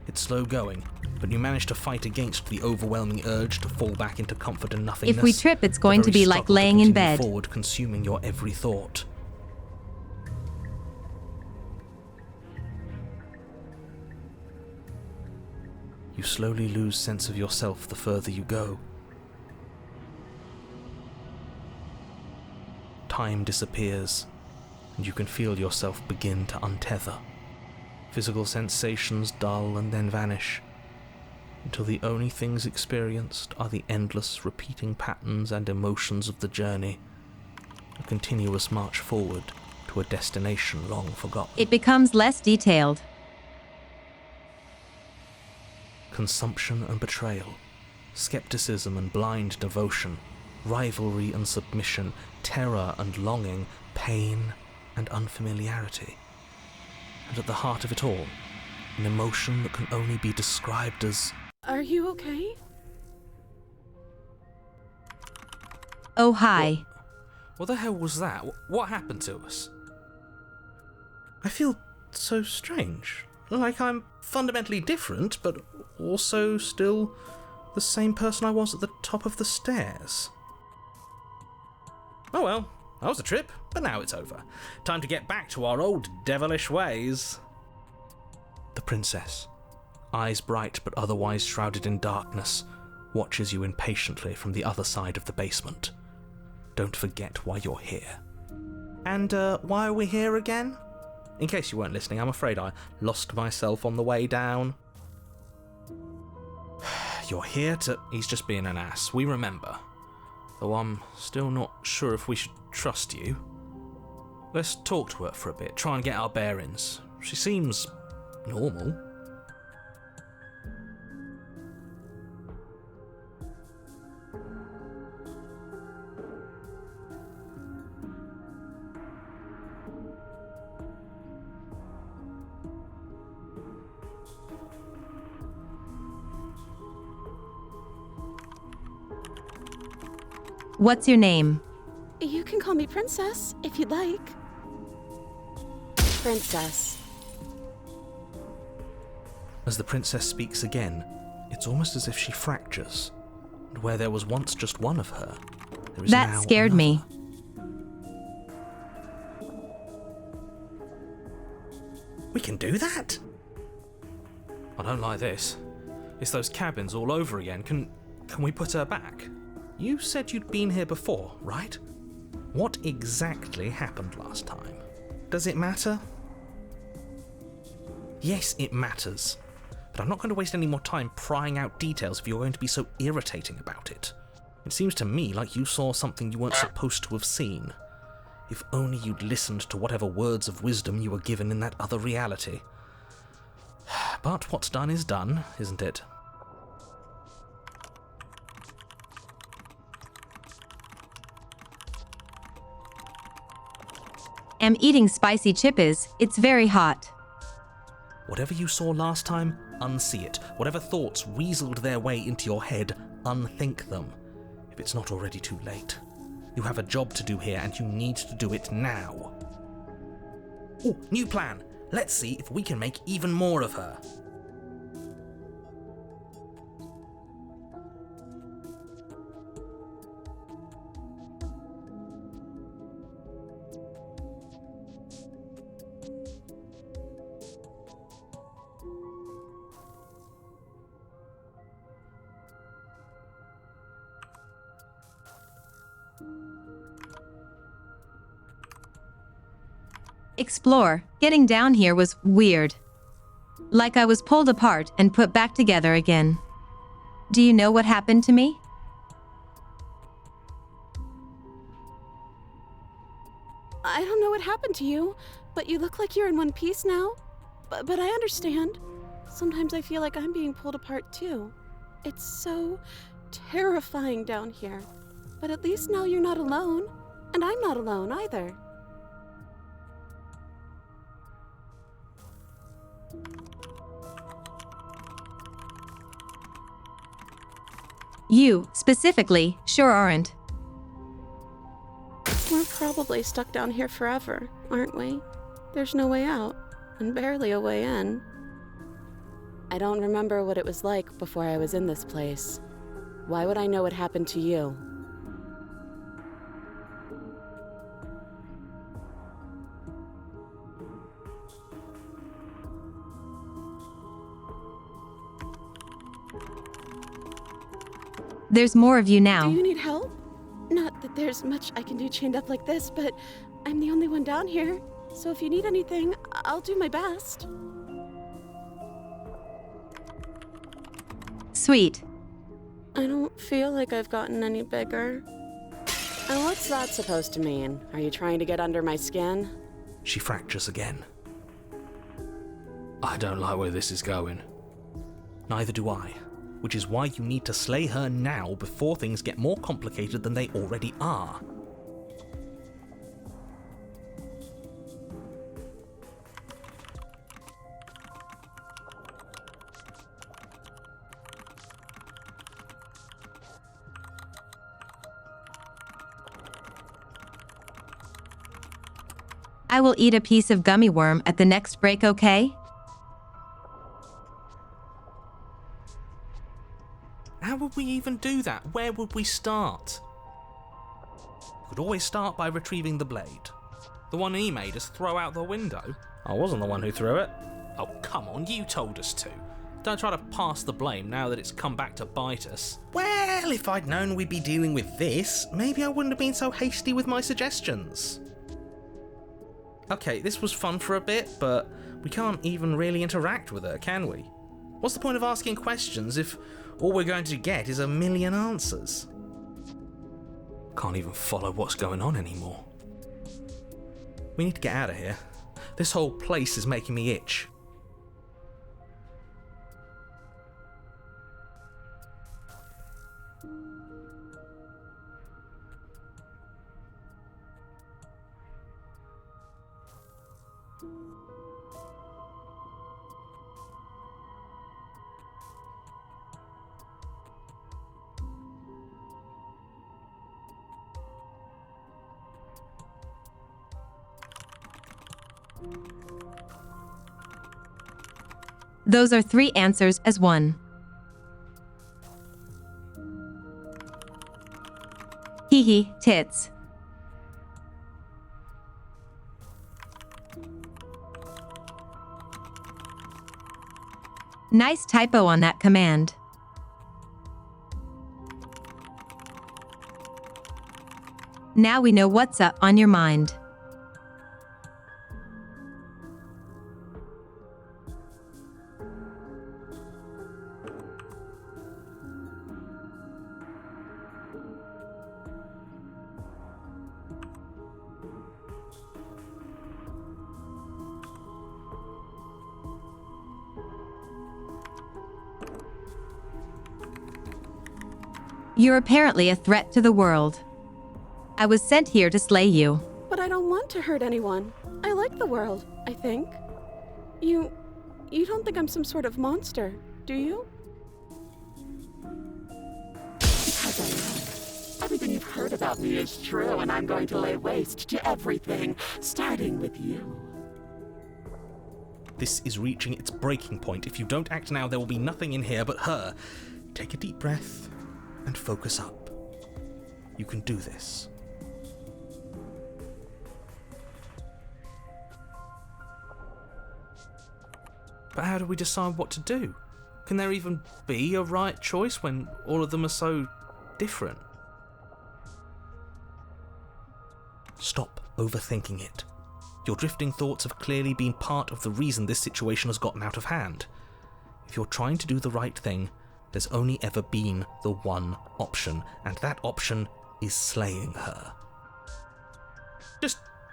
It's slow going, but you manage to fight against the overwhelming urge to fall back into comfort and nothingness. If we trip, it's going The to very be like struggle to laying in continue bed. forward, consuming your every thought. You slowly lose sense of yourself the further you go. Time disappears, and you can feel yourself begin to untether. Physical sensations dull and then vanish, until the only things experienced are the endless repeating patterns and emotions of the journey, a continuous march forward to a destination long forgotten. It becomes less detailed. Consumption and betrayal, skepticism and blind devotion, rivalry and submission, terror and longing, pain and unfamiliarity. And at the heart of it all, An emotion that can only be described as... Are you okay? Oh, hi. What the hell was that? What happened to us? I feel so strange. Like I'm fundamentally different, but also still the same person I was at the top of the stairs. Oh well, that was a trip, but now it's over. Time to get back to our old devilish ways. The princess, eyes bright but otherwise shrouded in darkness, watches you impatiently from the other side of the basement. Don't forget why you're here. And why are we here again? In case you weren't listening, I'm afraid I lost myself on the way down. You're here to... He's just being an ass, we remember. Though I'm still not sure if we should trust you. Let's talk to her for a bit, try and get our bearings. She seems... normal. What's your name? You can call me Princess, if you'd like. Princess. As the princess speaks again, it's almost as if she fractures. And where there was once just one of her, there is That now scared another. me. We can do that? I don't like this. It's those cabins all over again. Can we put her back? You said you'd been here before, right? What exactly happened last time? Does it matter? Yes, it matters. But I'm not going to waste any more time prying out details if you're going to be so irritating about it. It seems to me like you saw something you weren't supposed to have seen. If only you'd listened to whatever words of wisdom you were given in that other reality. But what's done is done, isn't it? Am eating spicy chippers, it's very hot. Whatever you saw last time, unsee it. Whatever thoughts weaseled their way into your head, unthink them. If it's not already too late. You have a job to do here and you need to do it now. Ooh, new plan. Let's see if we can make even more of her. Explore. Getting down here was weird. Like I was pulled apart and put back together again. Do you know what happened to me? I don't know what happened to you, but you look like you're in one piece now. But I understand. Sometimes I feel like I'm being pulled apart too. It's so terrifying down here. But at least now you're not alone. And I'm not alone either. You, specifically, sure aren't. We're probably stuck down here forever, aren't we? There's no way out, and barely a way in. I don't remember what it was like before I was in this place. Why would I know what happened to you? There's more of you now. Do you need help? Not that there's much I can do chained up like this, but I'm the only one down here. So if you need anything, I'll do my best. Sweet. I don't feel like I've gotten any bigger. And what's that supposed to mean? Are you trying to get under my skin? She fractures again. I don't like where this is going. Neither do I. Which is why you need to slay her now before things get more complicated than they already are. I will eat a piece of gummy worm at the next break, okay? How would we even do that? Where would we start? We could always start by retrieving the blade. The one he made us throw out the window. I wasn't the one who threw it. Oh, come on, you told us to. Don't try to pass the blame now that it's come back to bite us. Well, if I'd known we'd be dealing with this, maybe I wouldn't have been so hasty with my suggestions. Okay, this was fun for a bit, but we can't even really interact with her, can we? What's the point of asking questions if all we're going to get is a million answers? Can't even follow what's going on anymore. We need to get out of here. This whole place is making me itch. Those are 3 answers as 1. Hee hee, tits. Nice typo on that command. Now we know what's up on your mind. You're apparently a threat to the world. I was sent here to slay you. But I don't want to hurt anyone. I like the world, I think. You don't think I'm some sort of monster, do you? Because I am. Everything you've heard about me is true, and I'm going to lay waste to everything, starting with you. This is reaching its breaking point. If you don't act now, there will be nothing in here but her. Take a deep breath and focus up. You can do this. But how do we decide what to do? Can there even be a right choice when all of them are so different? Stop overthinking it. Your drifting thoughts have clearly been part of the reason this situation has gotten out of hand. If you're trying to do the right thing, there's only ever been the one option, and that option is slaying her.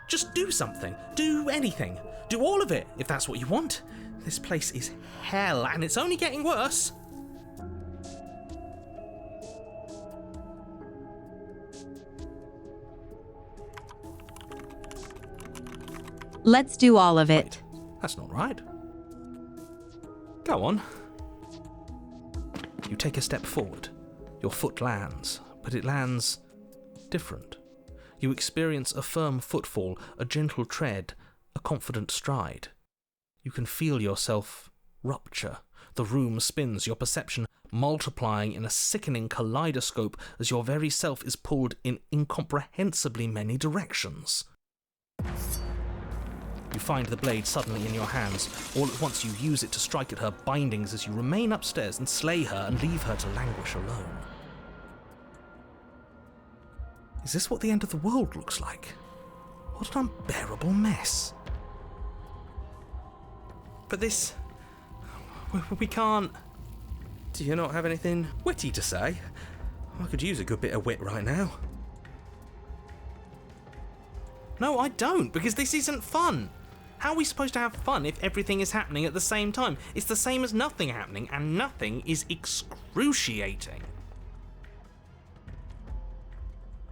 Just do something. Do anything. Do all of it, if that's what you want. This place is hell, and it's only getting worse. Let's do all of it. Wait, that's not right. Go on. You take a step forward. Your foot lands, but it lands different. You experience a firm footfall, a gentle tread, a confident stride. You can feel yourself rupture. The room spins, your perception multiplying in a sickening kaleidoscope as your very self is pulled in incomprehensibly many directions. You find the blade suddenly in your hands. All at once you use it to strike at her bindings as you remain upstairs and slay her and leave her to languish alone. Is this what the end of the world looks like? What an unbearable mess. But this... we can't... Do you not have anything witty to say? I could use a good bit of wit right now. No, I don't, because this isn't fun. How are we supposed to have fun if everything is happening at the same time? It's the same as nothing happening, and nothing is excruciating.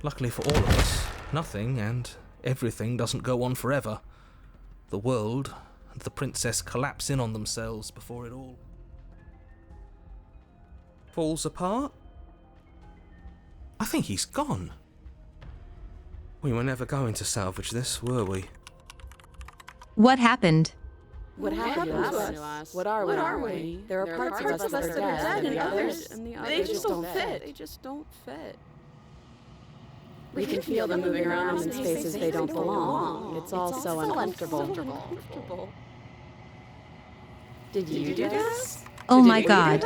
Luckily for all of us, nothing and everything doesn't go on forever. The world and the princess collapse in on themselves before it all falls apart. I think he's gone. We were never going to salvage this, were we? What happened? What happened to us? What are we? There are parts of us that are dead, and others, they just don't fit. They just don't fit. We can feel them moving around in spaces they don't belong. It's all so uncomfortable. Did you do this? Oh my God.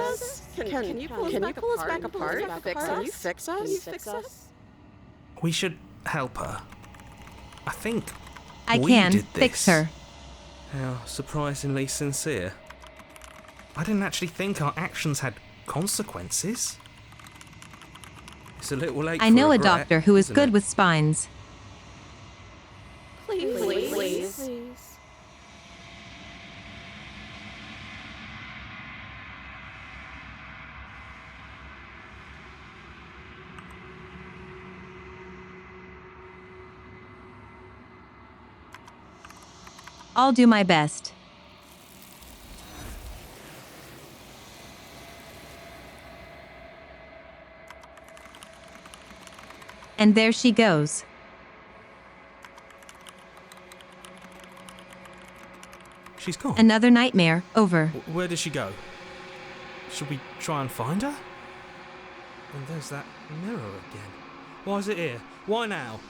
Can you pull us back apart? Can you fix us? We should help her. I think I we can did fix this. her. How surprisingly sincere. I didn't actually think our actions had consequences. It's a little late I for know a regret, doctor who is isn't good it? with spines. Please. I'll do my best. And there she goes. She's gone. Another nightmare, over. Where did she go? Should we try and find her? And there's that mirror again. Why is it here? Why now?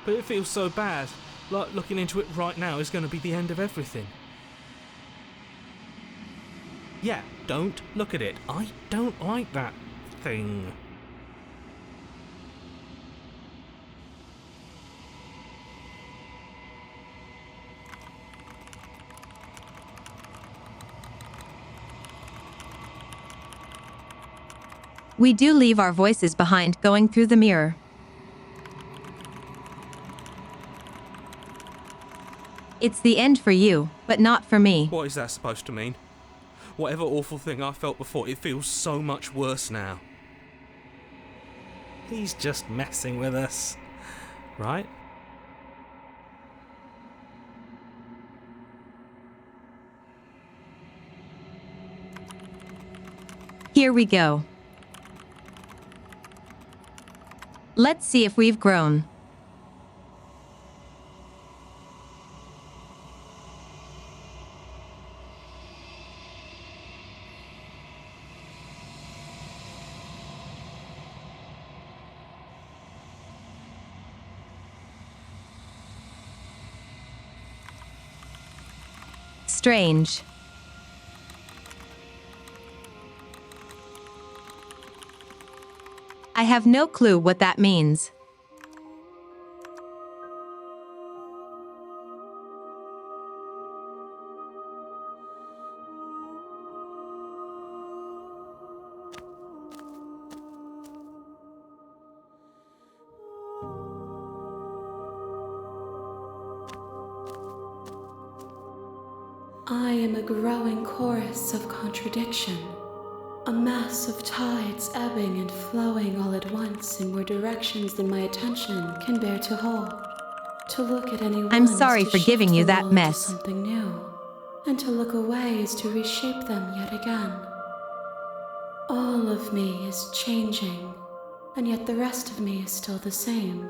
But it feels so bad. Like looking into it right now is going to be the end of everything. Yeah, don't look at it. I don't like that thing. We do leave our voices behind going through the mirror. It's the end for you, but not for me. What is that supposed to mean? Whatever awful thing I felt before, it feels so much worse now. He's just messing with us, right? Here we go. Let's see if we've grown. Strange. I have no clue what that means. I am a growing chorus of contradiction, a mass of tides ebbing and flowing all at once in more directions than my attention can bear to hold. To look at anyone I'm sorry is to for giving shift you the that world to mess. something new, and to look away is to reshape them yet again. All of me is changing, and yet the rest of me is still the same.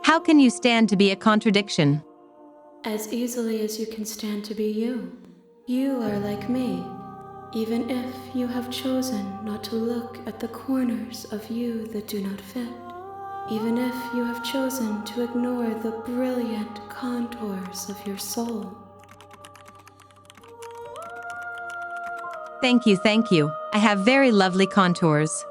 How can you stand to be a contradiction? As easily as you can stand to be you. You are like me, even if you have chosen not to look at the corners of you that do not fit. Even if you have chosen to ignore the brilliant contours of your soul. Thank you, thank you. I have very lovely contours.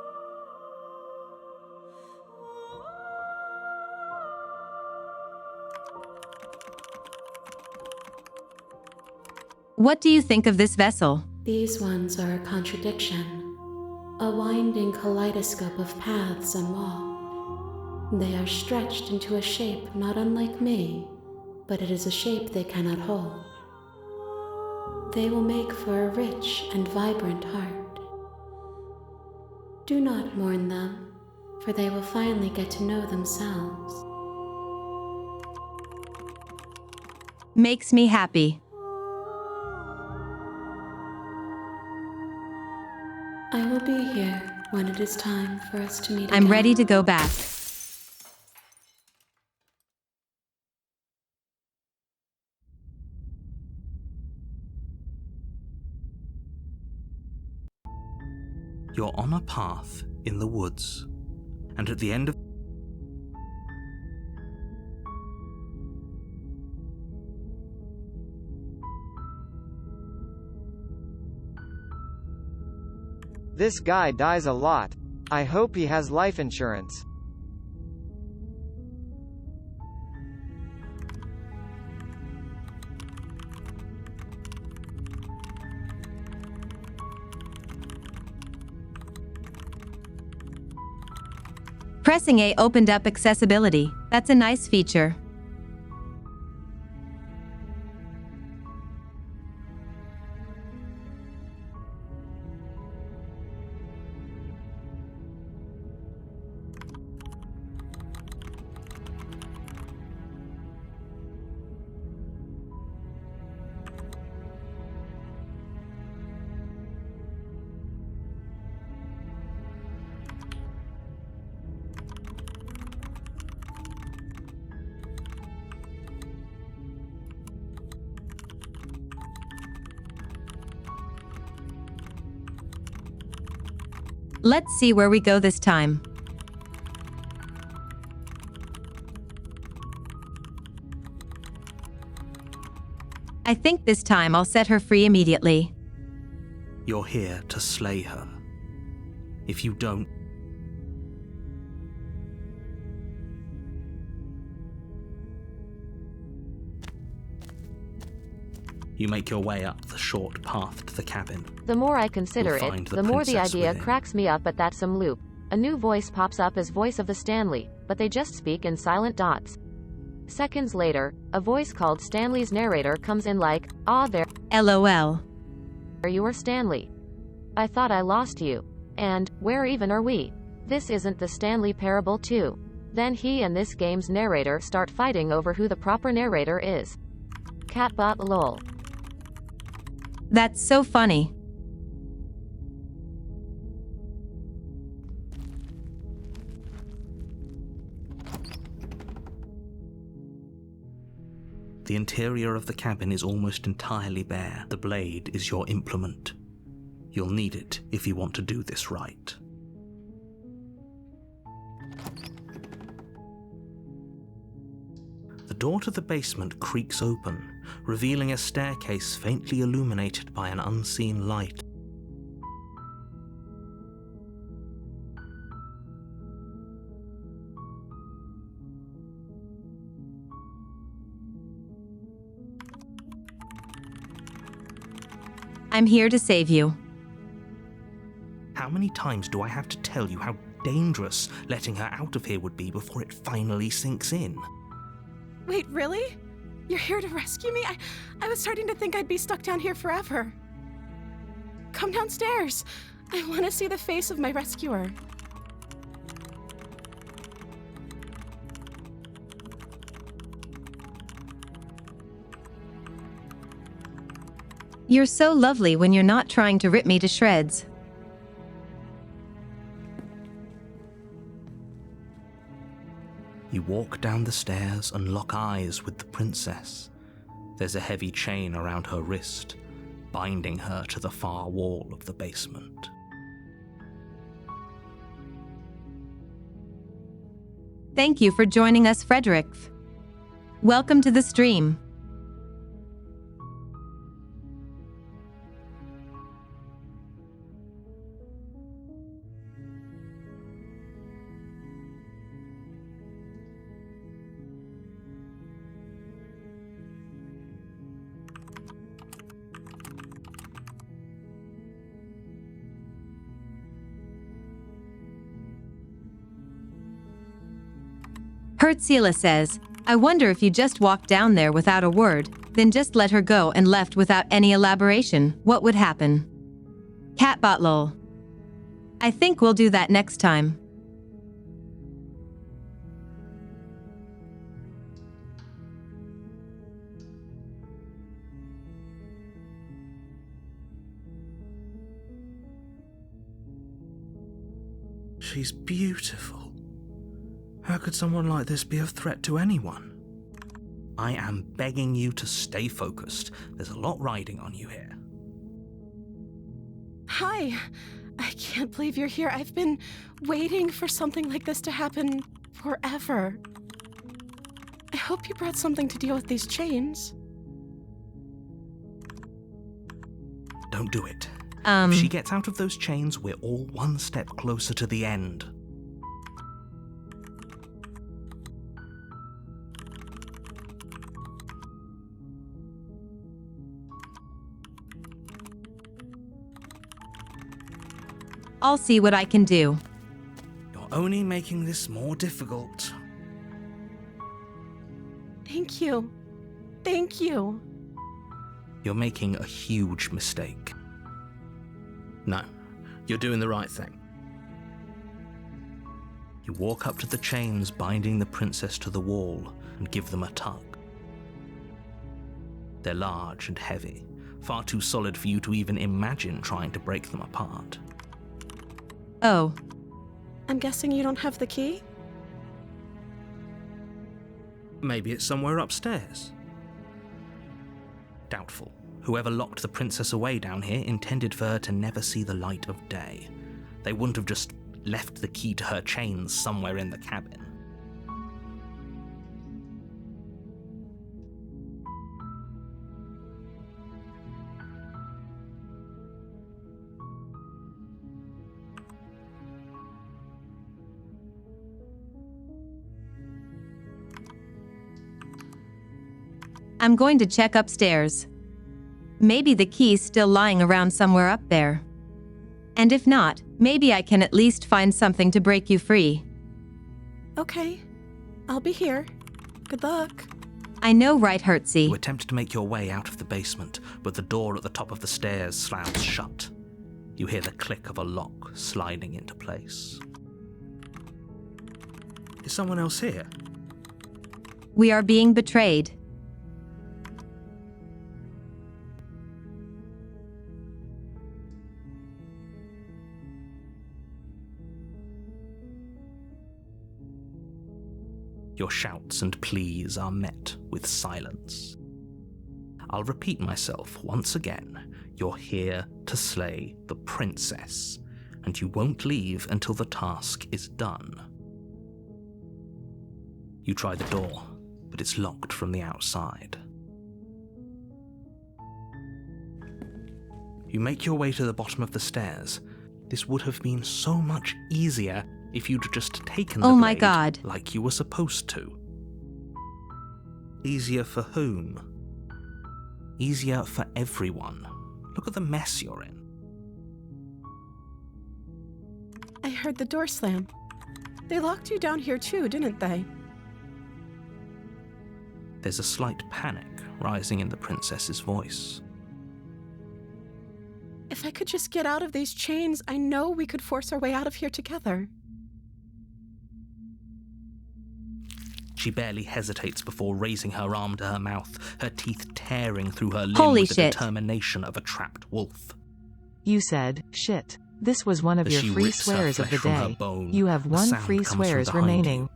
What do you think of this vessel? These ones are a contradiction, a winding kaleidoscope of paths and wall. They are stretched into a shape not unlike me, but it is a shape they cannot hold. They will make for a rich and vibrant heart. Do not mourn them, for they will finally get to know themselves. Makes me happy. I will be here when it is time for us to meet again. I'm ready to go back. You're on a path in the woods, and at the end of This guy dies a lot. I hope he has life insurance. Pressing A opened up accessibility. That's a nice feature. Let's see where we go this time. I think this time I'll set her free immediately. you're here to slay her. If you don't, you make your way up the short path to the cabin. The more I consider You'll find it, the more the princess idea within. cracks me up at that some loop. A new voice pops up as voice of the Stanley, but they just speak in silent dots. Seconds later, a voice called Stanley's narrator comes in like, "Ah, there LOL. you are, Stanley. I thought I lost you. And, where even are we? This isn't the Stanley parable too." Then he and this game's narrator start fighting over who the proper narrator is. Catbot lol. That's so funny. The interior of the cabin is almost entirely bare. The blade is your implement. You'll need it if you want to do this right. The door to the basement creaks open, revealing a staircase faintly illuminated by an unseen light. I'm here to save you. How many times do I have to tell you how dangerous letting her out of here would be before it finally sinks in? Wait, really? You're here to rescue me? I was starting to think I'd be stuck down here forever. Come downstairs. I want to see the face of my rescuer. You're so lovely when you're not trying to rip me to shreds. You walk down the stairs and lock eyes with the princess. There's a heavy chain around her wrist, binding her to the far wall of the basement. Thank you for joining us, Frederick. Welcome to the stream. Hertzela says, I wonder if you just walked down there without a word, then just let her go and left without any elaboration, what would happen? Catbot lol. I think we'll do that next time. She's beautiful. How could someone like this be a threat to anyone? I am begging you to stay focused. There's a lot riding on you here. Hi. I can't believe you're here. I've been waiting for something like this to happen forever. I hope you brought something to deal with these chains. Don't do it. If she gets out of those chains, we're all one step closer to the end. I'll see what I can do. You're only making this more difficult. Thank you. Thank you. You're making a huge mistake. No, you're doing the right thing. You walk up to the chains binding the princess to the wall and give them a tug. They're large and heavy, far too solid for you to even imagine trying to break them apart. Oh. I'm guessing you don't have the key? Maybe it's somewhere upstairs. Doubtful. Whoever locked the princess away down here intended for her to never see the light of day. They wouldn't have just left the key to her chains somewhere in the cabin. I'm going to check upstairs. Maybe the key's still lying around somewhere up there. And if not, maybe I can at least find something to break you free. Okay. I'll be here. Good luck. I know, right, Hertzie? You attempt to make your way out of the basement, but the door at the top of the stairs slams shut. You hear the click of a lock sliding into place. Is someone else here? We are being betrayed. Your shouts and pleas are met with silence. I'll repeat myself once again. You're here to slay the princess, and you won't leave until the task is done. You try the door, but it's locked from the outside. You make your way to the bottom of the stairs. This would have been so much easier if you'd just taken the Oh my blade God. like you were supposed to. Easier for whom? Easier for everyone. Look at the mess you're in. I heard the door slam. They locked you down here too, didn't they? There's a slight panic rising in the princess's voice. If I could just get out of these chains, I know we could force our way out of here together. She barely hesitates before raising her arm to her mouth, her teeth tearing through her limb Holy with the shit. determination of a trapped wolf. You said, shit. This was one of As your she free rips her swears of the flesh from her day. bone, You have the one sound free comes from swears behind remaining. you,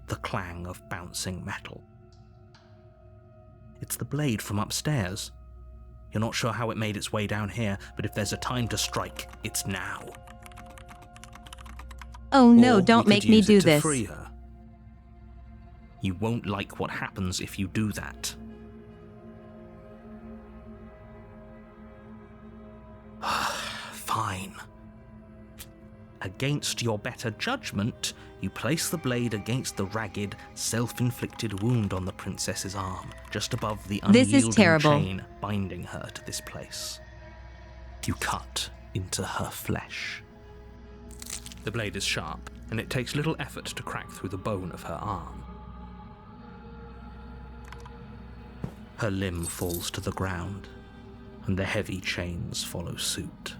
the clang of bouncing metal. It's the blade from upstairs. You're not sure how it made its way down here, but if there's a time to strike, it's now. Oh no, Or don't we make could me use do it to this. free her. You won't like what happens if you do that. Fine. Against your better judgment, you place the blade against the ragged, self-inflicted wound on the princess's arm, just above the This unyielding is terrible. chain binding her to this place. You cut into her flesh. The blade is sharp, and it takes little effort to crack through the bone of her arm. Her limb falls to the ground, and the heavy chains follow suit.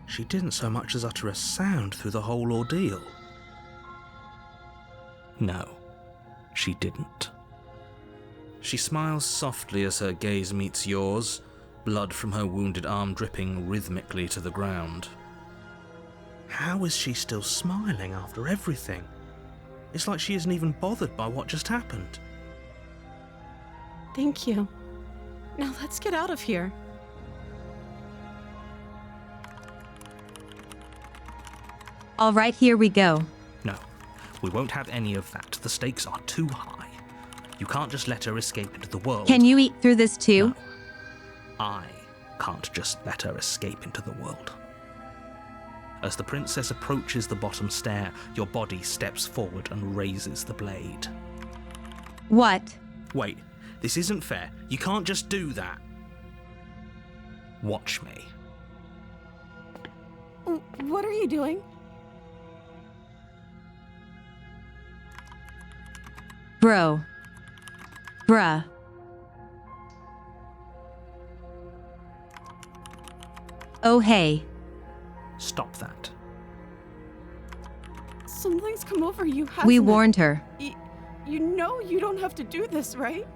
She didn't so much as utter a sound through the whole ordeal. No, she didn't. She smiles softly as her gaze meets yours, blood from her wounded arm dripping rhythmically to the ground. How is she still smiling after everything? It's like she isn't even bothered by what just happened. Thank you. Now let's get out of here. All right, here we go. No, we won't have any of that. The stakes are too high. You can't just let her escape into the world. Can you eat through this too? No, I can't just let her escape into the world. As the princess approaches the bottom stair, your body steps forward and raises the blade. What? Wait, this isn't fair. You can't just do that. Watch me. What are you doing? Bro. Bruh. Oh hey. Stop that. Something's come over you, hasn't We it? warned her. You know you don't have to do this, right?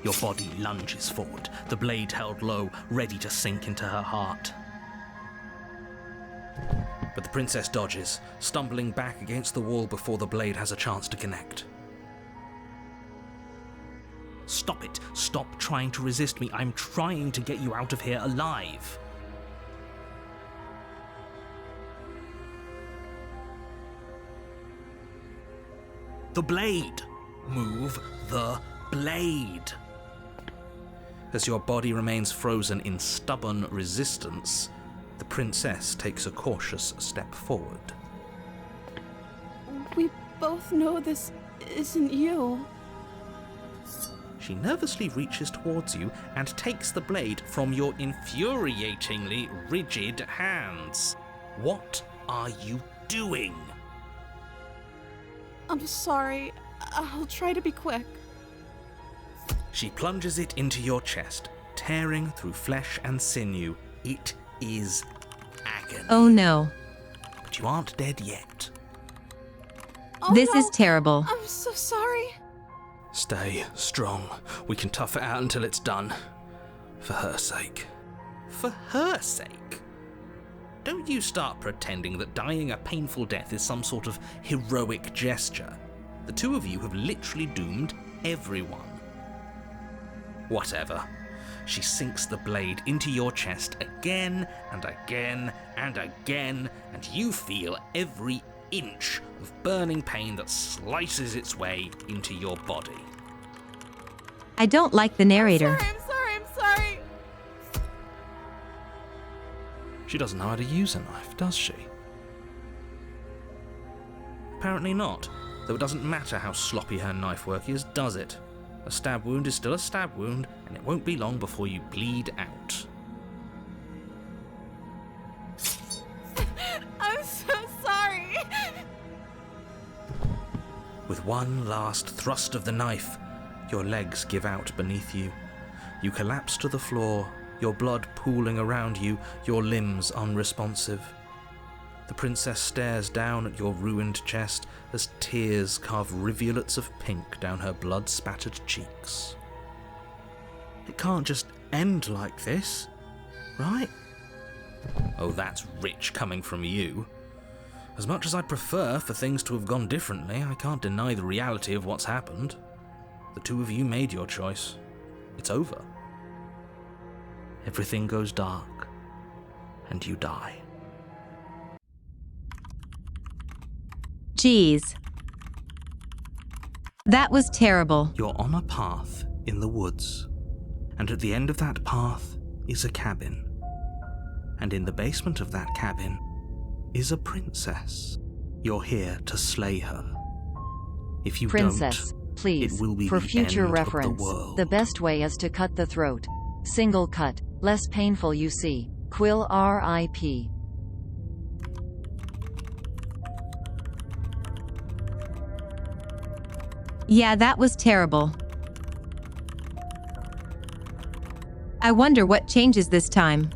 Your body lunges forward, the blade held low, ready to sink into her heart. But the princess dodges, stumbling back against the wall before the blade has a chance to connect. Stop it. Stop trying to resist me. I'm trying to get you out of here alive. The blade. Move the blade. As your body remains frozen in stubborn resistance, the princess takes a cautious step forward. We both know this isn't you. She nervously reaches towards you and takes the blade from your infuriatingly rigid hands. What are you doing? I'm sorry. I'll try to be quick. She plunges it into your chest, tearing through flesh and sinew. It is agony. Oh no. But you aren't dead yet. Oh, This no. is terrible. I'm so sorry. Stay strong. We can tough it out until it's done. For her sake. For her sake? Don't you start pretending that dying a painful death is some sort of heroic gesture. The two of you have literally doomed everyone. Whatever. She sinks the blade into your chest again and again and again, and you feel every inch of burning pain that slices its way into your body. I don't like the narrator. I'm sorry. She doesn't know how to use a knife, does she? Apparently not, though it doesn't matter how sloppy her knife work is, does it? A stab wound is still a stab wound, and it won't be long before you bleed out. I'm so sorry. With one last thrust of the knife, your legs give out beneath you. You collapse to the floor, your blood pooling around you, your limbs unresponsive. The princess stares down at your ruined chest as tears carve rivulets of pink down her blood-spattered cheeks. It can't just end like this, right? Oh, that's rich coming from you. As much as I'd prefer for things to have gone differently, I can't deny the reality of what's happened. The two of you made your choice. It's over. Everything goes dark, and you die. Jeez. That was terrible. You're on a path in the woods, and at the end of that path is a cabin. And in the basement of that cabin is a princess. You're here to slay her. If you Princess, don't, please, it will be for the future end reference, of the world. the best way is to cut the throat. Single cut, less painful you see. Quill R.I.P. Yeah, that was terrible. I wonder what changes this time.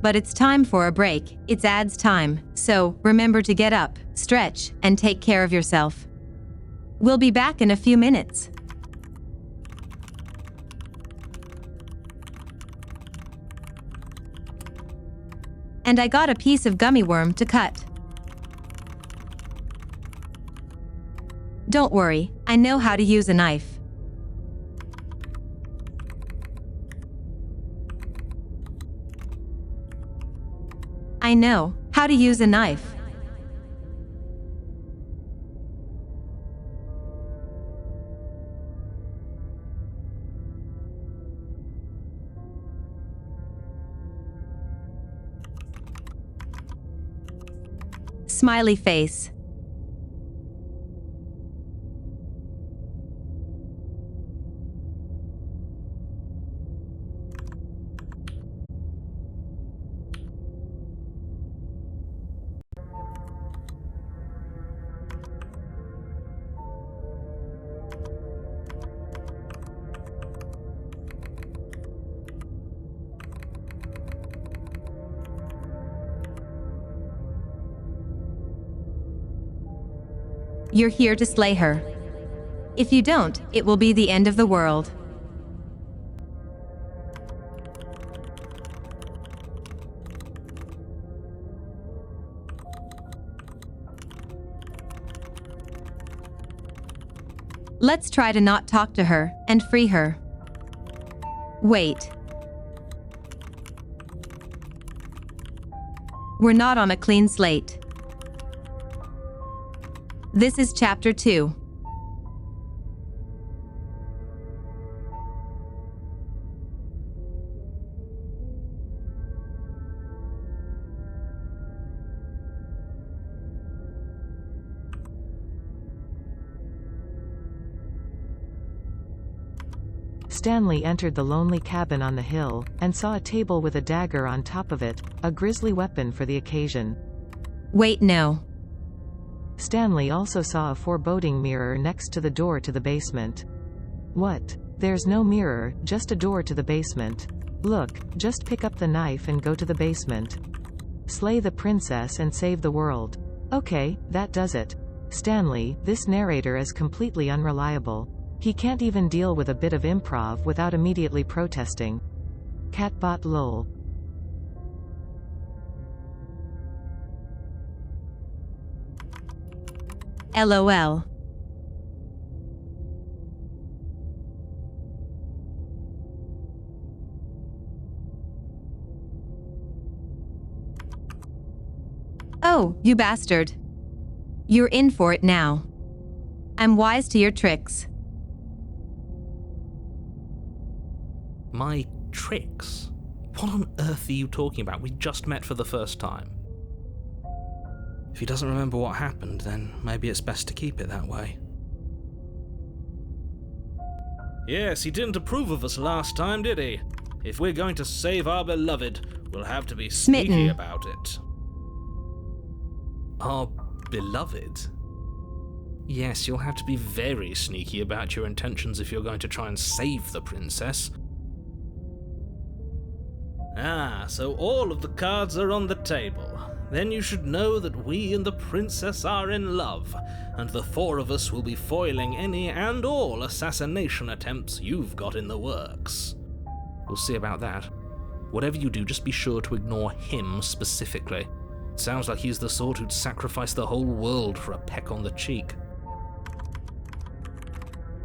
But it's time for a break. It's ads time, so remember to get up, stretch, and take care of yourself. We'll be back in a few minutes. And I got a piece of gummy worm to cut. Don't worry, I know how to use a knife. I know how to use a knife. Smiley face. You're here to slay her. If you don't, it will be the end of the world. Let's try to not talk to her and free her. Wait. We're not on a clean slate. This is Chapter 2. Stanley entered the lonely cabin on the hill, and saw a table with a dagger on top of it, a grisly weapon for the occasion. Wait, no. Stanley also saw a foreboding mirror next to the door to the basement. What? There's no mirror, just a door to the basement. Look, just pick up the knife and go to the basement. Slay the princess and save the world. Okay, that does it. Stanley, this narrator is completely unreliable. He can't even deal with a bit of improv without immediately protesting. Catbot lol. LOL. Oh, you bastard. You're in for it now. I'm wise to your tricks. My tricks? What on earth are you talking about? We just met for the first time. If he doesn't remember what happened, then maybe it's best to keep it that way. Yes, he didn't approve of us last time, did he? If we're going to save our beloved, we'll have to be sneaky Smitten. about it. Our beloved? Yes, you'll have to be very sneaky about your intentions if you're going to try and save the princess. Ah, so all of the cards are on the table. then you should know that we and the princess are in love, and the four of us will be foiling any and all assassination attempts you've got in the works. We'll see about that. Whatever you do, just be sure to ignore him specifically. It sounds like he's the sort who'd sacrifice the whole world for a peck on the cheek.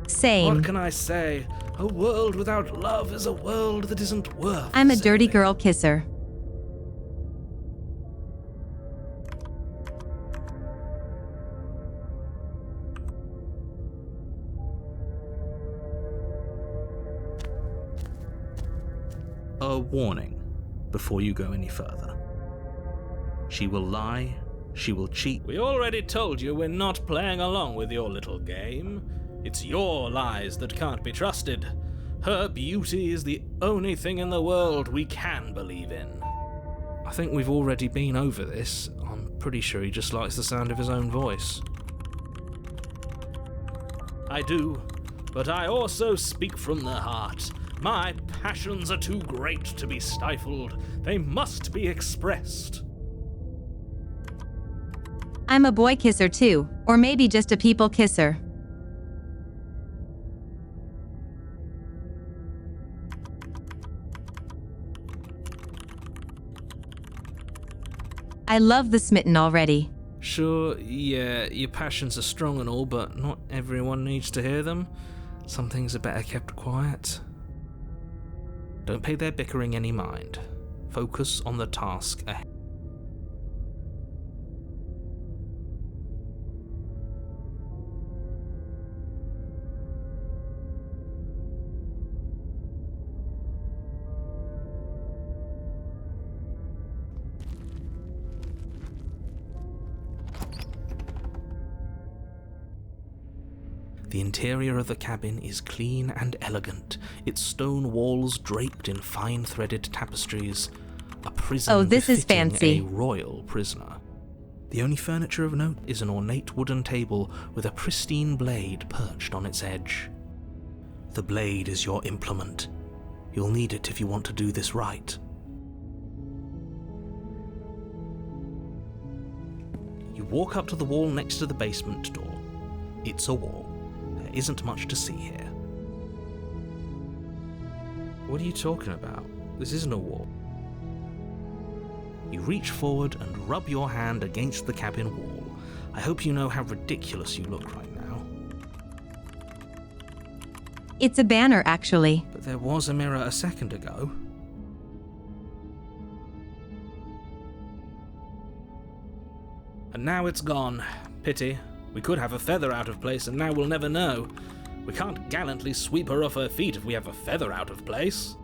Same. What can I say? A world without love is a world that isn't worth I'm a saving. dirty girl kisser. A warning before you go any further. She will lie, she will cheat. We already told you we're not playing along with your little game. It's your lies that can't be trusted. Her beauty is the only thing in the world we can believe in. I think we've already been over this. I'm pretty sure he just likes the sound of his own voice. I do, but I also speak from the heart. My passions are too great to be stifled. They must be expressed. I'm a boy kisser too, or maybe just a people kisser. I love the smitten already. Sure, yeah, your passions are strong and all, but not everyone needs to hear them. Some things are better kept quiet. Don't pay their bickering any mind. Focus on the task ahead. The interior of the cabin is clean and elegant, its stone walls draped in fine threaded tapestries. A prison Oh, this is befitting fancy. a royal prisoner. The only furniture of note is an ornate wooden table with a pristine blade perched on its edge. The blade is your implement. You'll need it if you want to do this right. You walk up to the wall next to the basement door. It's a wall. There isn't much to see here. What are you talking about? This isn't a wall. You reach forward and rub your hand against the cabin wall. I hope you know how ridiculous you look right now. It's a banner, actually. But there was a mirror a second ago. And now it's gone. Pity. We could have a feather out of place, and now we'll never know. We can't gallantly sweep her off her feet if we have a feather out of place.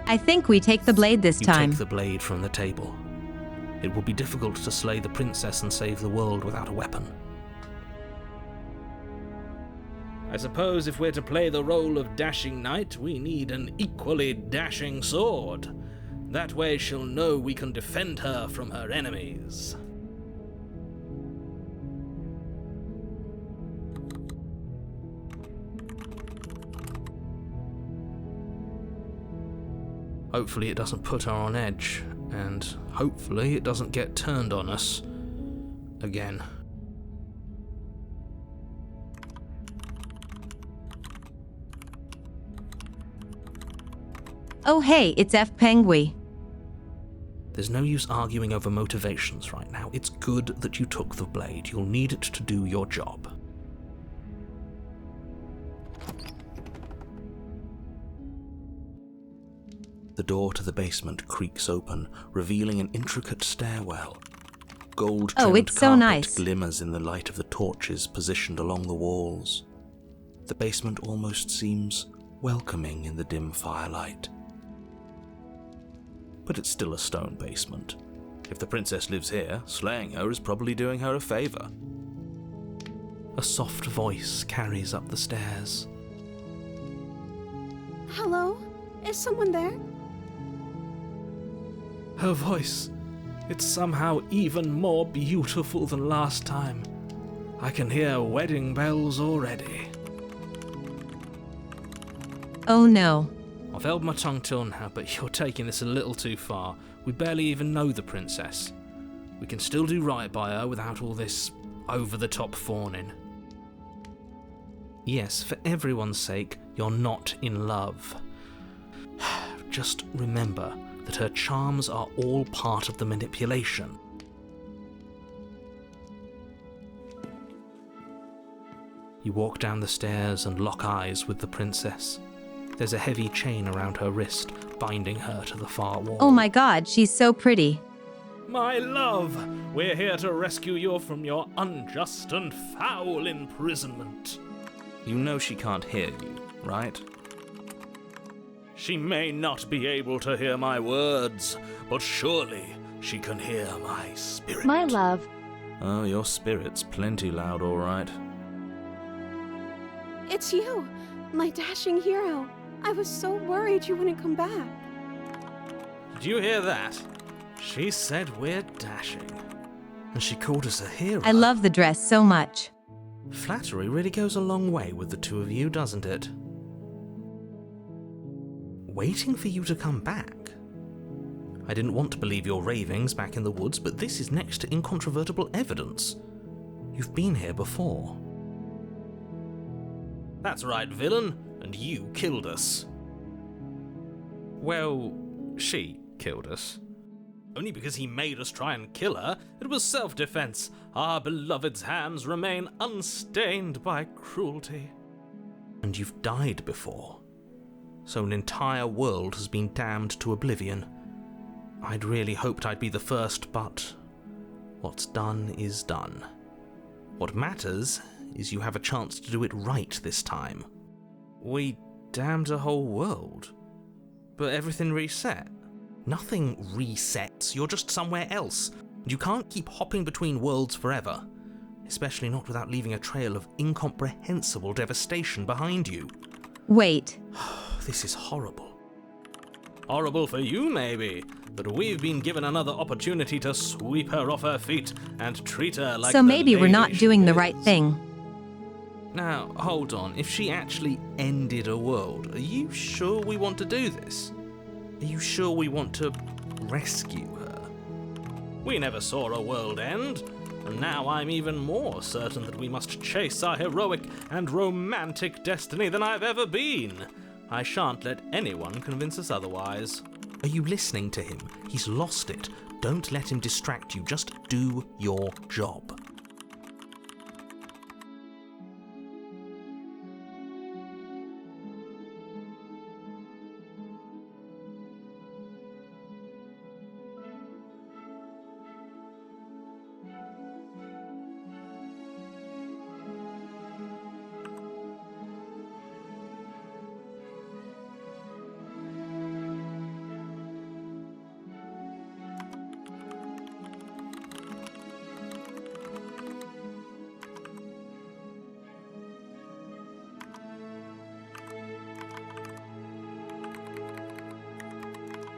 I think we take the blade this time. You take the blade from the table. It will be difficult to slay the princess and save the world without a weapon. I suppose if we're to play the role of dashing knight, we need an equally dashing sword. That way she'll know we can defend her from her enemies. Hopefully it doesn't put her on edge, and hopefully it doesn't get turned on us again. Oh hey, it's F. Pengui. There's no use arguing over motivations right now. It's good that you took the blade. You'll need it to do your job. The door to the basement creaks open, revealing an intricate stairwell. Gold-trimmed it's so carpet nice. glimmers in the light of the torches positioned along the walls. The basement almost seems welcoming in the dim firelight. But it's still a stone basement. If the princess lives here, slaying her is probably doing her a favour. A soft voice carries up the stairs. Hello? Is someone there? Her voice, it's somehow even more beautiful than last time. I can hear wedding bells already. Oh no. I've held my tongue till now, but you're taking this a little too far. We barely even know the princess. We can still do right by her without all this over-the-top fawning. Yes, for everyone's sake, you're not in love. Just remember that her charms are all part of the manipulation. You walk down the stairs and lock eyes with the princess. There's a heavy chain around her wrist, binding her to the far wall. Oh my god, she's so pretty. My love, we're here to rescue you from your unjust and foul imprisonment. You know she can't hear you, right? She may not be able to hear my words, but surely she can hear my spirit. My love. Oh, your spirit's plenty loud, all right. It's you, my dashing hero. I was so worried you wouldn't come back. Did you hear that? She said we're dashing. And she called us a hero. I love the dress so much. Flattery really goes a long way with the two of you, doesn't it? Waiting for you to come back. I didn't want to believe your ravings back in the woods, but this is next to incontrovertible evidence. You've been here before. That's right, villain, and you killed us. Well, she killed us. Only because he made us try and kill her. It was self-defense. Our beloved's hands remain unstained by cruelty. And you've died before. So an entire world has been damned to oblivion. I'd really hoped I'd be the first, but what's done is done. What matters is you have a chance to do it right this time. We damned a whole world, but everything reset. Nothing resets, you're just somewhere else. You can't keep hopping between worlds forever, especially not without leaving a trail of incomprehensible devastation behind you. Wait. This is horrible. Horrible for you, maybe, but we've been given another opportunity to sweep her off her feet and treat her like so maybe we're not doing the right thing. Now, hold on. If she actually ended a world, are you sure we want to do this? Are you sure we want to rescue her? We never saw a world end, and now I'm even more certain that we must chase our heroic and romantic destiny than I've ever been. I shan't let anyone convince us otherwise. Are you listening to him? He's lost it. Don't let him distract you. Just do your job.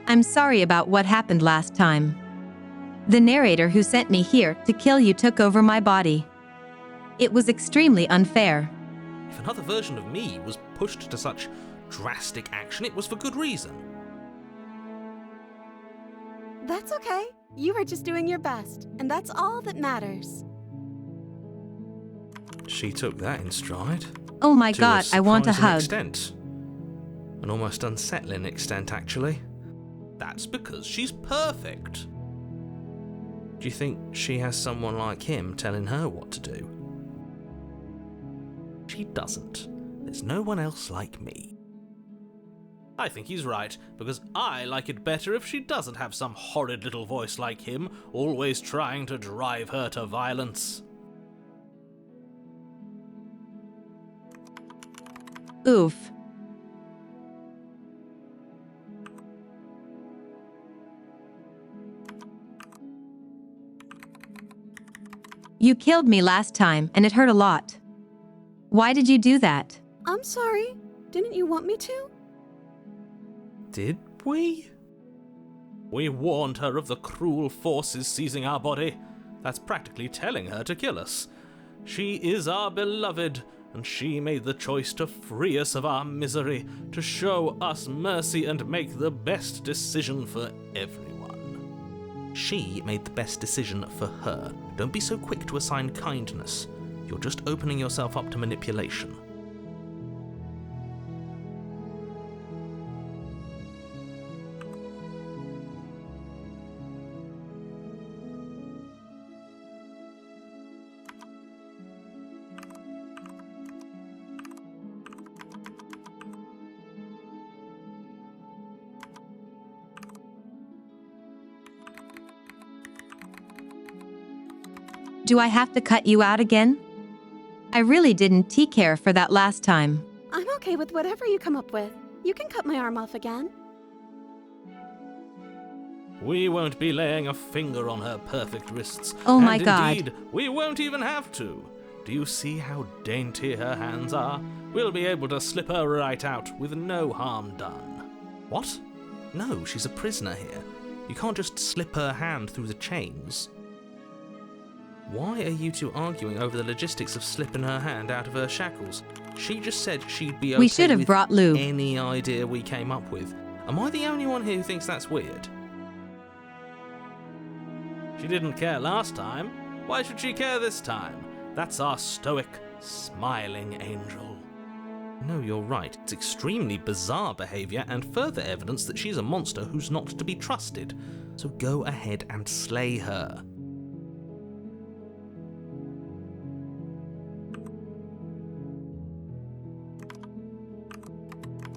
I'm sorry about what happened last time. The narrator who sent me here to kill you took over my body. It was extremely unfair. If another version of me was pushed to such drastic action, it was for good reason. That's okay. You were just doing your best, and that's all that matters. She took that in stride. Oh my god, I want a hug. Extent. An almost unsettling extent, actually. That's because she's perfect. Do you think she has someone like him telling her what to do? She doesn't. There's no one else like me. I think he's right, because I like it better if she doesn't have some horrid little voice like him, always trying to drive her to violence. Oof. You killed me last time, and it hurt a lot. Why did you do that? I'm sorry. Didn't you want me to? Did we? We warned her of the cruel forces seizing our body. That's practically telling her to kill us. She is our beloved, and she made the choice to free us of our misery, to show us mercy and make the best decision for everyone. She made the best decision for her. Don't be so quick to assign kindness. You're just opening yourself up to manipulation. Do I have to cut you out again? I really didn't take care for that last time. I'm okay with whatever you come up with. You can cut my arm off again. We won't be laying a finger on her perfect wrists. Oh my God. Indeed, we won't even have to. Do you see how dainty her hands are? We'll be able to slip her right out with no harm done. What? No, she's a prisoner here. You can't just slip her hand through the chains. Why are you two arguing over the logistics of slipping her hand out of her shackles? She just said she'd be okay We should have with brought lube. any idea we came up with. Am I the only one here who thinks that's weird? She didn't care last time. Why should she care this time? That's our stoic, smiling angel. No, you're right. It's extremely bizarre behavior and further evidence that she's a monster who's not to be trusted. So go ahead and slay her.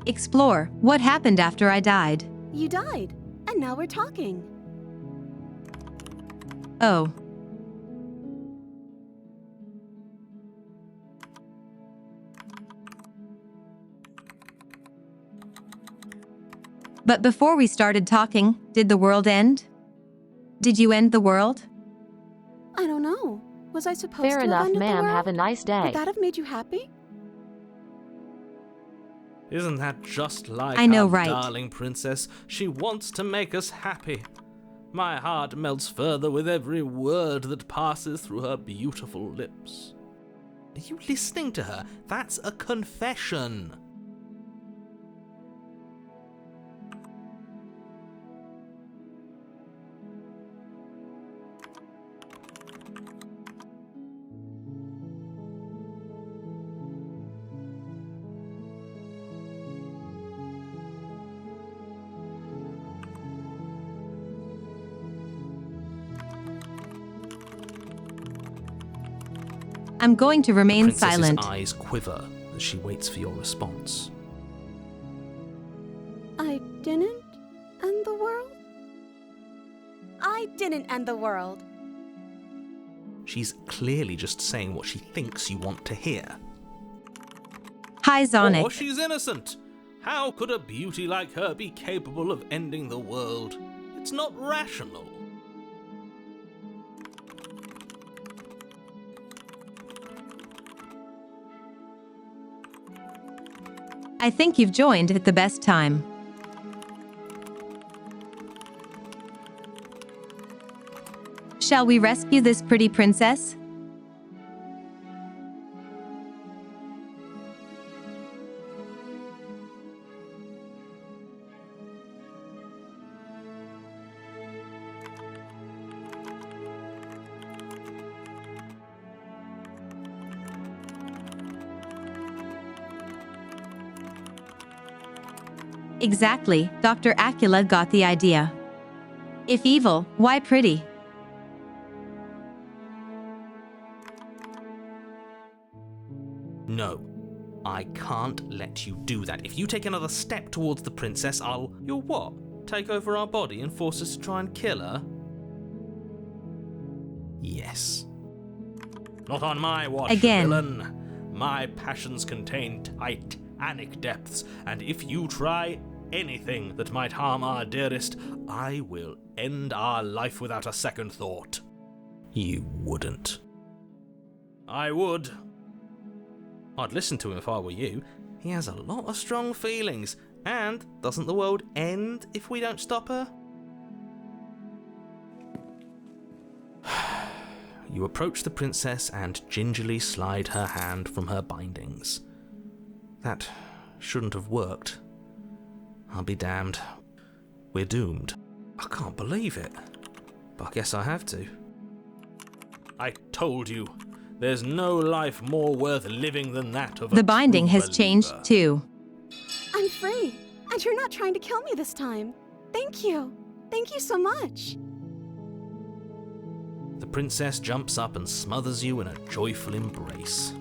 Explore. What happened after I died? You died, and now we're talking. Oh. But before we started talking, did the world end? Did you end the world? I don't know. Was I supposed Fair to enough, have ended the ma'am. world? Have a nice day. Would that have made you happy? Isn't that just like I know, our right? darling princess? She wants to make us happy. My heart melts further with every word that passes through her beautiful lips. Are you listening to her? That's a confession. I'm going to remain The princess's silent. eyes quiver as she waits for your response. I didn't end the world? I didn't end the world. She's clearly just saying what she thinks you want to hear. Hi, Zonic. Or she's innocent. How could a beauty like her be capable of ending the world? It's not rational. I think you've joined at the best time. Shall we rescue this pretty princess? Exactly, Dr. Acula got the idea. If evil, why pretty? No, I can't let you do that. If you take another step towards the princess, You'll what? Take over our body and force us to try and kill her? Yes. Not on my watch, Again. villain. My passions contain titanic depths, and if you try anything that might harm our dearest, I will end our life without a second thought. You wouldn't. I would. I'd listen to him if I were you. He has a lot of strong feelings. And doesn't the world end if we don't stop her? You approach the princess and gingerly slide her hand from her bindings. That shouldn't have worked. I'll be damned. We're doomed. I can't believe it. But I guess I have to. I told you, there's no life more worth living than that of a The binding true has believer. changed too. I'm free, and you're not trying to kill me this time. Thank you. Thank you so much. The princess jumps up and smothers you in a joyful embrace.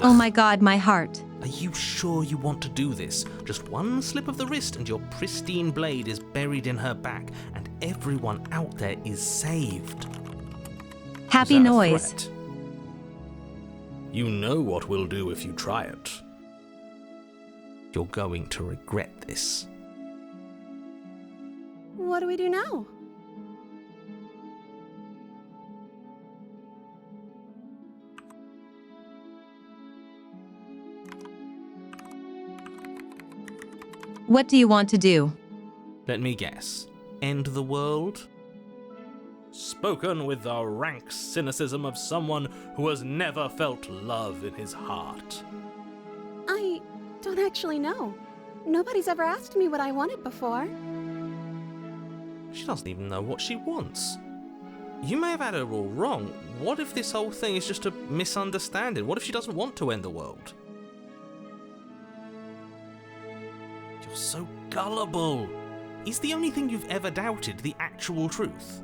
Oh my god, my heart. Are you sure you want to do this? Just one slip of the wrist and your pristine blade is buried in her back, and everyone out there is saved. Happy Is that a noise. threat? You know what we'll do if you try it. You're going to regret this. What do we do now? What do you want to do? Let me guess. End the world? Spoken with the rank cynicism of someone who has never felt love in his heart. I don't actually know. Nobody's ever asked me what I wanted before. She doesn't even know what she wants. You may have had her all wrong. What if this whole thing is just a misunderstanding? What if she doesn't want to end the world? You're so gullible. Is the only thing you've ever doubted the actual truth?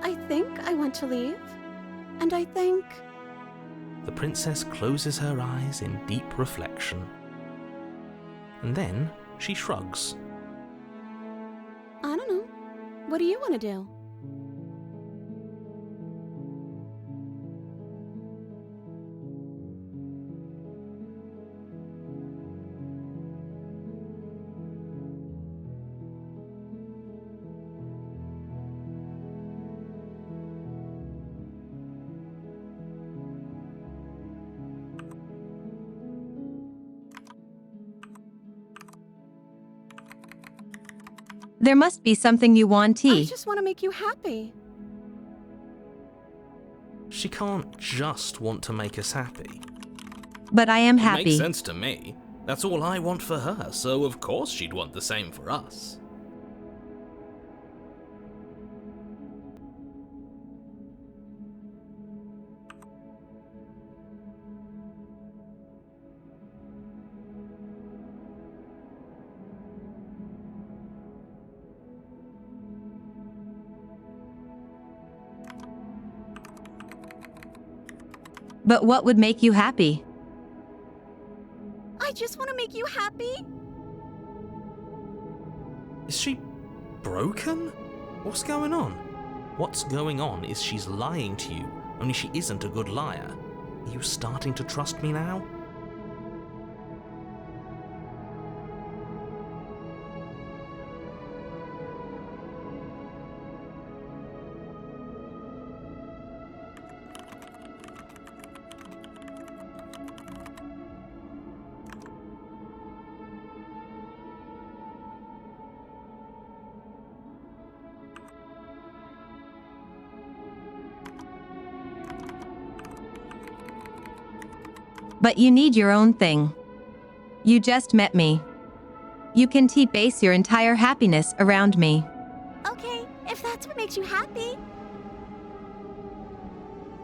I think I want to leave. And I think... The princess closes her eyes in deep reflection. And then she shrugs. I don't know. What do you want to do? There must be something you want, I just want to make you happy. She can't just want to make us happy. But I am It happy. makes sense to me. That's all I want for her, so of course she'd want the same for us. But what would make you happy? I just want to make you happy. Is she broken? What's going on? What's going on is she's lying to you, only she isn't a good liar. Are you starting to trust me now? But you need your own thing. You just met me. You can base your entire happiness around me. Okay, if that's what makes you happy.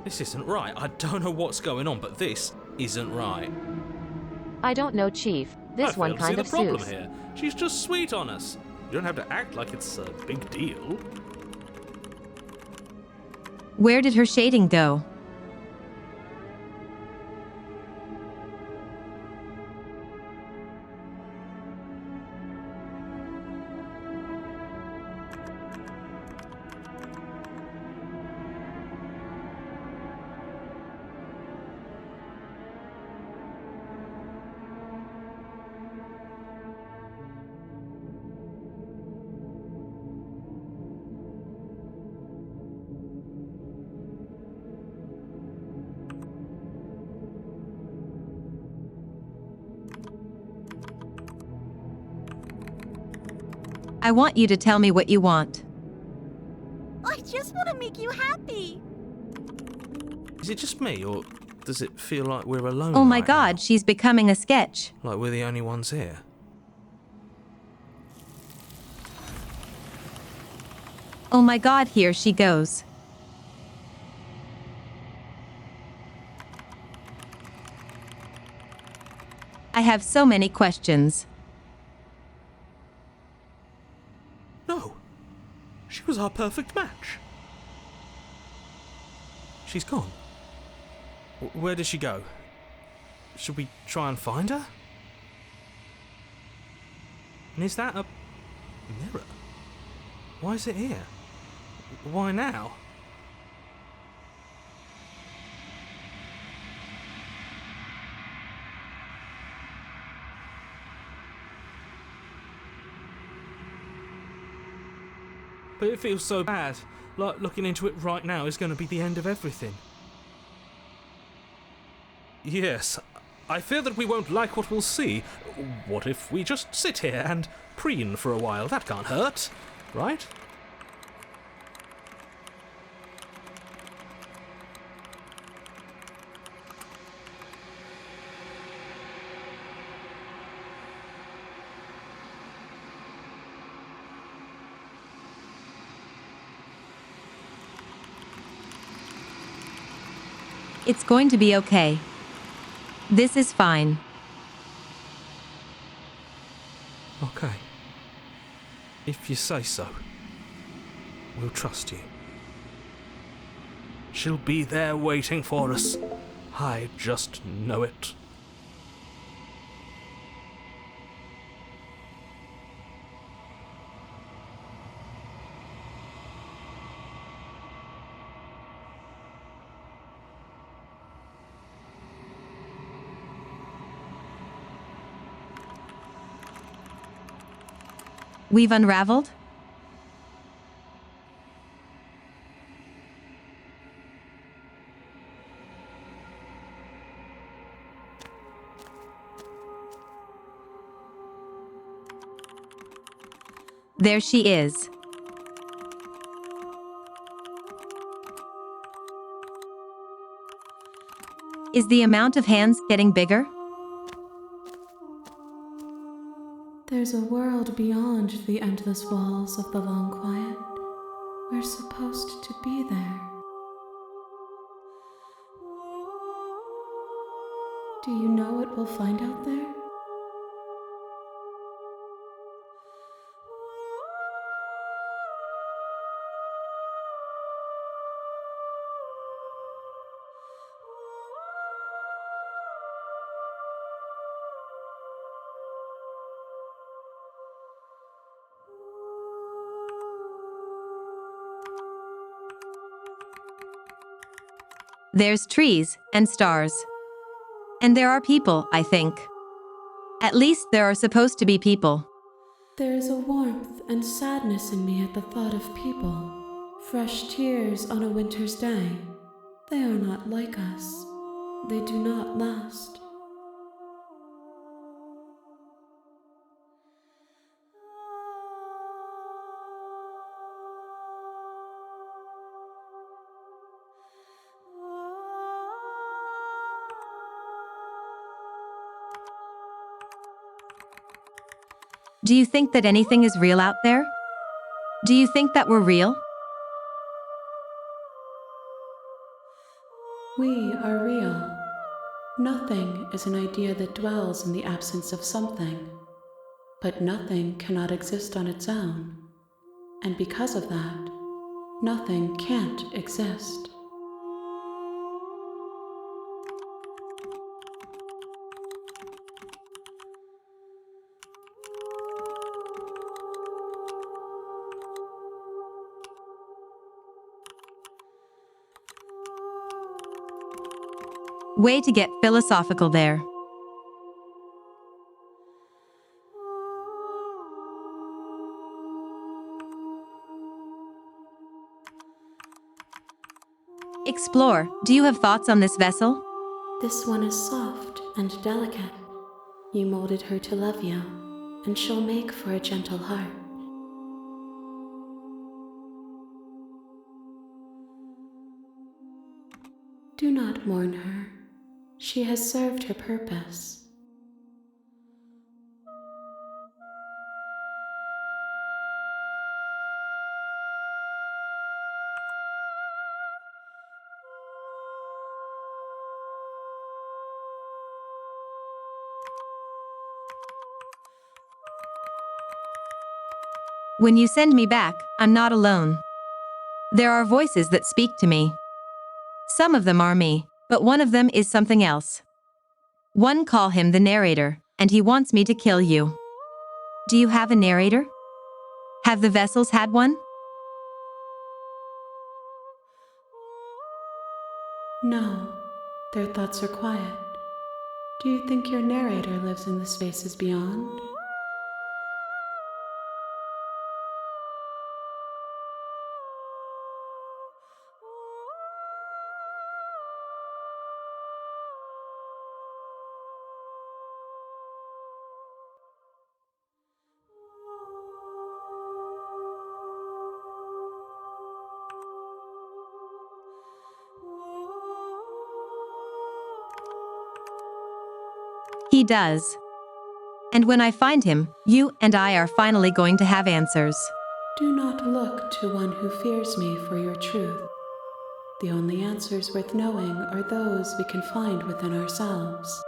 This isn't right. I don't know what's going on, but this isn't right. I don't know, Chief. This one kind of I fail to see the suits. problem here. She's just sweet on us. You don't have to act like it's a big deal. Where did her shading go? I want you to tell me what you want. I just want to make you happy. Is it just me, or does it feel like we're alone? Oh my right God, she's becoming a sketch. now? Like we're the only ones here? Oh my God, here she goes. I have so many questions. No. She was our perfect match. She's gone. Where did she go? Should we try and find her? And is that a mirror? Why is it here? Why now? But it feels so bad. Like looking into it right now is going to be the end of everything. Yes, I fear that we won't like what we'll see. What if we just sit here and preen for a while? That can't hurt, right? It's going to be okay. This is fine. Okay. If you say so, we'll trust you. She'll be there waiting for us. I just know it. We've unraveled? There she is. Is the amount of hands getting bigger? There's a world beyond the endless walls of the long quiet. We're supposed to be there. Do you know what we'll find out there? There's trees and stars. And there are people, I think. At least there are supposed to be people. There is a warmth and sadness in me at the thought of people. Fresh tears on a winter's day. They are not like us. They do not last. Do you think that anything is real out there? Do you think that we're real? We are real. Nothing is an idea that dwells in the absence of something. But nothing cannot exist on its own. And because of that, nothing can't exist. Way to get philosophical there. Explore, do you have thoughts on this vessel? This one is soft and delicate. You molded her to love you, and she'll make for a gentle heart. Do not mourn her. She has served her purpose. When you send me back, I'm not alone. There are voices that speak to me. Some of them are me, but one of them is something else. One call him the narrator, and he wants me to kill you. Do you have a narrator? Have the vessels had one? No, their thoughts are quiet. Do you think your narrator lives in the spaces beyond? He does. And when I find him, you and I are finally going to have answers. Do not look to one who fears me for your truth. The only answers worth knowing are those we can find within ourselves.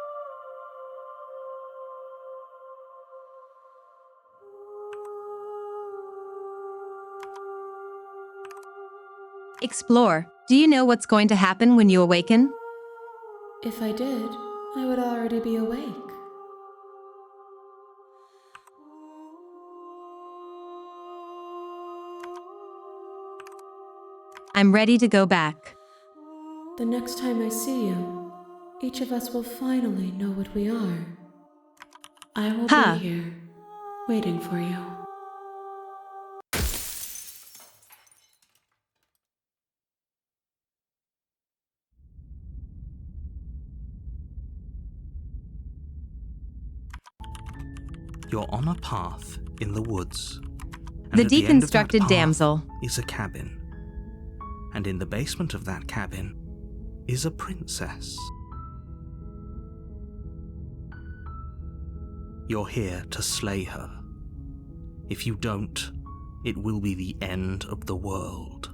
Explore. Do you know what's going to happen when you awaken? If I did, I would already be awake. I'm ready to go back. The next time I see you, each of us will finally know what we are. I will be here, waiting for you. You're on a path in the woods. The And at the end of that deconstructed path damsel. is a cabin. And in the basement of that cabin is a princess. You're here to slay her. If you don't, it will be the end of the world.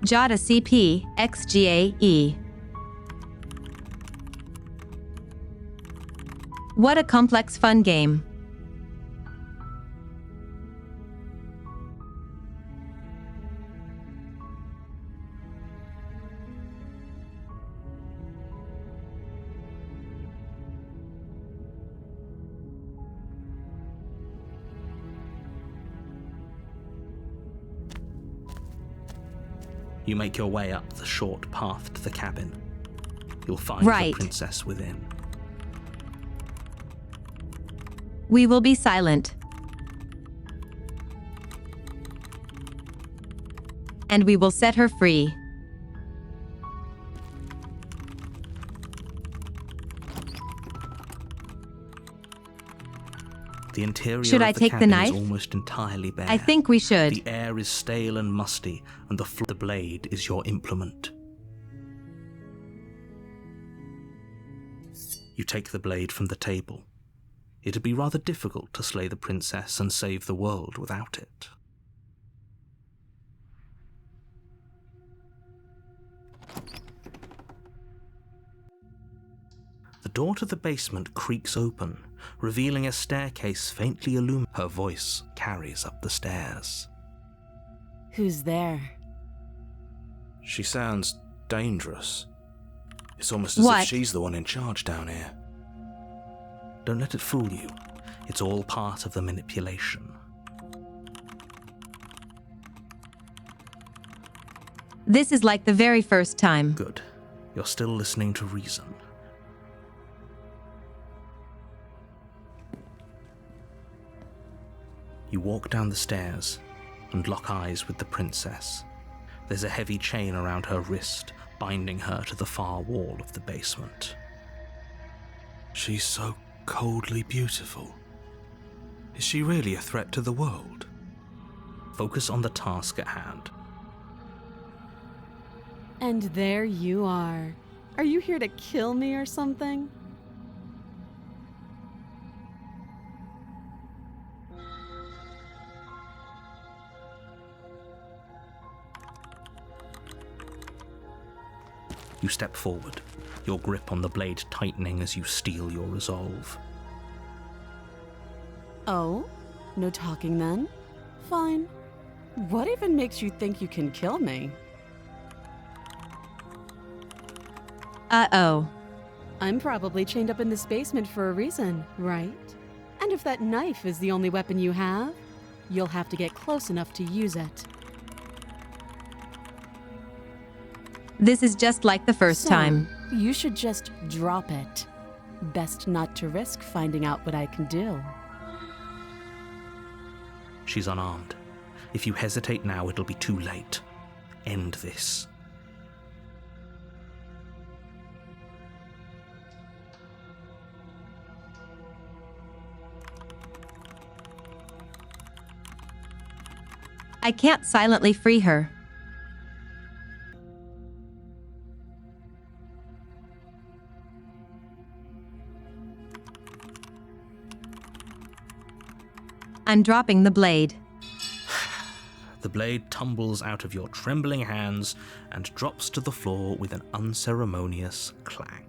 Jada CP, XGAE. What a complex fun game. You make your way up the short path to the cabin. You'll find Right. the princess within. We will be silent. And we will set her free. The interior Should of I the take the cabin knife? is almost entirely bare. I think we should. The air is stale and musty, and the blade is your implement. You take the blade from the table. It'd be rather difficult to slay the princess and save the world without it. The door to the basement creaks open, revealing a staircase faintly illuminated. Her voice carries up the stairs. Who's there? She sounds dangerous. It's almost as What? if she's the one in charge down here. Don't let it fool you. It's all part of the manipulation. This is like the very first time. Good. You're still listening to reason. You walk down the stairs and lock eyes with the princess. There's a heavy chain around her wrist, binding her to the far wall of the basement. She's so coldly beautiful. Is she really a threat to the world? Focus on the task at hand. And there you are. Are you here to kill me or something? You step forward, your grip on the blade tightening as you steel your resolve. Oh? No talking then? Fine. What even makes you think you can kill me? Uh-oh. I'm probably chained up in this basement for a reason, right? And if that knife is the only weapon you have, you'll have to get close enough to use it. This is just like the first time. You should just drop it. Best not to risk finding out what I can do. She's unarmed. If you hesitate now, it'll be too late. End this. I can't silently free her. I'm dropping the blade. The blade tumbles out of your trembling hands and drops to the floor with an unceremonious clang.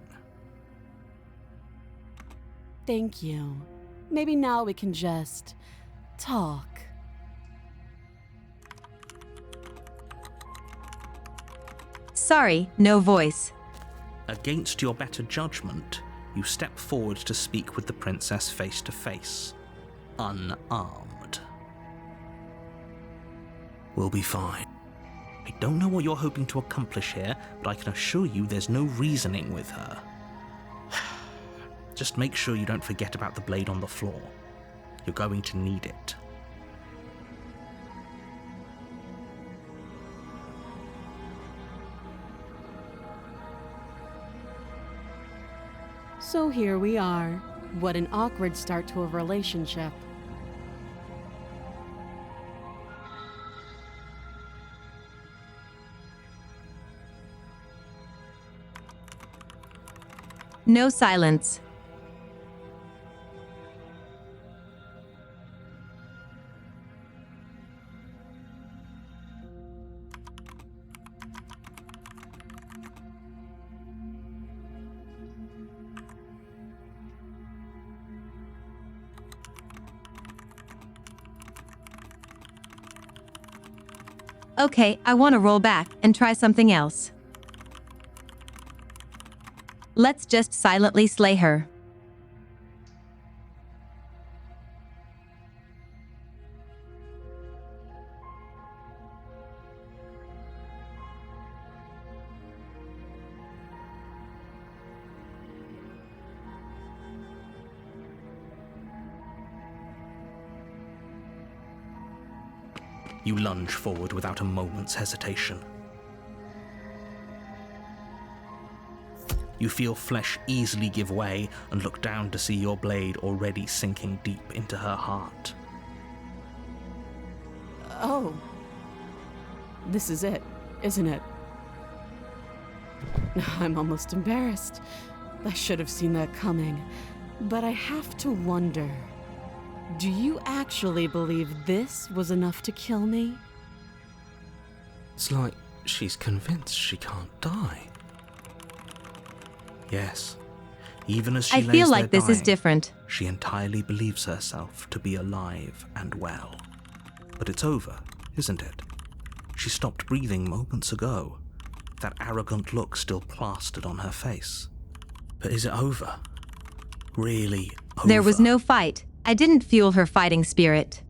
Thank you. Maybe now we can just talk. Sorry, no voice. Against your better judgment, you step forward to speak with the princess face to face, unarmed. We'll be fine. I don't know what you're hoping to accomplish here, but I can assure you there's no reasoning with her. Just make sure you don't forget about the blade on the floor. You're going to need it. So here we are. What an awkward start to a relationship. No silence. Okay, I want to roll back and try something else. Let's just silently slay her. You lunge forward without a moment's hesitation. You feel flesh easily give way and look down to see your blade already sinking deep into her heart. Oh. This is it, isn't it? I'm almost embarrassed. I should have seen that coming. But I have to wonder, do you actually believe this was enough to kill me? It's like she's convinced she can't die. Yes, even as she I lays feel like there this is dying, different. she entirely believes herself to be alive and well. But it's over, isn't it? She stopped breathing moments ago, that arrogant look still plastered on her face. But is it over? Really over? There was no fight. I didn't fuel her fighting spirit.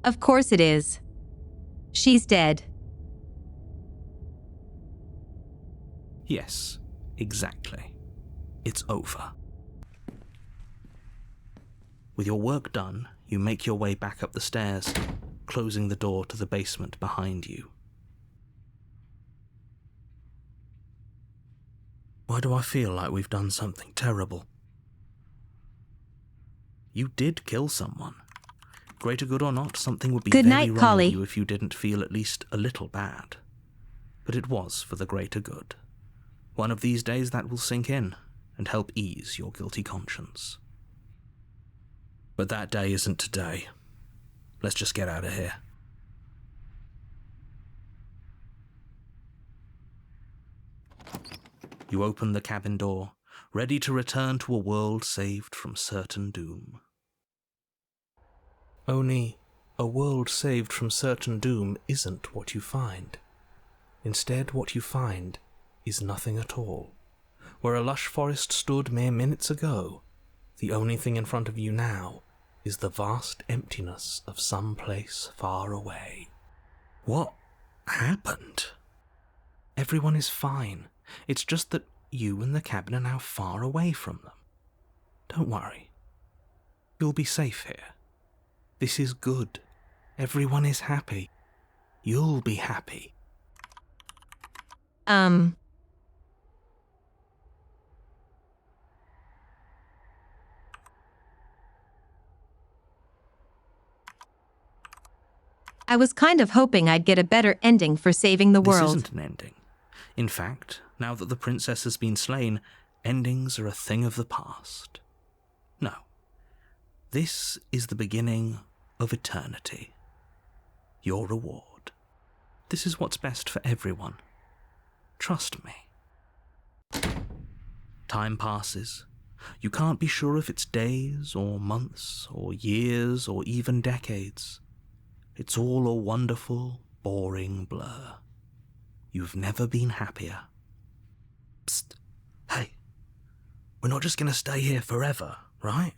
Of course it is. She's dead. Yes, Exactly. It's over. With your work done, you make your way back up the stairs, closing the door to the basement behind you. Why do I feel like we've done something terrible? You did kill someone. Greater good or not, something would be Good very night, wrong Collie. with you if you didn't feel at least a little bad. But it was for the greater good. One of these days that will sink in and help ease your guilty conscience. But that day isn't today. Let's just get out of here. You open the cabin door, ready to return to a world saved from certain doom. Only, a world saved from certain doom isn't what you find. Instead, what you find is nothing at all. Where a lush forest stood mere minutes ago, the only thing in front of you now is the vast emptiness of some place far away. What happened? Everyone is fine. It's just that you and the cabin are now far away from them. Don't worry. You'll be safe here. This is good. Everyone is happy. You'll be happy. I was kind of hoping I'd get a better ending for saving the world. This isn't an ending. In fact, now that the princess has been slain, endings are a thing of the past. No. This is the beginning of eternity. Your reward. This is what's best for everyone. Trust me. Time passes. You can't be sure if it's days or months or years or even decades. It's all a wonderful, boring blur. You've never been happier. Psst. Hey. We're not just going to stay here forever, right?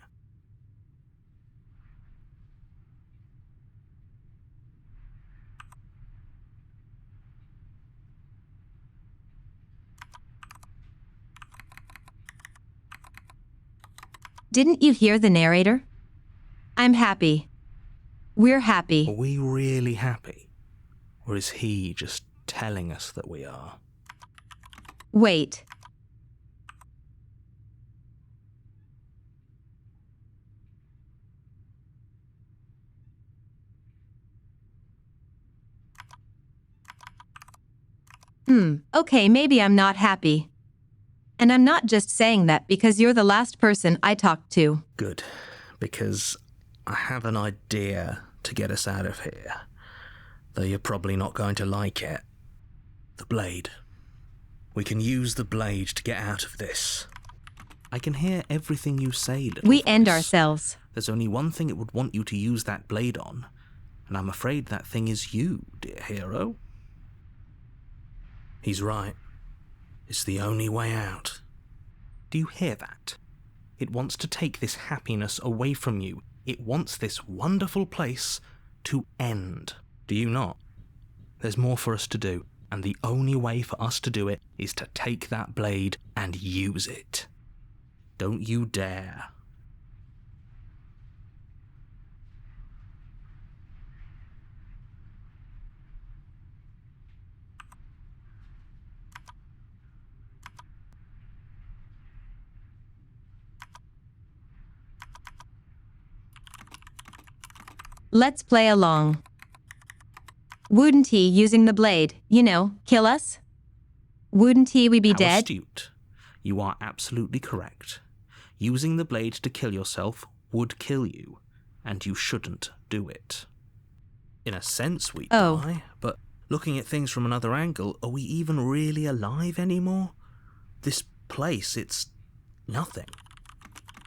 Didn't you hear the narrator? I'm happy. We're happy. Are we really happy? Or is he just telling us that we are? Wait. Okay, maybe I'm not happy. And I'm not just saying that because you're the last person I talked to. Good, because I have an idea to get us out of here. Though you're probably not going to like it. The blade. We can use the blade to get out of this. I can hear everything you say, little We end voice. ourselves. There's only one thing it would want you to use that blade on, and I'm afraid that thing is you, dear hero. He's right. It's the only way out. Do you hear that? It wants to take this happiness away from you. It wants this wonderful place to end. Do you not? There's more for us to do, and the only way for us to do it is to take that blade and use it. Don't you dare. Let's play along. Wouldn't he, using the blade, kill us? Wouldn't he, we be How dead? astute. You are absolutely correct. Using the blade to kill yourself would kill you, and you shouldn't do it. In a sense, we die, but looking at things from another angle, are we even really alive anymore? This place, it's nothing.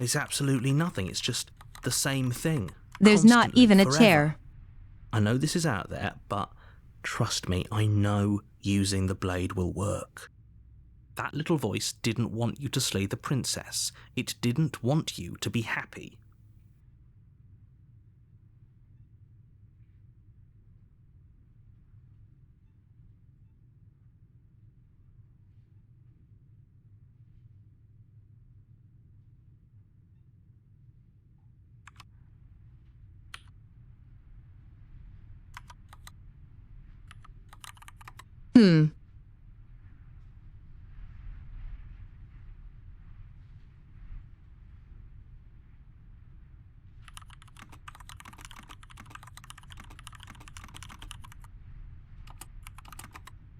It's absolutely nothing. It's just the same thing. There's not constantly, even a forever. chair. I know this is out there, but trust me, I know using the blade will work. That little voice didn't want you to slay the princess. It didn't want you to be happy.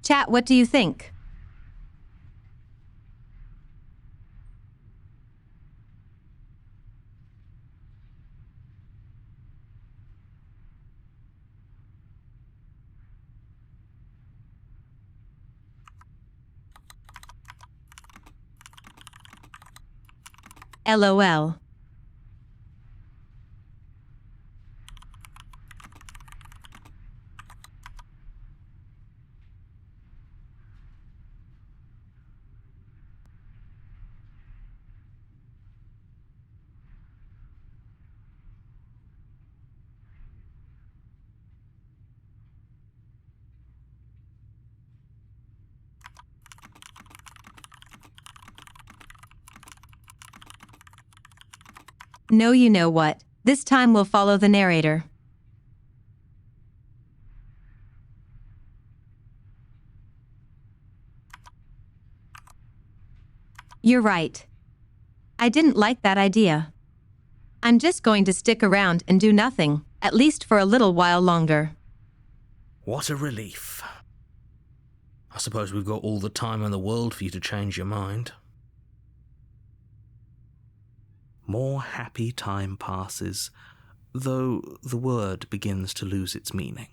Chat, what do you think? LOL. No, you know what? This time we'll follow the narrator. You're right. I didn't like that idea. I'm just going to stick around and do nothing, at least for a little while longer. What a relief. I suppose we've got all the time in the world for you to change your mind. More happy time passes, though the word begins to lose its meaning.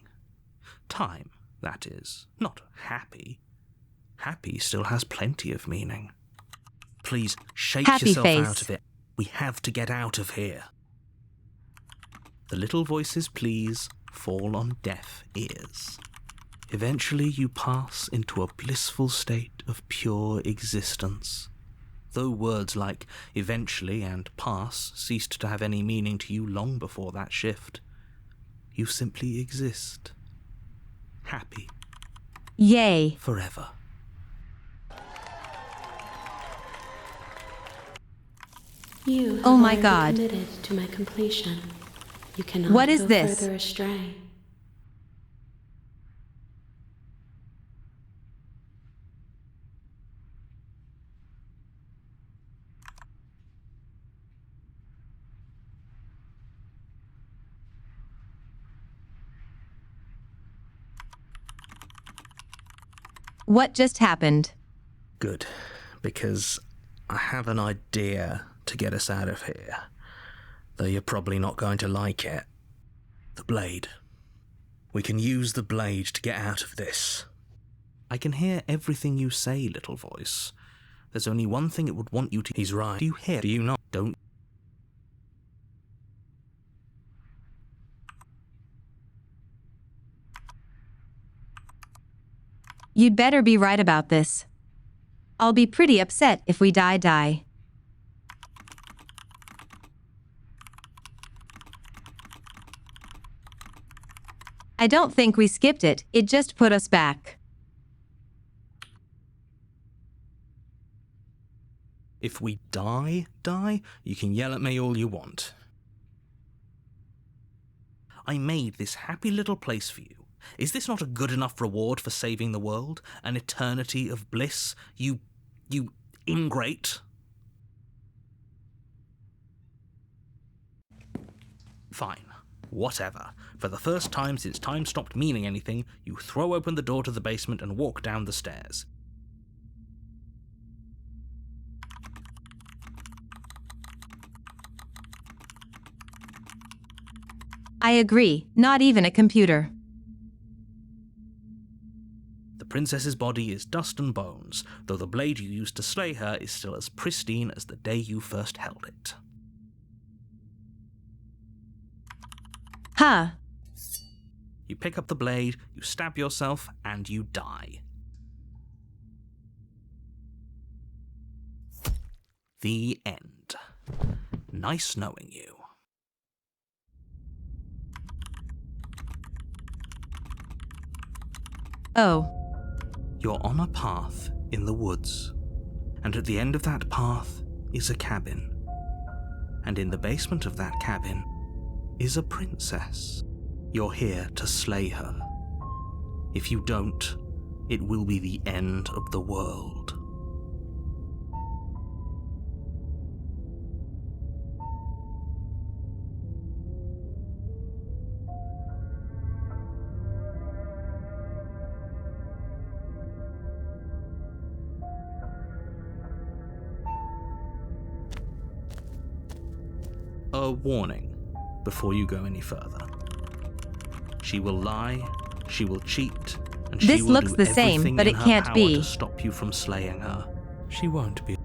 Time, that is, not happy. Happy still has plenty of meaning. Please, shake Happy yourself face. out of it. We have to get out of here. The little voices, please, fall on deaf ears. Eventually you pass into a blissful state of pure existence. Though words like eventually and pass ceased to have any meaning to you long before that shift, you simply exist. Happy. Yay. Forever. You have Oh my already God. committed to my completion. You cannot What is go this? further astray. What just happened? Good, because I have an idea to get us out of here. Though you're probably not going to like it. The blade. We can use the blade to get out of this. I can hear everything you say, little voice. There's only one thing it would want you to... He's right. Do you hear? Do you not? Don't... You'd better be right about this. I'll be pretty upset if we die. I don't think we skipped it, it just put us back. If we die, you can yell at me all you want. I made this happy little place for you. Is this not a good enough reward for saving the world? An eternity of bliss? You ingrate? Fine. Whatever. For the first time since time stopped meaning anything, you throw open the door to the basement and walk down the stairs. I agree, not even a computer. The princess's body is dust and bones, though the blade you used to slay her is still as pristine as the day you first held it. Huh. You pick up the blade, you stab yourself, and you die. The end. Nice knowing you. Oh. You're on a path in the woods, and at the end of that path is a cabin. And in the basement of that cabin is a princess. You're here to slay her. If you don't, it will be the end of the world. A warning before you go any further. She will lie, she will cheat, and she This will looks do the same, everything but in it her can't power be. to stop you from slaying her. She won't be.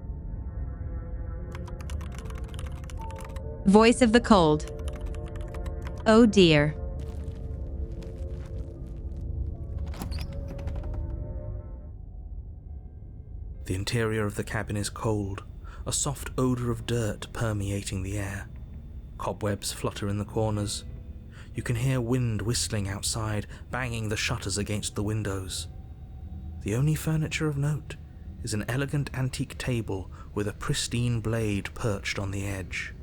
Voice of the cold. Oh dear. The interior of the cabin is cold, a soft odor of dirt permeating the air. Cobwebs flutter in the corners. You can hear wind whistling outside, banging the shutters against the windows. The only furniture of note is an elegant antique table with a pristine blade perched on the edge.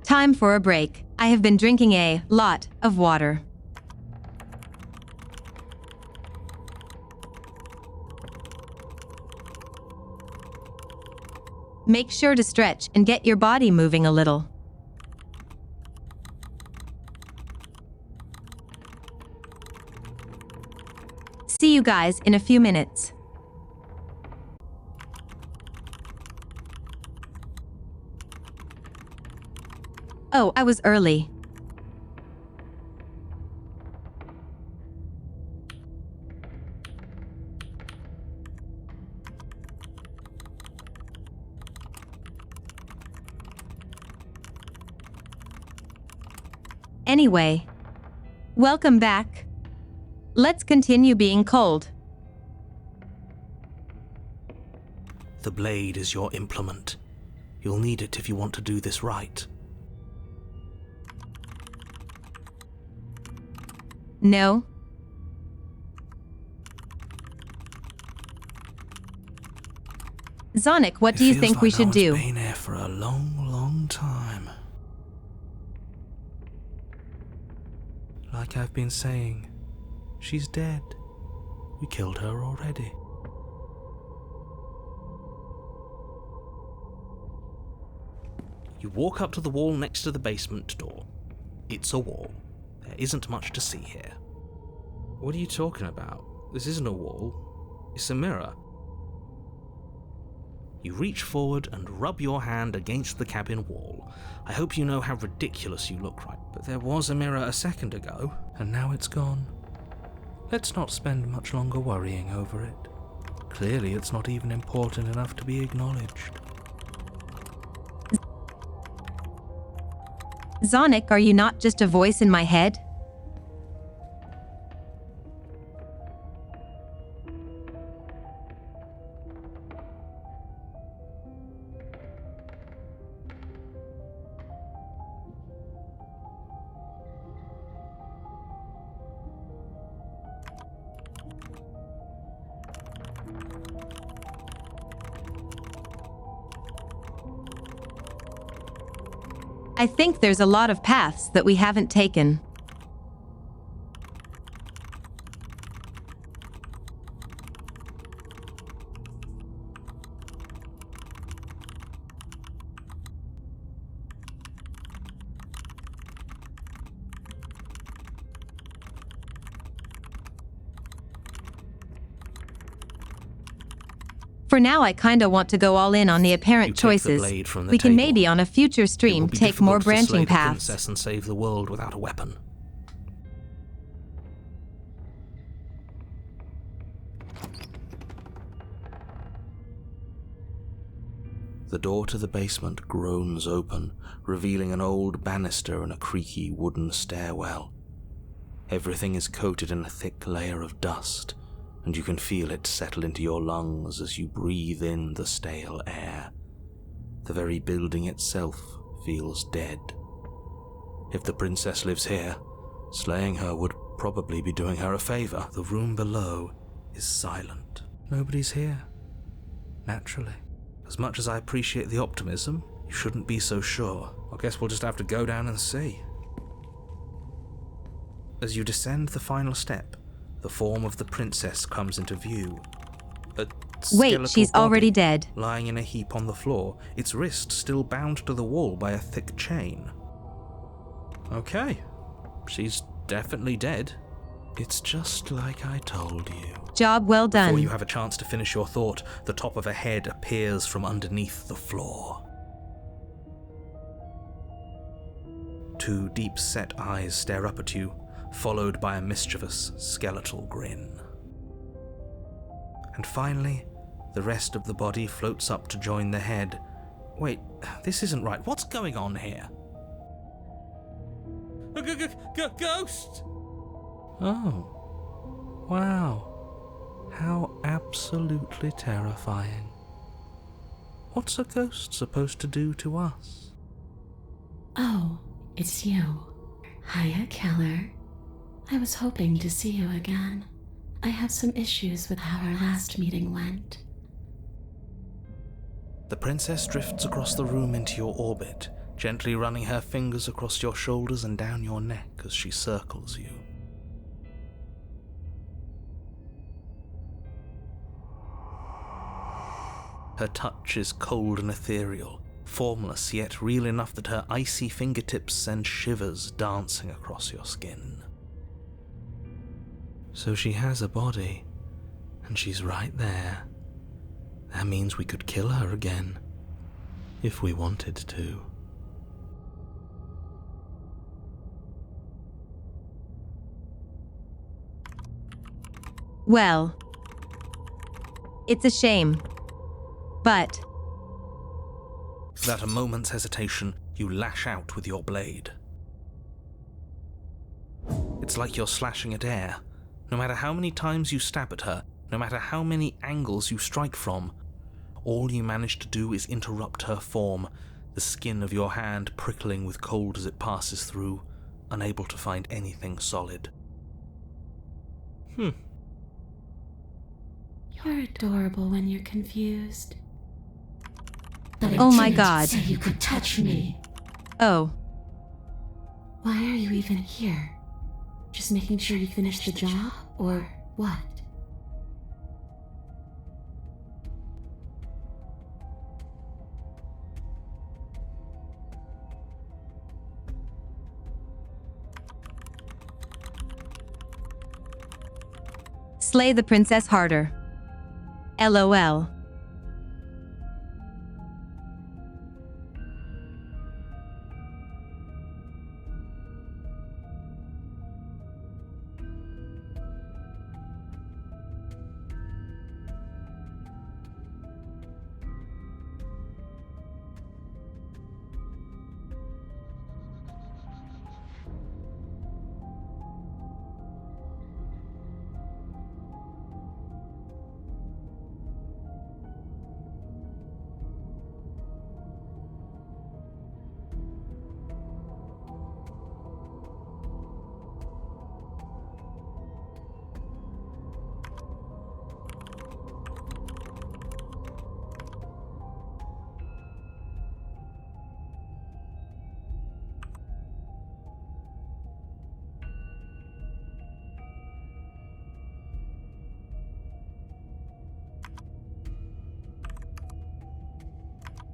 Time for a break. I have been drinking a lot of water. Make sure to stretch and get your body moving a little. See you guys in a few minutes. Oh, I was early. Anyway, welcome back. Let's continue being cold. The blade is your implement. You'll need it if you want to do this right. No. Zonic, what do you think we should do? It's been here for a long, long time. Like I've been saying, she's dead. We killed her already. You walk up to the wall next to the basement door. It's a wall. There isn't much to see here. What are you talking about? This isn't a wall. It's a mirror. You reach forward and rub your hand against the cabin wall. I hope you know how ridiculous you look right, but there was a mirror a second ago, and now it's gone. Let's not spend much longer worrying over it. Clearly it's not even important enough to be acknowledged. Zonic, are you not just a voice in my head? I think there's a lot of paths that we haven't taken. For now, I kinda want to go all in on the apparent choices. We can maybe on a future stream take more branching paths. Princess and save the world without a weapon. The door to the basement groans open, revealing an old banister and a creaky wooden stairwell. Everything is coated in a thick layer of dust, and you can feel it settle into your lungs as you breathe in the stale air. The very building itself feels dead. If the princess lives here, slaying her would probably be doing her a favor. The room below is silent. Nobody's here. Naturally. As much as I appreciate the optimism, you shouldn't be so sure. I guess we'll just have to go down and see. As you descend the final step, the form of the princess comes into view. Wait, she's already dead. Lying in a heap on the floor, its wrist still bound to the wall by a thick chain. Okay, she's definitely dead. It's just like I told you. Job well done. Before you have a chance to finish your thought, the top of a head appears from underneath the floor. Two deep-set eyes stare up at you, followed by a mischievous, skeletal grin. And finally, the rest of the body floats up to join the head. Wait, this isn't right. What's going on here? A ghost! Oh, wow. How absolutely terrifying. What's a ghost supposed to do to us? Oh, it's you. Hiya, Keller. I was hoping to see you again. I have some issues with how our last meeting went. The princess drifts across the room into your orbit, gently running her fingers across your shoulders and down your neck as she circles you. Her touch is cold and ethereal, formless yet real enough that her icy fingertips send shivers dancing across your skin. So she has a body, and she's right there. That means we could kill her again, if we wanted to. Well, it's a shame. But without a moment's hesitation, you lash out with your blade. It's like you're slashing at air. No matter how many times you stab at her, no matter how many angles you strike from, all you manage to do is interrupt her form, the skin of your hand prickling with cold as it passes through, unable to find anything solid. You're adorable when you're confused. But oh my god. So you could touch me. Oh. Why are you even here? Just making sure you finish the job, or what? Slay the princess harder. LOL.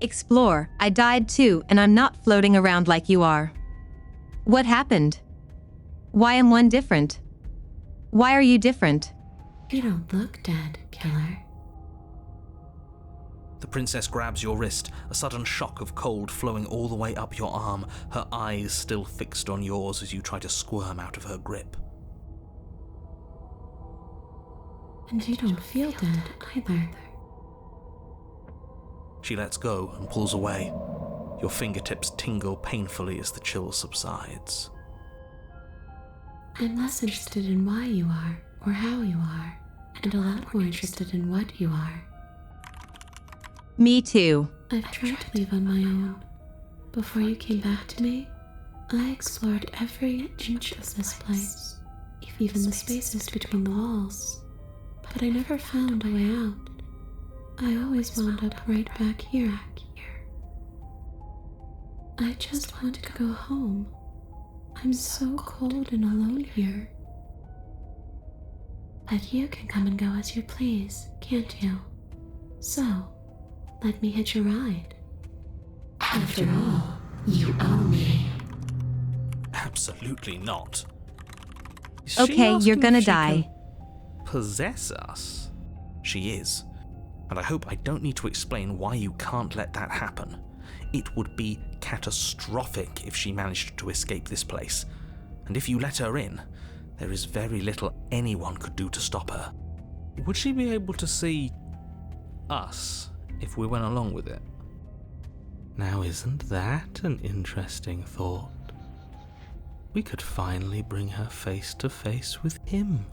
Explore, I died too, and I'm not floating around like you are. What happened? Why am one different? Why are you different? You don't look dead, Killer. The princess grabs your wrist, a sudden shock of cold flowing all the way up your arm, her eyes still fixed on yours as you try to squirm out of her grip. And you don't feel dead either. She lets go and pulls away. Your fingertips tingle painfully as the chill subsides. I'm less interested in why you are, or how you are, and a lot more interested in what you are. Me too. I've tried to leave on my own. Before you came back to me, I explored every inch of this place, even the spaces between the walls. but I never found a way out. I always wound up right back here. I just want to go home. I'm so cold and alone here. But you can come and go as you please, can't you? So, let me hitch a ride. After all, you own me. Absolutely not. Is Okay, she you're asking gonna if she die. can possess us? She is. And I hope I don't need to explain why you can't let that happen. It would be catastrophic if she managed to escape this place. And if you let her in, there is very little anyone could do to stop her. Would she be able to see us if we went along with it? Now, isn't that an interesting thought? We could finally bring her face to face with him.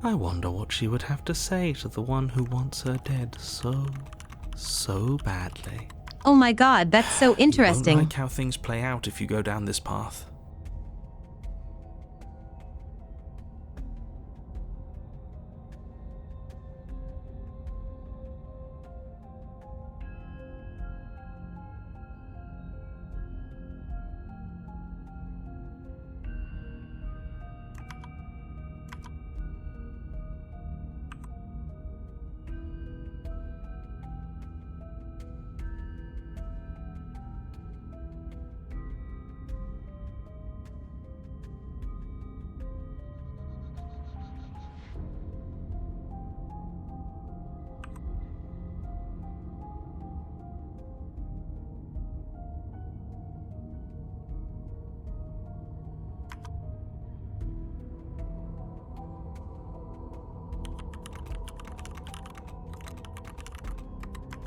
I wonder what she would have to say to the one who wants her dead so badly. Oh my god, that's so interesting. You won't like how things play out if you go down this path.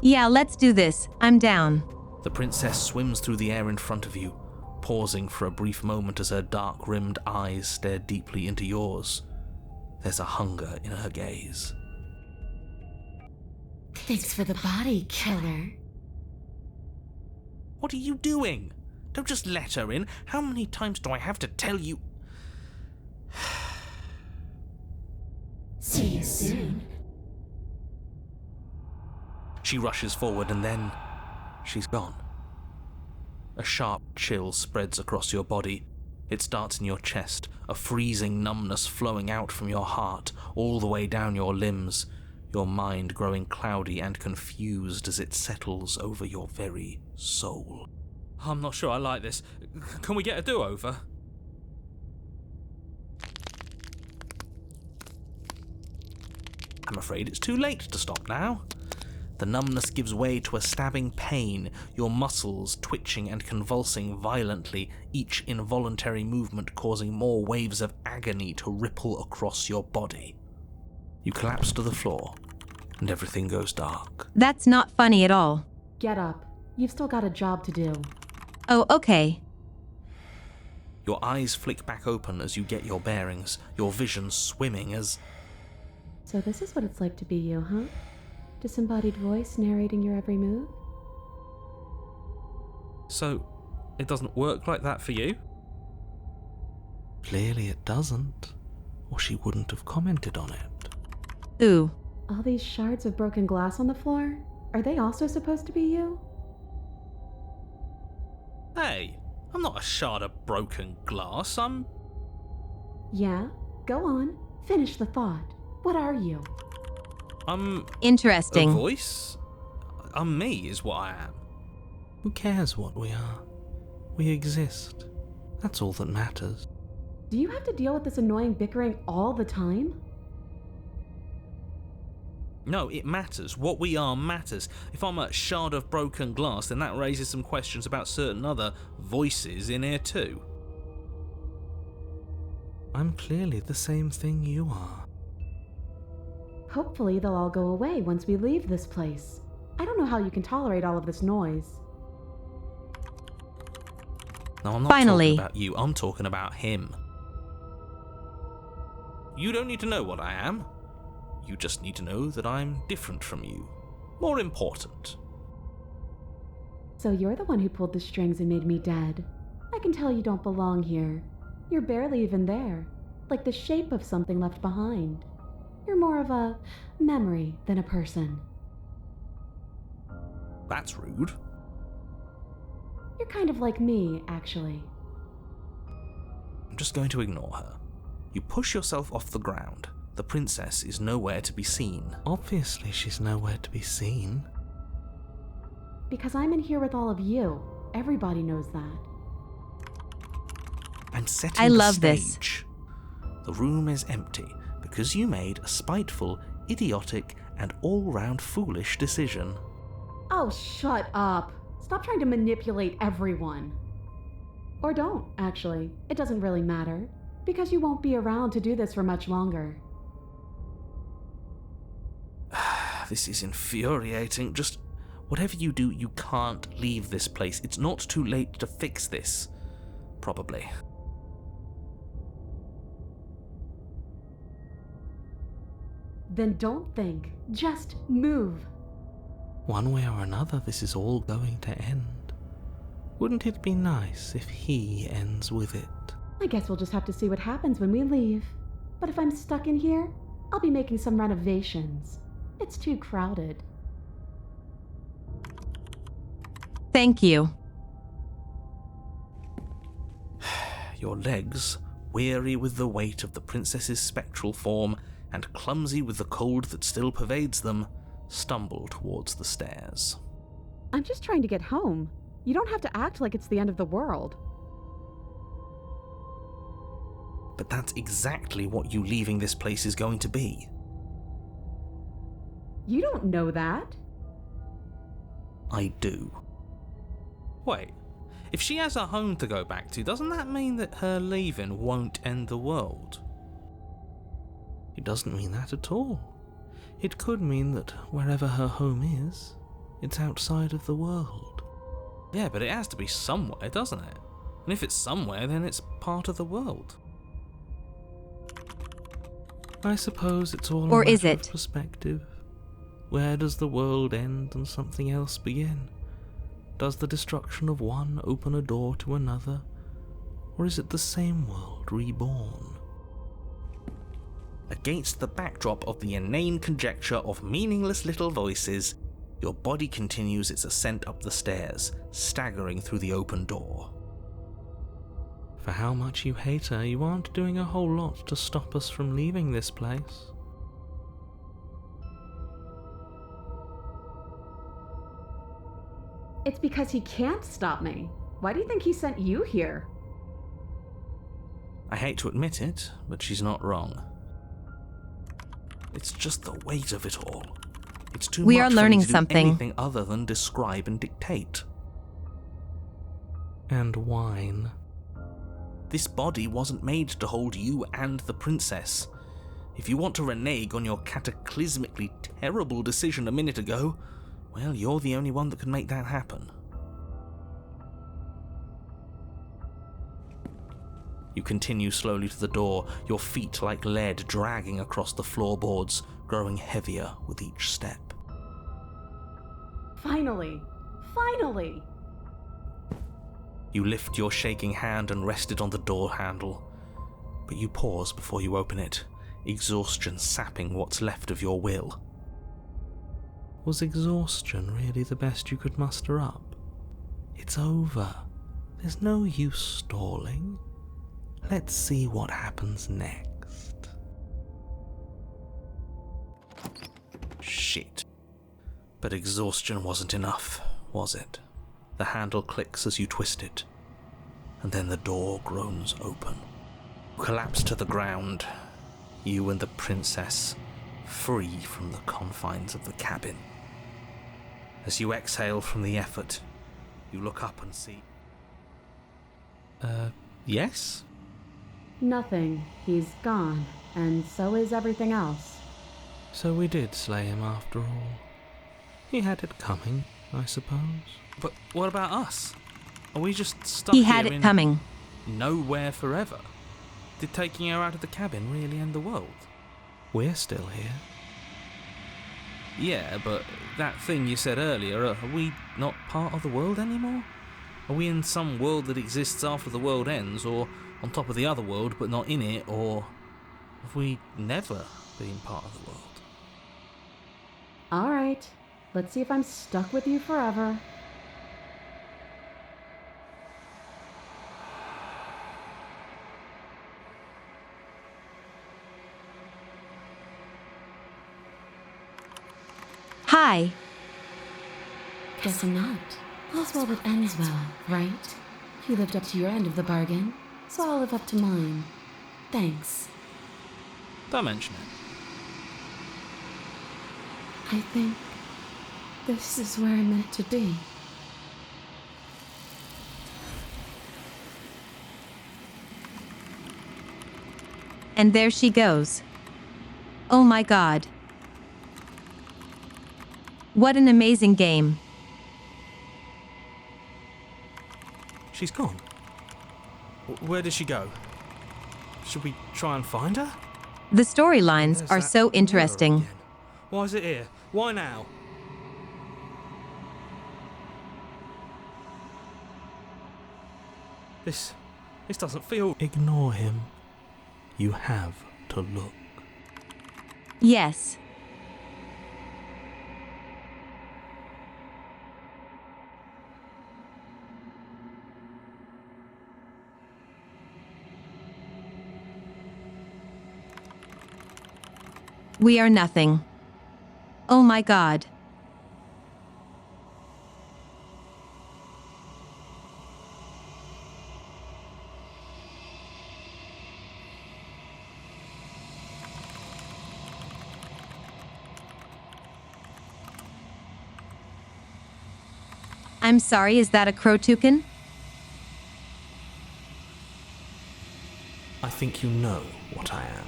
Yeah, let's do this. I'm down. The princess swims through the air in front of you, pausing for a brief moment as her dark-rimmed eyes stare deeply into yours. There's a hunger in her gaze. Thanks for the body, killer. What are you doing? Don't just let her in. How many times do I have to tell you? See you soon. She rushes forward and then she's gone. A sharp chill spreads across your body. It starts in your chest, a freezing numbness flowing out from your heart, all the way down your limbs, your mind growing cloudy and confused as it settles over your very soul. I'm not sure I like this. Can we get a do-over? I'm afraid it's too late to stop now. The numbness gives way to a stabbing pain, your muscles twitching and convulsing violently, each involuntary movement causing more waves of agony to ripple across your body. You collapse to the floor, and everything goes dark. That's not funny at all. Get up. You've still got a job to do. Oh, okay. Your eyes flick back open as you get your bearings, your vision swimming as... So this is what it's like to be you, huh? Disembodied voice narrating your every move? So, it doesn't work like that for you? Clearly it doesn't, or she wouldn't have commented on it. Ooh. All these shards of broken glass on the floor? Are they also supposed to be you? Hey, I'm not a shard of broken glass, I'm... Yeah? Go on. Finish the thought. What are you? I'm... Interesting. A voice? I'm me, is what I am. Who cares what we are? We exist. That's all that matters. Do you have to deal with this annoying bickering all the time? No, it matters. What we are matters. If I'm a shard of broken glass, then that raises some questions about certain other voices in here too. I'm clearly the same thing you are. Hopefully they'll all go away once we leave this place. I don't know how you can tolerate all of this noise. No, I'm not talking about you. I'm talking about him. You don't need to know what I am. You just need to know that I'm different from you. More important. So you're the one who pulled the strings and made me dead. I can tell you don't belong here. You're barely even there. Like the shape of something left behind. You're more of a memory than a person. That's rude. You're kind of like me, actually. I'm just going to ignore her. You push yourself off the ground. The princess is nowhere to be seen. Obviously, she's nowhere to be seen. Because I'm in here with all of you. Everybody knows that. I'm setting I the love stage. The room is empty because you made a spiteful, idiotic, and all-round foolish decision. Oh, shut up. Stop trying to manipulate everyone. Or don't, actually. It doesn't really matter. Because you won't be around to do this for much longer. This is infuriating. Just whatever you do, you can't leave this place. It's not too late to fix this. Probably. Then don't think. Just move. One way or another, this is all going to end. Wouldn't it be nice if he ends with it? I guess we'll just have to see what happens when we leave. But if I'm stuck in here, I'll be making some renovations. It's too crowded. Thank you. Your legs, weary with the weight of the princess's spectral form and clumsy with the cold that still pervades them, stumble towards the stairs. I'm just trying to get home. You don't have to act like it's the end of the world. But that's exactly what you leaving this place is going to be. You don't know that. I do. Wait, if she has a home to go back to, doesn't that mean that her leaving won't end the world? It doesn't mean that at all. It could mean that wherever her home is, it's outside of the world. Yeah, but it has to be somewhere, doesn't it? And if it's somewhere, then it's part of the world. I suppose it's all Or a matter is it? of perspective. Where does the world end and something else begin? Does the destruction of one open a door to another? Or is it the same world reborn? Against the backdrop of the inane conjecture of meaningless little voices, your body continues its ascent up the stairs, staggering through the open door. For how much you hate her, you aren't doing a whole lot to stop us from leaving this place. It's because he can't stop me. Why do you think he sent you here? I hate to admit it, but she's not wrong. It's just the weight of it all. It's too We much are for me learning to do something. anything other than describe and dictate. And whine. This body wasn't made to hold you and the princess. If you want to renege on your cataclysmically terrible decision a minute ago, well, you're the only one that can make that happen. You continue slowly to the door, your feet like lead dragging across the floorboards, growing heavier with each step. Finally! Finally! You lift your shaking hand and rest it on the door handle, but you pause before you open it, exhaustion sapping what's left of your will. Was exhaustion really the best you could muster up? It's over. There's no use stalling. Let's see what happens next. Shit. But exhaustion wasn't enough, was it? The handle clicks as you twist it, and then the door groans open. You collapse to the ground, you and the princess, free from the confines of the cabin. As you exhale from the effort, you look up and see... yes? Nothing. He's gone, and so is everything else. So we did slay him after all. He had it coming, I suppose. But what about us? Are we just stuck He here had it in coming. nowhere forever? Did taking her out of the cabin really end the world? We're still here. Yeah, but that thing you said earlier, are we not part of the world anymore? Are we in some world that exists after the world ends, or on top of the other world but not in it, or Have we never been part of the world? All right. Let's see if I'm stuck with you forever. Hi. Guess I'm not. All's well that ends well, right? You lived up to your end of the bargain, so I'll live up to mine. Thanks. Don't mention it. I think this is where I'm meant to be. And there she goes. Oh my god. What an amazing game. She's gone. Where did she go? Should we try and find her? The storylines There's are that so mirror interesting. again. Why is it here? Why now? This doesn't feel... Ignore him. You have to look. Yes. We are nothing. Oh my god. I'm sorry, is that a crow toucan? I think you know what I am.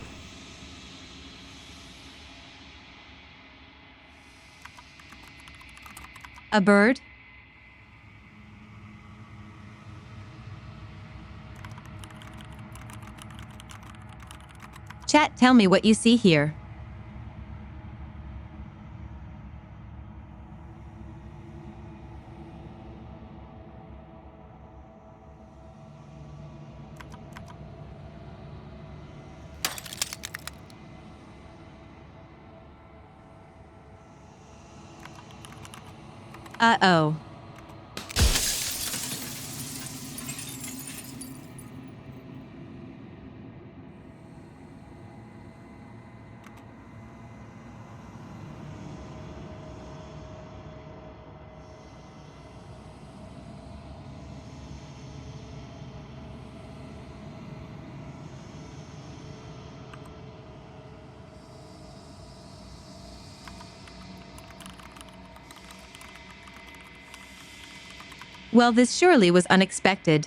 A bird? Chat, tell me what you see here. Uh-oh. Well, this surely was unexpected.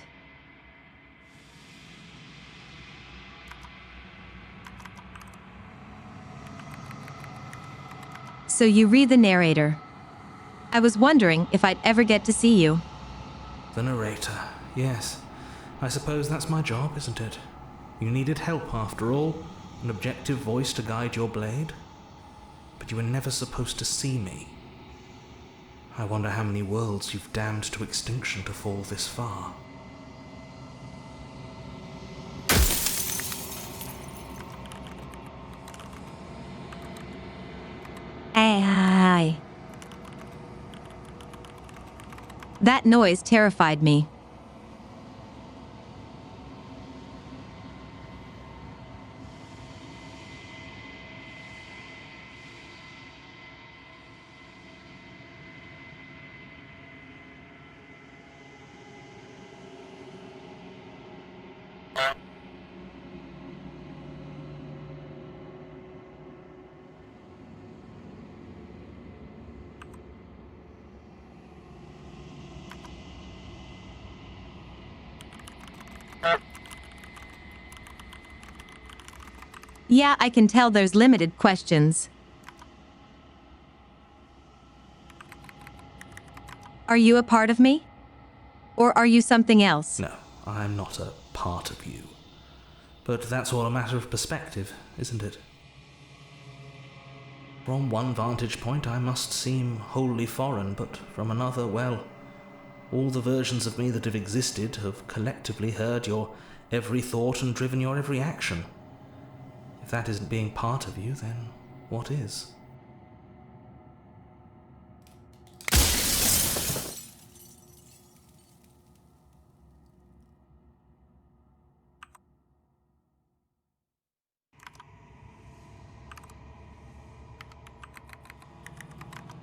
So you read the narrator. I was wondering if I'd ever get to see you. The narrator, yes. I suppose that's my job, isn't it? You needed help after all, an objective voice to guide your blade. But you were never supposed to see me. I wonder how many worlds you've damned to extinction to fall this far. Aye. That noise terrified me. Yeah, I can tell there's limited questions. Are you a part of me? Or are you something else? No, I'm not a part of you. But that's all a matter of perspective, isn't it? From one vantage point I must seem wholly foreign, but from another, well, all the versions of me that have existed have collectively heard your every thought and driven your every action. If that isn't being part of you, then what is?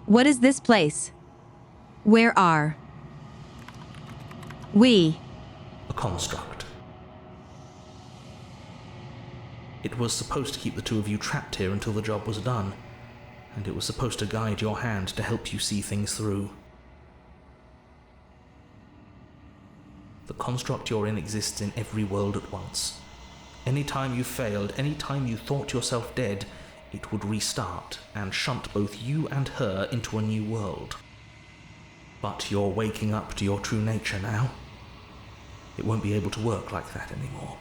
What is this place? Where are we? A construct. It was supposed to keep the two of you trapped here until the job was done, and it was supposed to guide your hand to help you see things through. The construct you're in exists in every world at once. Any time you failed, any time you thought yourself dead, it would restart and shunt both you and her into a new world. But you're waking up to your true nature now. It won't be able to work like that anymore.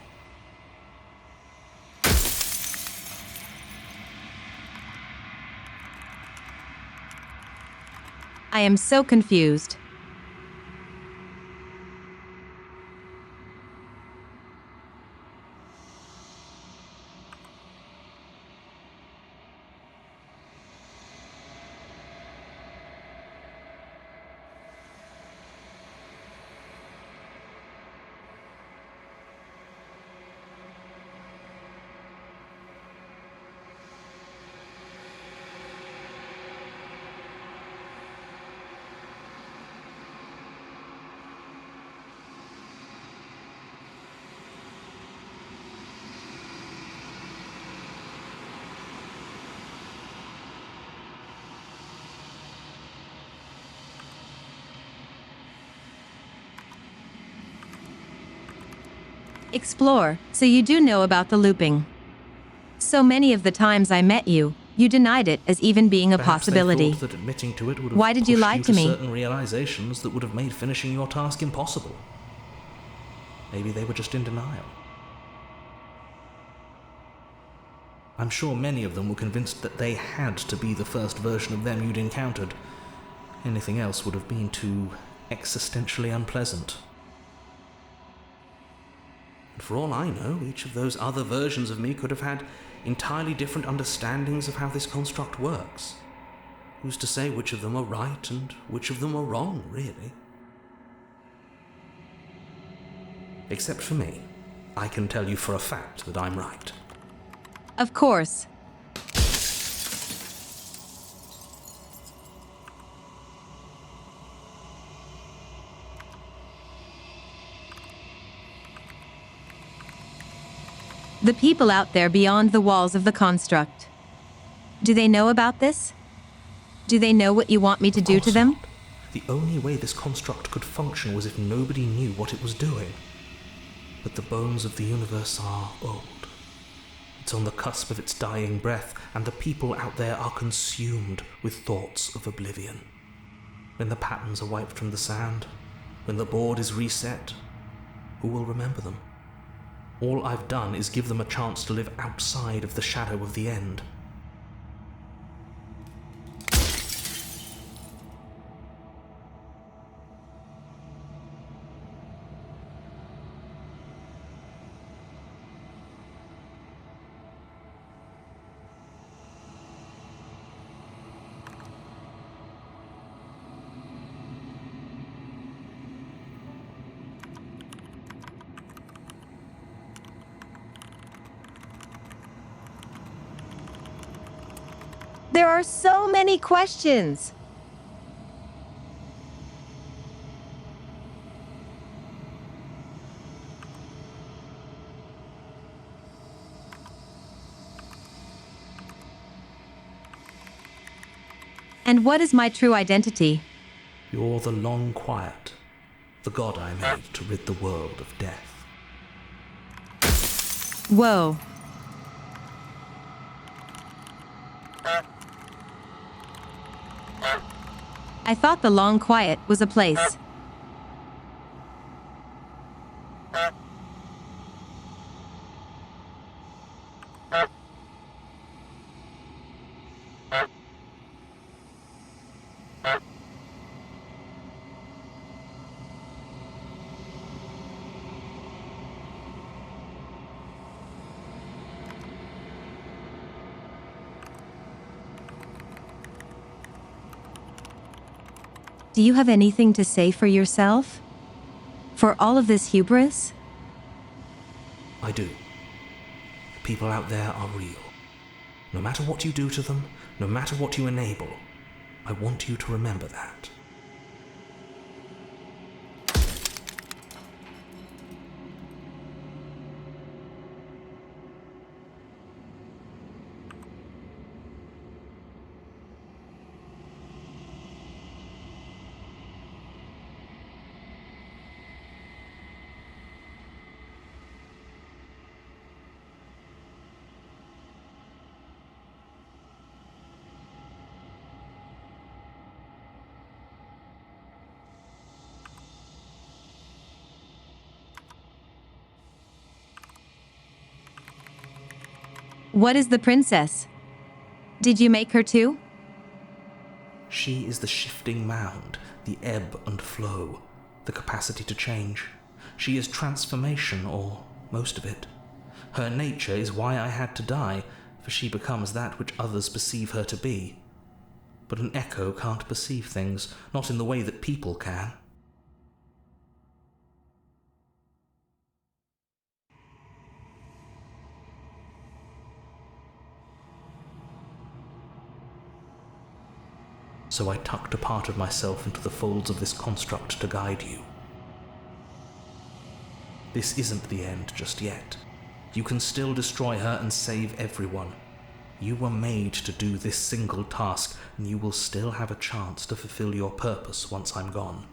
I am so confused. Explore, so you do know about the looping. So many of the times I met you, you denied it as even being a Perhaps possibility. they thought that admitting to it would have Why did you pushed lie you to me? certain realizations that would have made finishing your task impossible. Maybe they were just in denial. I'm sure many of them were convinced that they had to be the first version of them you'd encountered. Anything else would have been too existentially unpleasant. And for all I know, each of those other versions of me could have had entirely different understandings of how this construct works. Who's to say which of them are right and which of them are wrong, really? Except for me. I can tell you for a fact that I'm right. Of course. The people out there beyond the walls of the construct. Do they know about this? Do they know what you want me to do to them? The only way this construct could function was if nobody knew what it was doing. But the bones of the universe are old. It's on the cusp of its dying breath, and the people out there are consumed with thoughts of oblivion. When the patterns are wiped from the sand, when the board is reset, who will remember them? All I've done is give them a chance to live outside of the shadow of the end. There are so many questions. And what is my true identity? You're the long quiet, the god I made to rid the world of death. Whoa. I thought the long quiet was a place. Do you have anything to say for yourself? For all of this hubris? I do. The people out there are real. No matter what you do to them, no matter what you enable, I want you to remember that. What is the princess? Did you make her too? She is the shifting mound, the ebb and flow, the capacity to change. She is transformation, or most of it. Her nature is why I had to die, for she becomes that which others perceive her to be. But an echo can't perceive things, not in the way that people can. So I tucked a part of myself into the folds of this construct to guide you. This isn't the end just yet. You can still destroy her and save everyone. You were made to do this single task, and you will still have a chance to fulfill your purpose once I'm gone.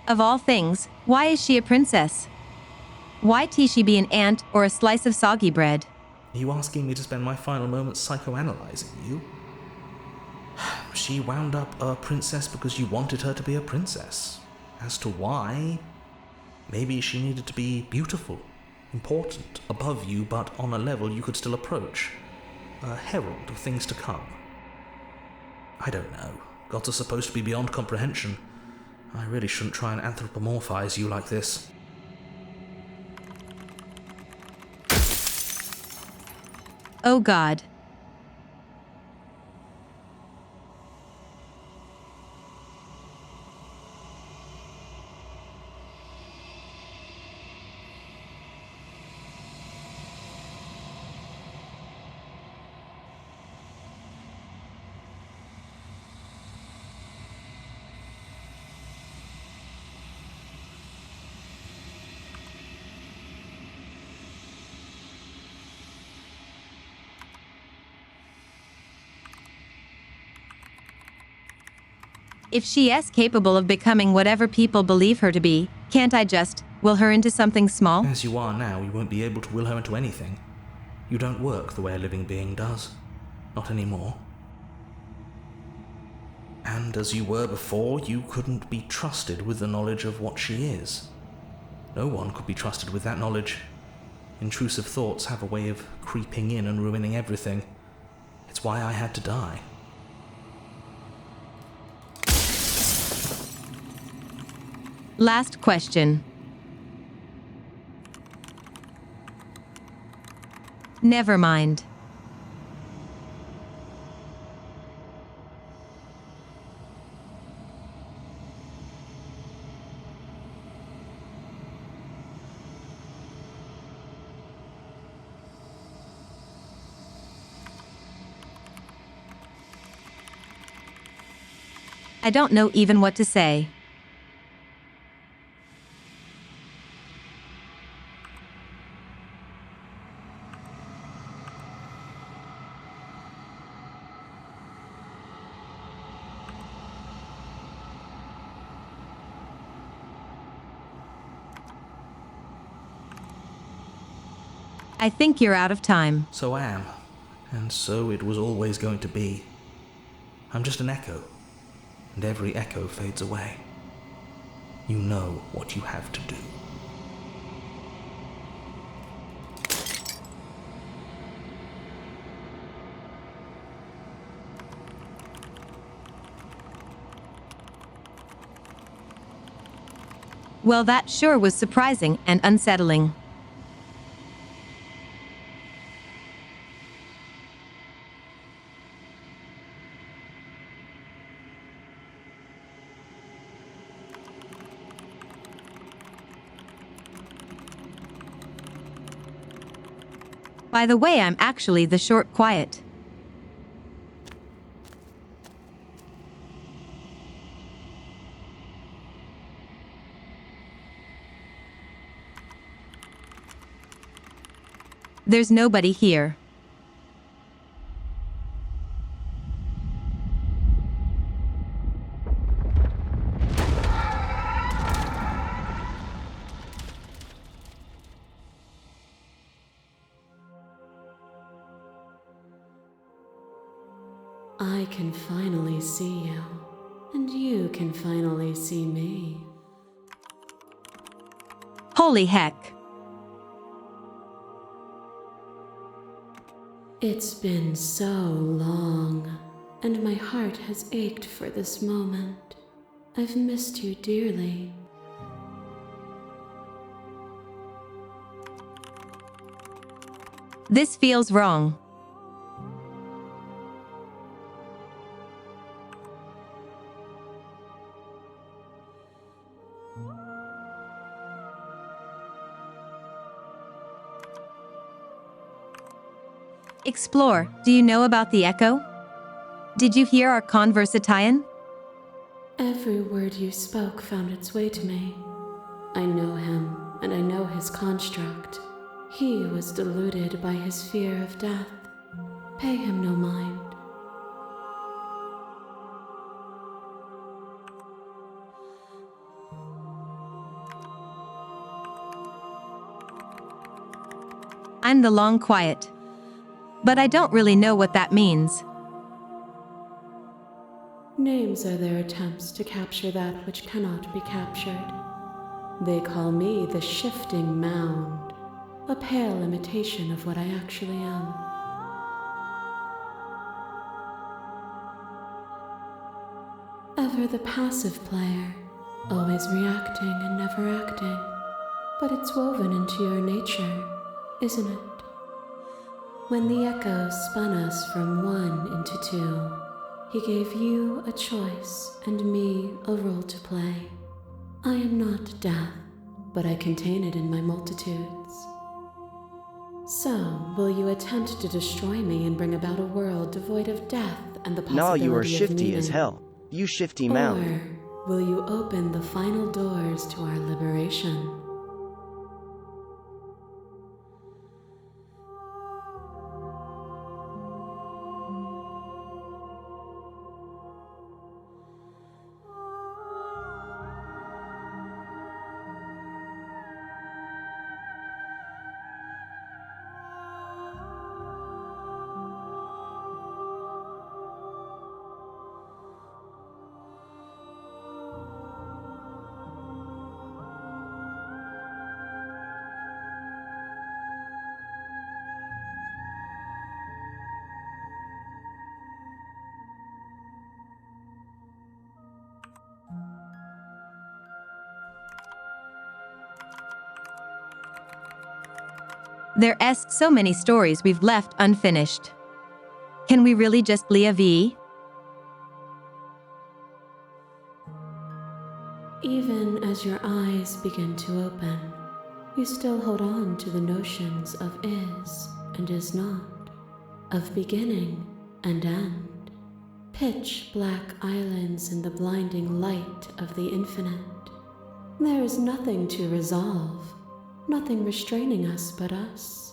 Of all things, why is she a princess? Why can't she be an ant or a slice of soggy bread? Are you asking me to spend my final moments psychoanalyzing you? She wound up a princess because you wanted her to be a princess. As to why, maybe she needed to be beautiful, important, above you, but on a level you could still approach. A herald of things to come. I don't know. Gods are supposed to be beyond comprehension. I really shouldn't try and anthropomorphize you like this. Oh God. If she is capable of becoming whatever people believe her to be, can't I just will her into something small? As you are now, you won't be able to will her into anything. You don't work the way a living being does. Not anymore. And as you were before, you couldn't be trusted with the knowledge of what she is. No one could be trusted with that knowledge. Intrusive thoughts have a way of creeping in and ruining everything. It's why I had to die. Last question. Never mind. I don't know even what to say. I think you're out of time. So I am, and so it was always going to be. I'm just an echo, and every echo fades away. You know what you have to do. Well, that sure was surprising and unsettling. By the way, I'm actually the short quiet. There's nobody here. I can finally see you, and you can finally see me. Holy heck. It's been so long, and my heart has ached for this moment. I've missed you dearly. This feels wrong. Explore, do you know about the echo? Did you hear our conversation? Every word you spoke found its way to me. I know him, and I know his construct. He was deluded by his fear of death. Pay him no mind. I'm the long quiet. But I don't really know what that means. Names are their attempts to capture that which cannot be captured. They call me the shifting mound, a pale imitation of what I actually am. Ever the passive player, always reacting and never acting. But it's woven into your nature, isn't it? When the echo spun us from one into two, he gave you a choice and me a role to play. I am not death, but I contain it in my multitudes. So, will you attempt to destroy me and bring about a world devoid of death and the possibility Nah, you are of shifty meaning? as hell. You shifty mound. Or will you open the final doors to our liberation? There's so many stories we've left unfinished. Can we really just leave? Even as your eyes begin to open, you still hold on to the notions of is and is not, of beginning and end, pitch black islands in the blinding light of the infinite. There is nothing to resolve, nothing restraining us but us.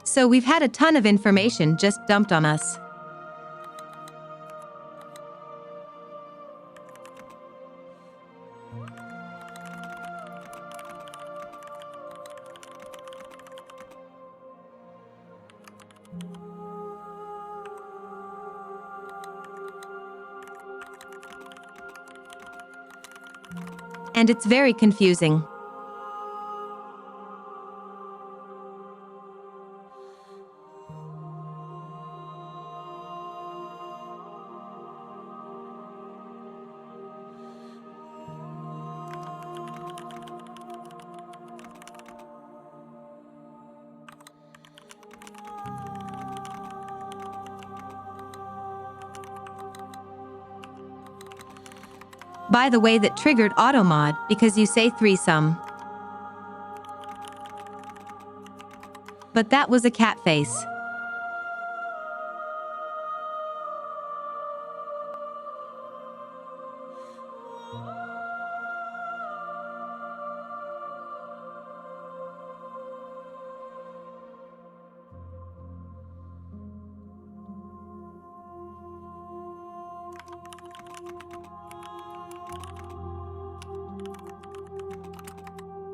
So we've had a ton of information just dumped on us. And it's very confusing. By the way, that triggered automod because you say threesome. But that was a cat face.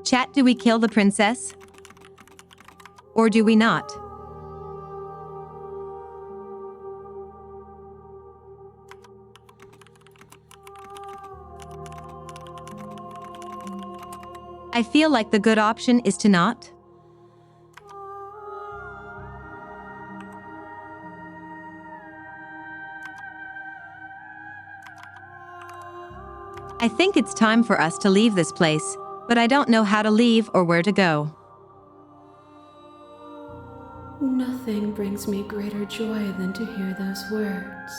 Chat, do we kill the princess? Or do we not? I feel like the good option is to not. I think it's time for us to leave this place, but I don't know how to leave or where to go. Nothing brings me greater joy than to hear those words.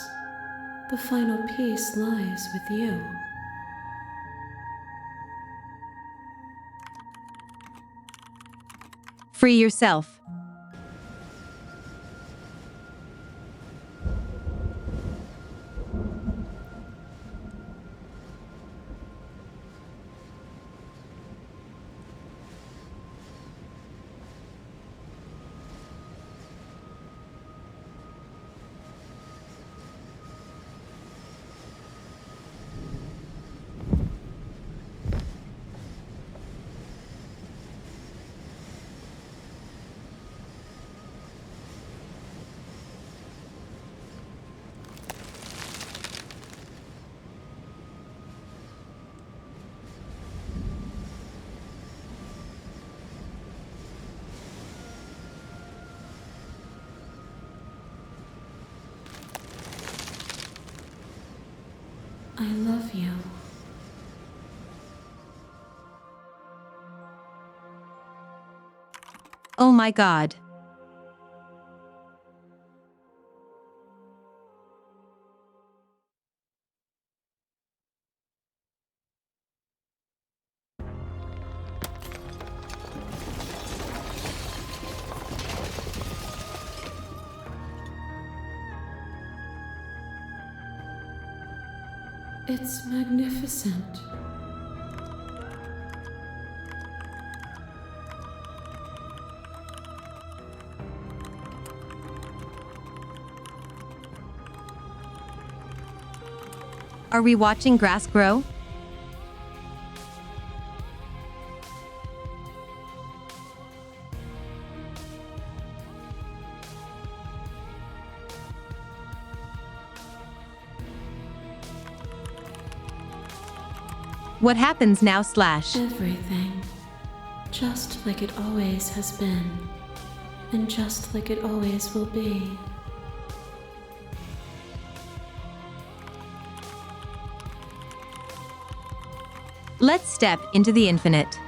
The final peace lies with you. Free yourself. I love you. Oh my God. It's magnificent. Are we watching grass grow? What happens now, Slash? Everything. Just like it always has been. And just like it always will be. Let's step into the infinite.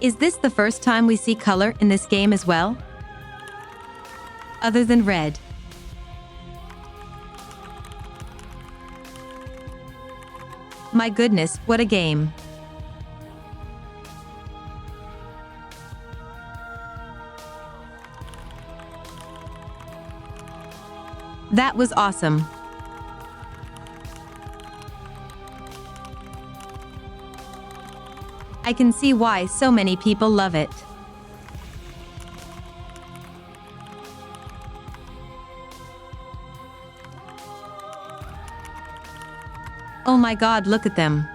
Is this the first time we see color in this game as well? Other than red. My goodness, what a game. That was awesome. I can see why so many people love it. Oh my God, look at them.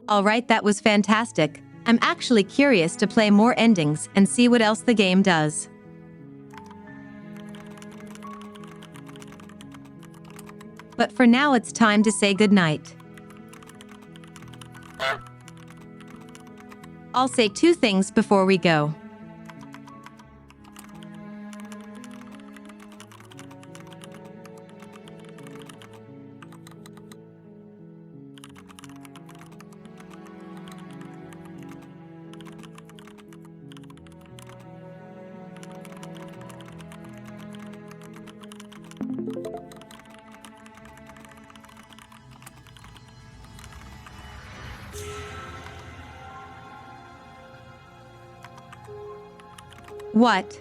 Alright, that was fantastic. I'm actually curious to play more endings and see what else the game does. But for now, it's time to say goodnight. I'll say 2 things before we go. What?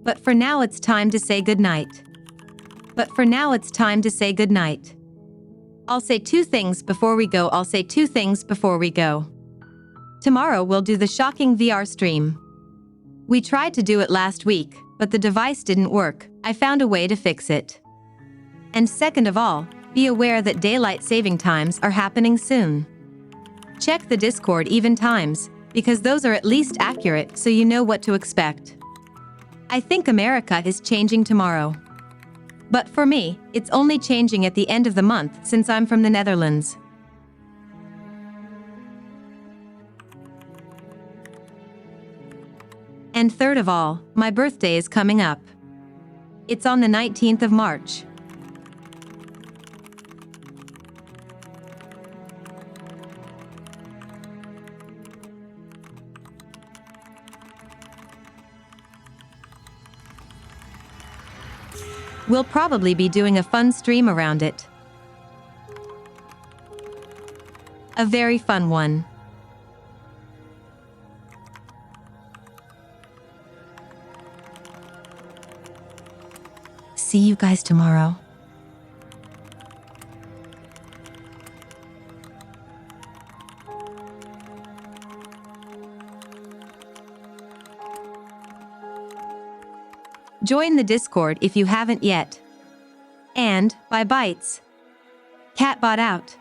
But for now it's time to say goodnight. But for now it's time to say goodnight. I'll say two things before we go. I'll say two things before we go. Tomorrow we'll do the shocking VR stream. We tried to do it last week, but the device didn't work. I found a way to fix it. And second of all, be aware that daylight saving times are happening soon. Check the Discord even times, because those are at least accurate so you know what to expect. I think America is changing tomorrow. But for me, it's only changing at the end of the month since I'm from the Netherlands. And third of all, my birthday is coming up. It's on the 19th of March. We'll probably be doing a fun stream around it. A very fun one. See you guys tomorrow. Join the Discord if you haven't yet. And, bye bytes. Catbot out.